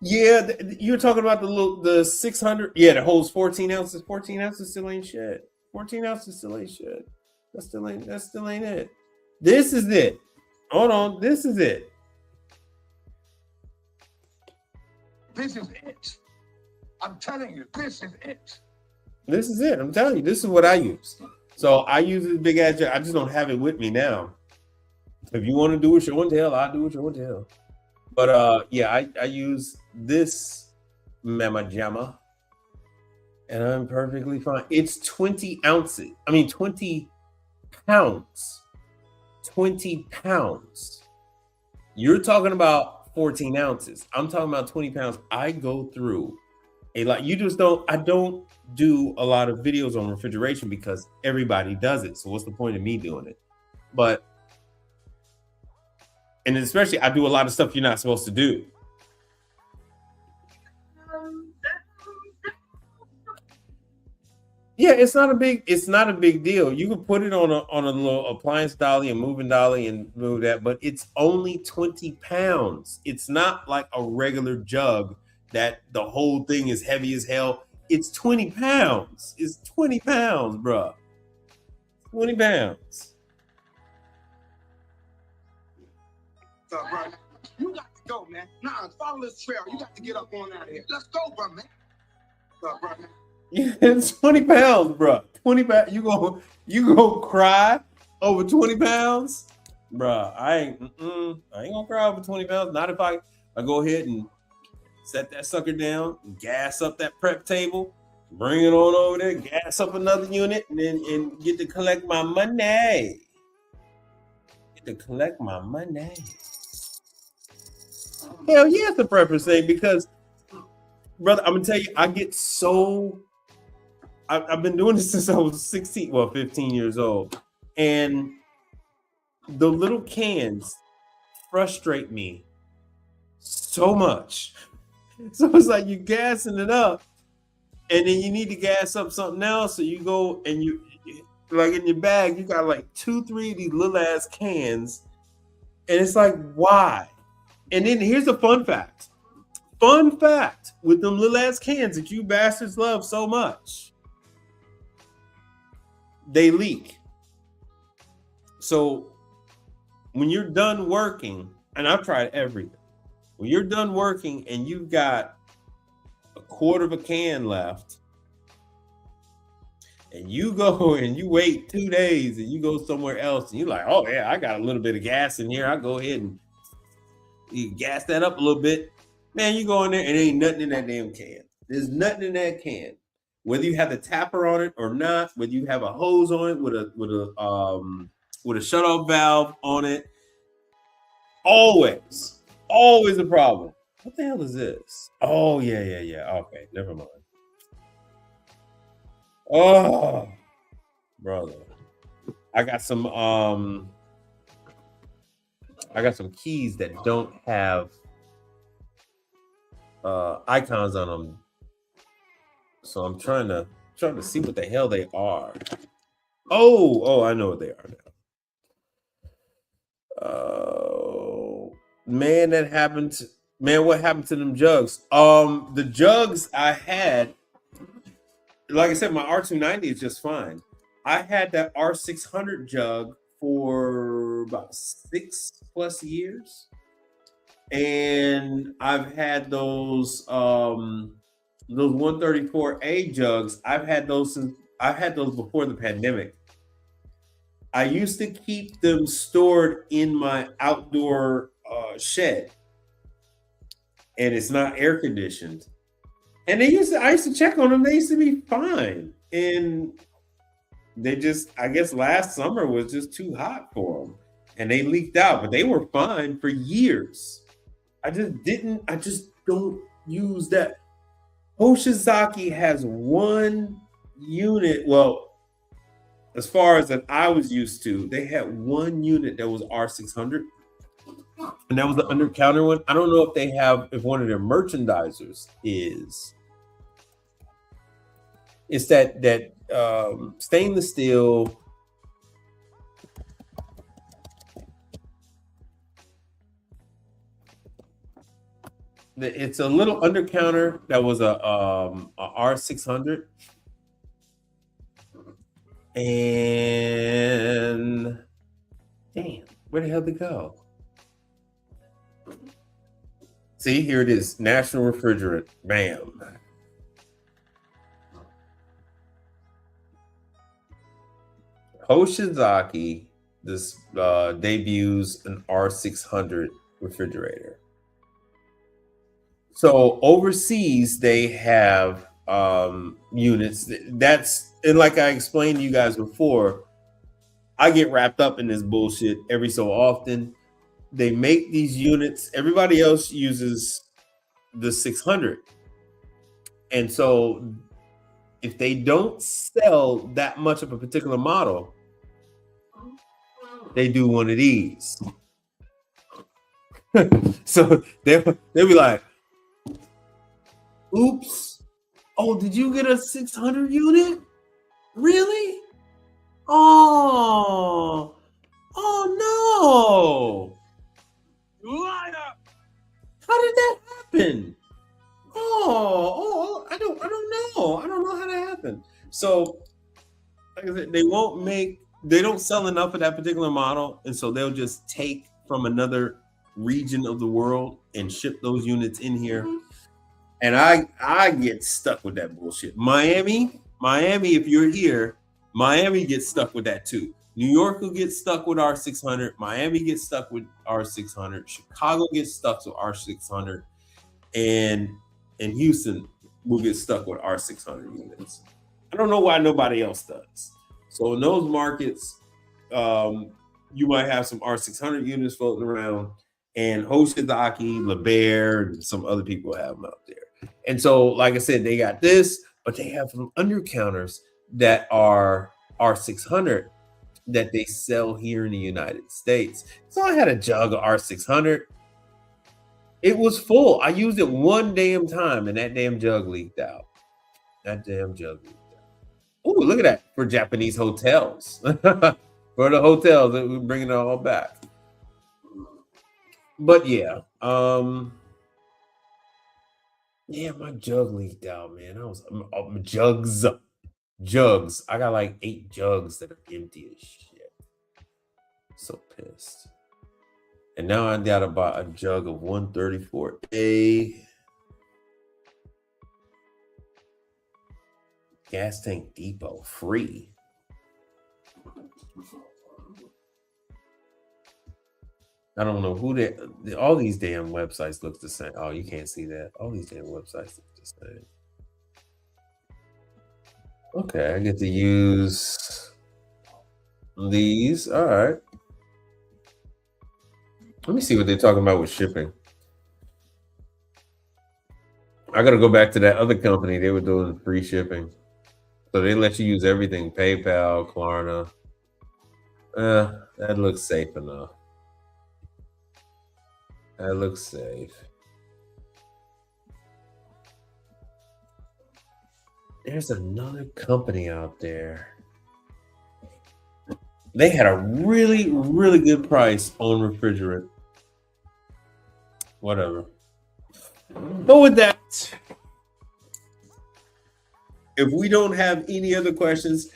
Yeah, you're talking about the 600. Yeah, that holds 14 ounces. 14 ounces still ain't shit. 14 ounces still ain't shit. That still ain't it. This is it. Hold on, this is it. This is it. I'm telling you, this is it. This is it. I'm telling you, this is what I use. So I use this big ass jar. I just don't have it with me now. If you want to do a show and tell, I'll do a show and tell. But yeah, I use this Mama Jamma, and I'm perfectly fine. It's 20 ounces. I mean 20 pounds. 20 pounds. You're talking about 14 ounces. I'm talking about 20 pounds. I go through a lot. You just don't. I don't do a lot of videos on refrigeration because everybody does it. So what's the point of me doing it? But and especially I do a lot of stuff you're not supposed to do. Yeah, it's not a big deal. You can put it on a little appliance dolly and moving dolly and move that, but it's only 20 pounds. It's not like a regular jug that the whole thing is heavy as hell. It's 20 pounds. It's 20 pounds, bruh. 20 pounds. Bro, you got to go, man. Nah, follow this trail. You got to get up on out of here. Let's go, bro, man. Bro, man. Yeah, it's 20 pounds, bro. 20 pounds. You go cry over 20 pounds, bro. I ain't gonna cry over 20 pounds. Not if I go ahead and set that sucker down, and gas up that prep table, bring it on over there, gas up another unit, and then get to collect my money. Get to collect my money. Hell yeah, it's the prepper thing because, brother, I'm gonna tell you, I get so. I've been doing this since I was 15 years old, and the little cans frustrate me so much. So it's like you're gassing it up, and then you need to gas up something else. So you go and you like in your bag, you got like 2-3 of these little ass cans, and it's like, why? And then here's a fun fact. Fun fact with them little ass cans that you bastards love so much. They leak. So when you're done working, and I've tried everything, when you're done working and you've got a quarter of a can left, and you go and you wait 2 days and you go somewhere else and you're like, oh yeah, I got a little bit of gas in here. I'll go ahead and you gas that up a little bit. Man, you go in there and there ain't nothing in that damn can. There's nothing in that can. Whether you have the tapper on it or not, whether you have a hose on it with a shutoff valve on it, always a problem. What the hell is this? Oh yeah. Okay, never mind. Oh, brother, I got some keys that don't have icons on them. So I'm trying to see what the hell they are. Oh, I know what they are now. Oh man, what happened to them jugs? The jugs I had, like I said, my R290 is just fine. I had that R600 jug for about 6+ years, and I've had those 134A jugs. I've had those before the pandemic. I used to keep them stored in my outdoor shed, and it's not air conditioned. And I used to check on them. They used to be fine, and they just, I guess, last summer was just too hot for them, and they leaked out. But they were fine for years. I just don't use that. Hoshizaki has one unit. Well, as far as that I was used to, they had one unit that was R600, and that was the under-counter one. I don't know if one of their merchandisers is. It's that stainless steel. It's a little under counter that was a R600, and damn, where the hell did it go? See, here it is, National Refrigerant. Bam. Hoshizaki debuts an R600 refrigerator. So overseas, they have units. And like I explained to you guys before, I get wrapped up in this bullshit every so often. They make these units. Everybody else uses the 600. And so if they don't sell that much of a particular model, they do one of these. So they'll be like, oops. Oh, did you get a 600 unit? Really? Oh no. Liar. How did that happen? I don't know. I don't know how that happened. So, like I said, they don't sell enough of that particular model, and so they'll just take from another region of the world and ship those units in here. And I get stuck with that bullshit. Miami, if you're here, Miami gets stuck with that too. New York will get stuck with R600. Miami gets stuck with R600. Chicago gets stuck with R600. And Houston will get stuck with R600 units. I don't know why nobody else does. So in those markets, you might have some R600 units floating around, and Hoshizaki, LeBaire, and some other people have them out there. And so, like I said, they got this, but they have some undercounters that are R600 that they sell here in the United States. So I had a jug of R600. It was full. I used it one damn time, and that damn jug leaked out. Oh, look at that for Japanese hotels. For the hotels, we're bringing it all back. But yeah, my jug leaked out, man. I was jugs. I got like 8 jugs that are empty as shit. So pissed. And now I got about a jug of 134A. Gas tank depot free. I don't know who all these damn websites look the same. Oh, you can't see that. All these damn websites look the same. Okay, I get to use these. All right. Let me see what they're talking about with shipping. I got to go back to that other company. They were doing free shipping. So they let you use everything. PayPal, Klarna. That looks safe enough. That looks safe. There's another company out there. They had a really, really good price on refrigerant. Whatever. But with that, if we don't have any other questions,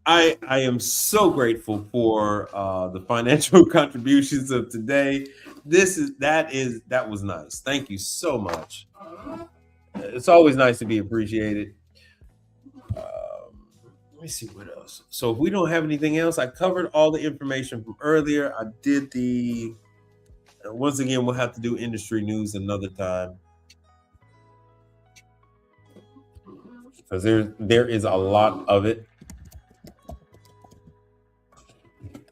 I am so grateful for the financial contributions of today. That was nice. Thank you so much. It's always nice to be appreciated. Let me see what else. So if we don't have anything else, I covered all the information from earlier. I did once again, we'll have to do industry news another time, because there is a lot of it.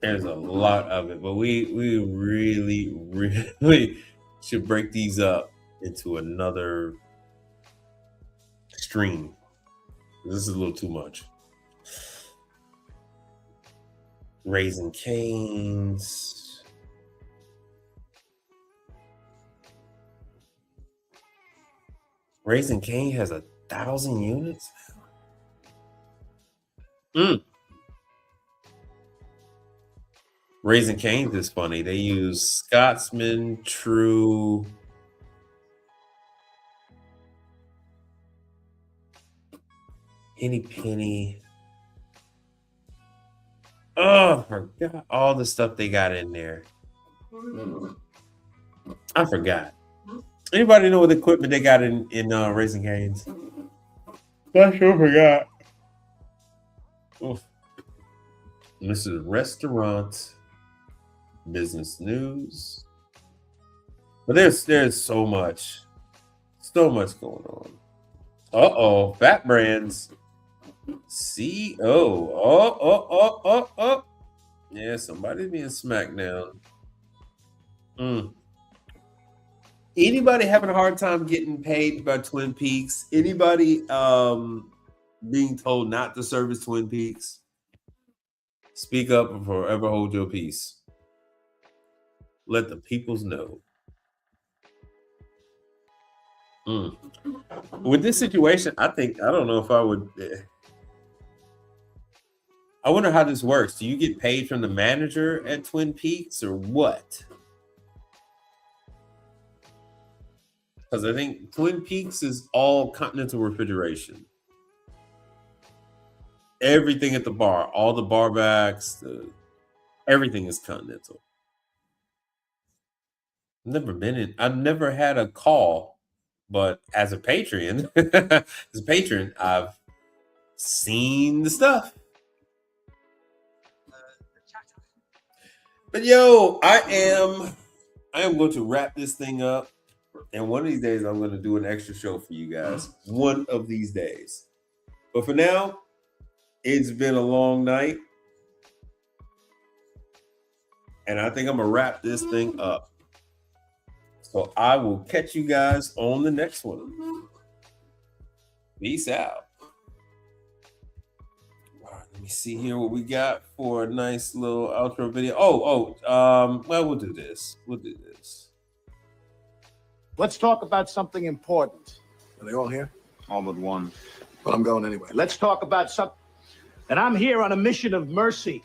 There's a lot of it, but we really, really should break these up into another stream. This is a little too much. Raising Cane's. Raising Cane has 1,000 units. Raising Cane's is funny. They use Scotsman, True, Any penny. Oh, I forgot all the stuff they got in there. I forgot. Anybody know what equipment they got in Raising Cane's? I sure forgot. Oof. This is restaurant business news. But there's so much going on. Uh-oh, Fat Brands CEO. Oh. Yeah, somebody's being smacked down. Anybody having a hard time getting paid by Twin Peaks? Anybody being told not to service Twin Peaks? Speak up or forever hold your peace. Let the peoples know. With this situation, I don't know if I would. I wonder how this works. Do you get paid from the manager at Twin Peaks or what? Because I think Twin Peaks is all continental refrigeration. Everything at the bar, all the bar backs, everything is continental. I've never had a call, but as a patron, I've seen the stuff. But yo, I am going to wrap this thing up. And one of these days, I'm going to do an extra show for you guys. One of these days. But for now, it's been a long night. And I think I'm going to wrap this thing up. So I will catch you guys on the next one. Peace out. All right, let me see here what we got for a nice little outro video. Well, we'll do this. Let's talk about something important. Are they all here? All but one. Well, I'm going anyway. Let's talk about something. And I'm here on a mission of mercy.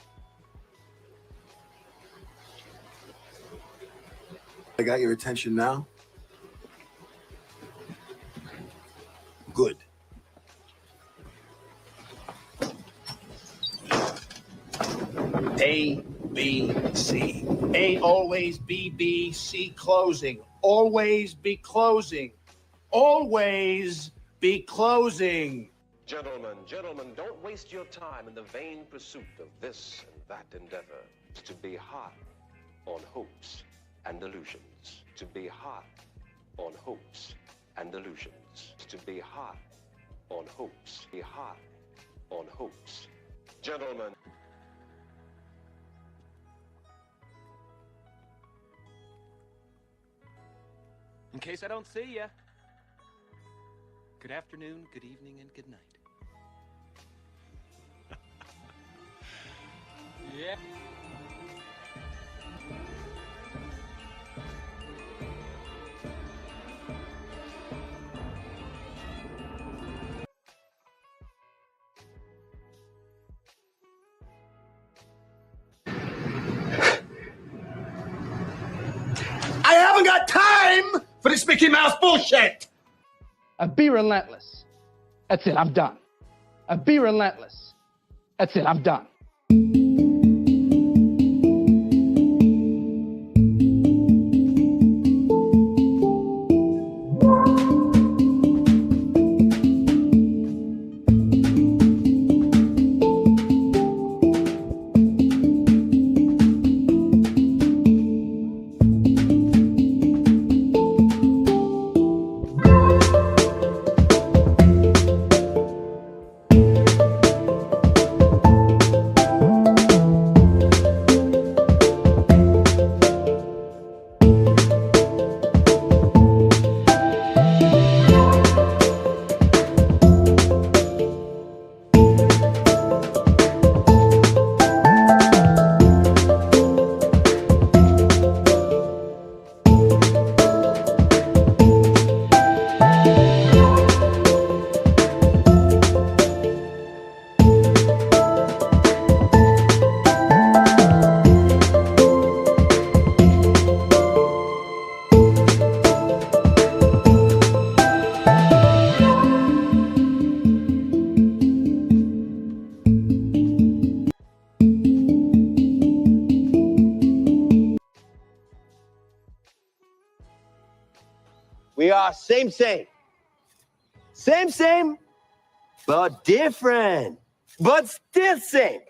I got your attention now? Good. A, B, C. A always B, B, C closing. Always be closing. Always be closing. Gentlemen, don't waste your time in the vain pursuit of this and that endeavor. To be hot on hopes and illusions. To be hot on hopes and illusions. To be hot on hopes. Be hot on hopes. Gentlemen. In case I don't see ya. Good afternoon, good evening, and good night. Yeah. I haven't got time for this Mickey Mouse bullshit. Be relentless. That's it, I'm done. Be relentless. That's it, I'm done. Same, but different. But still same.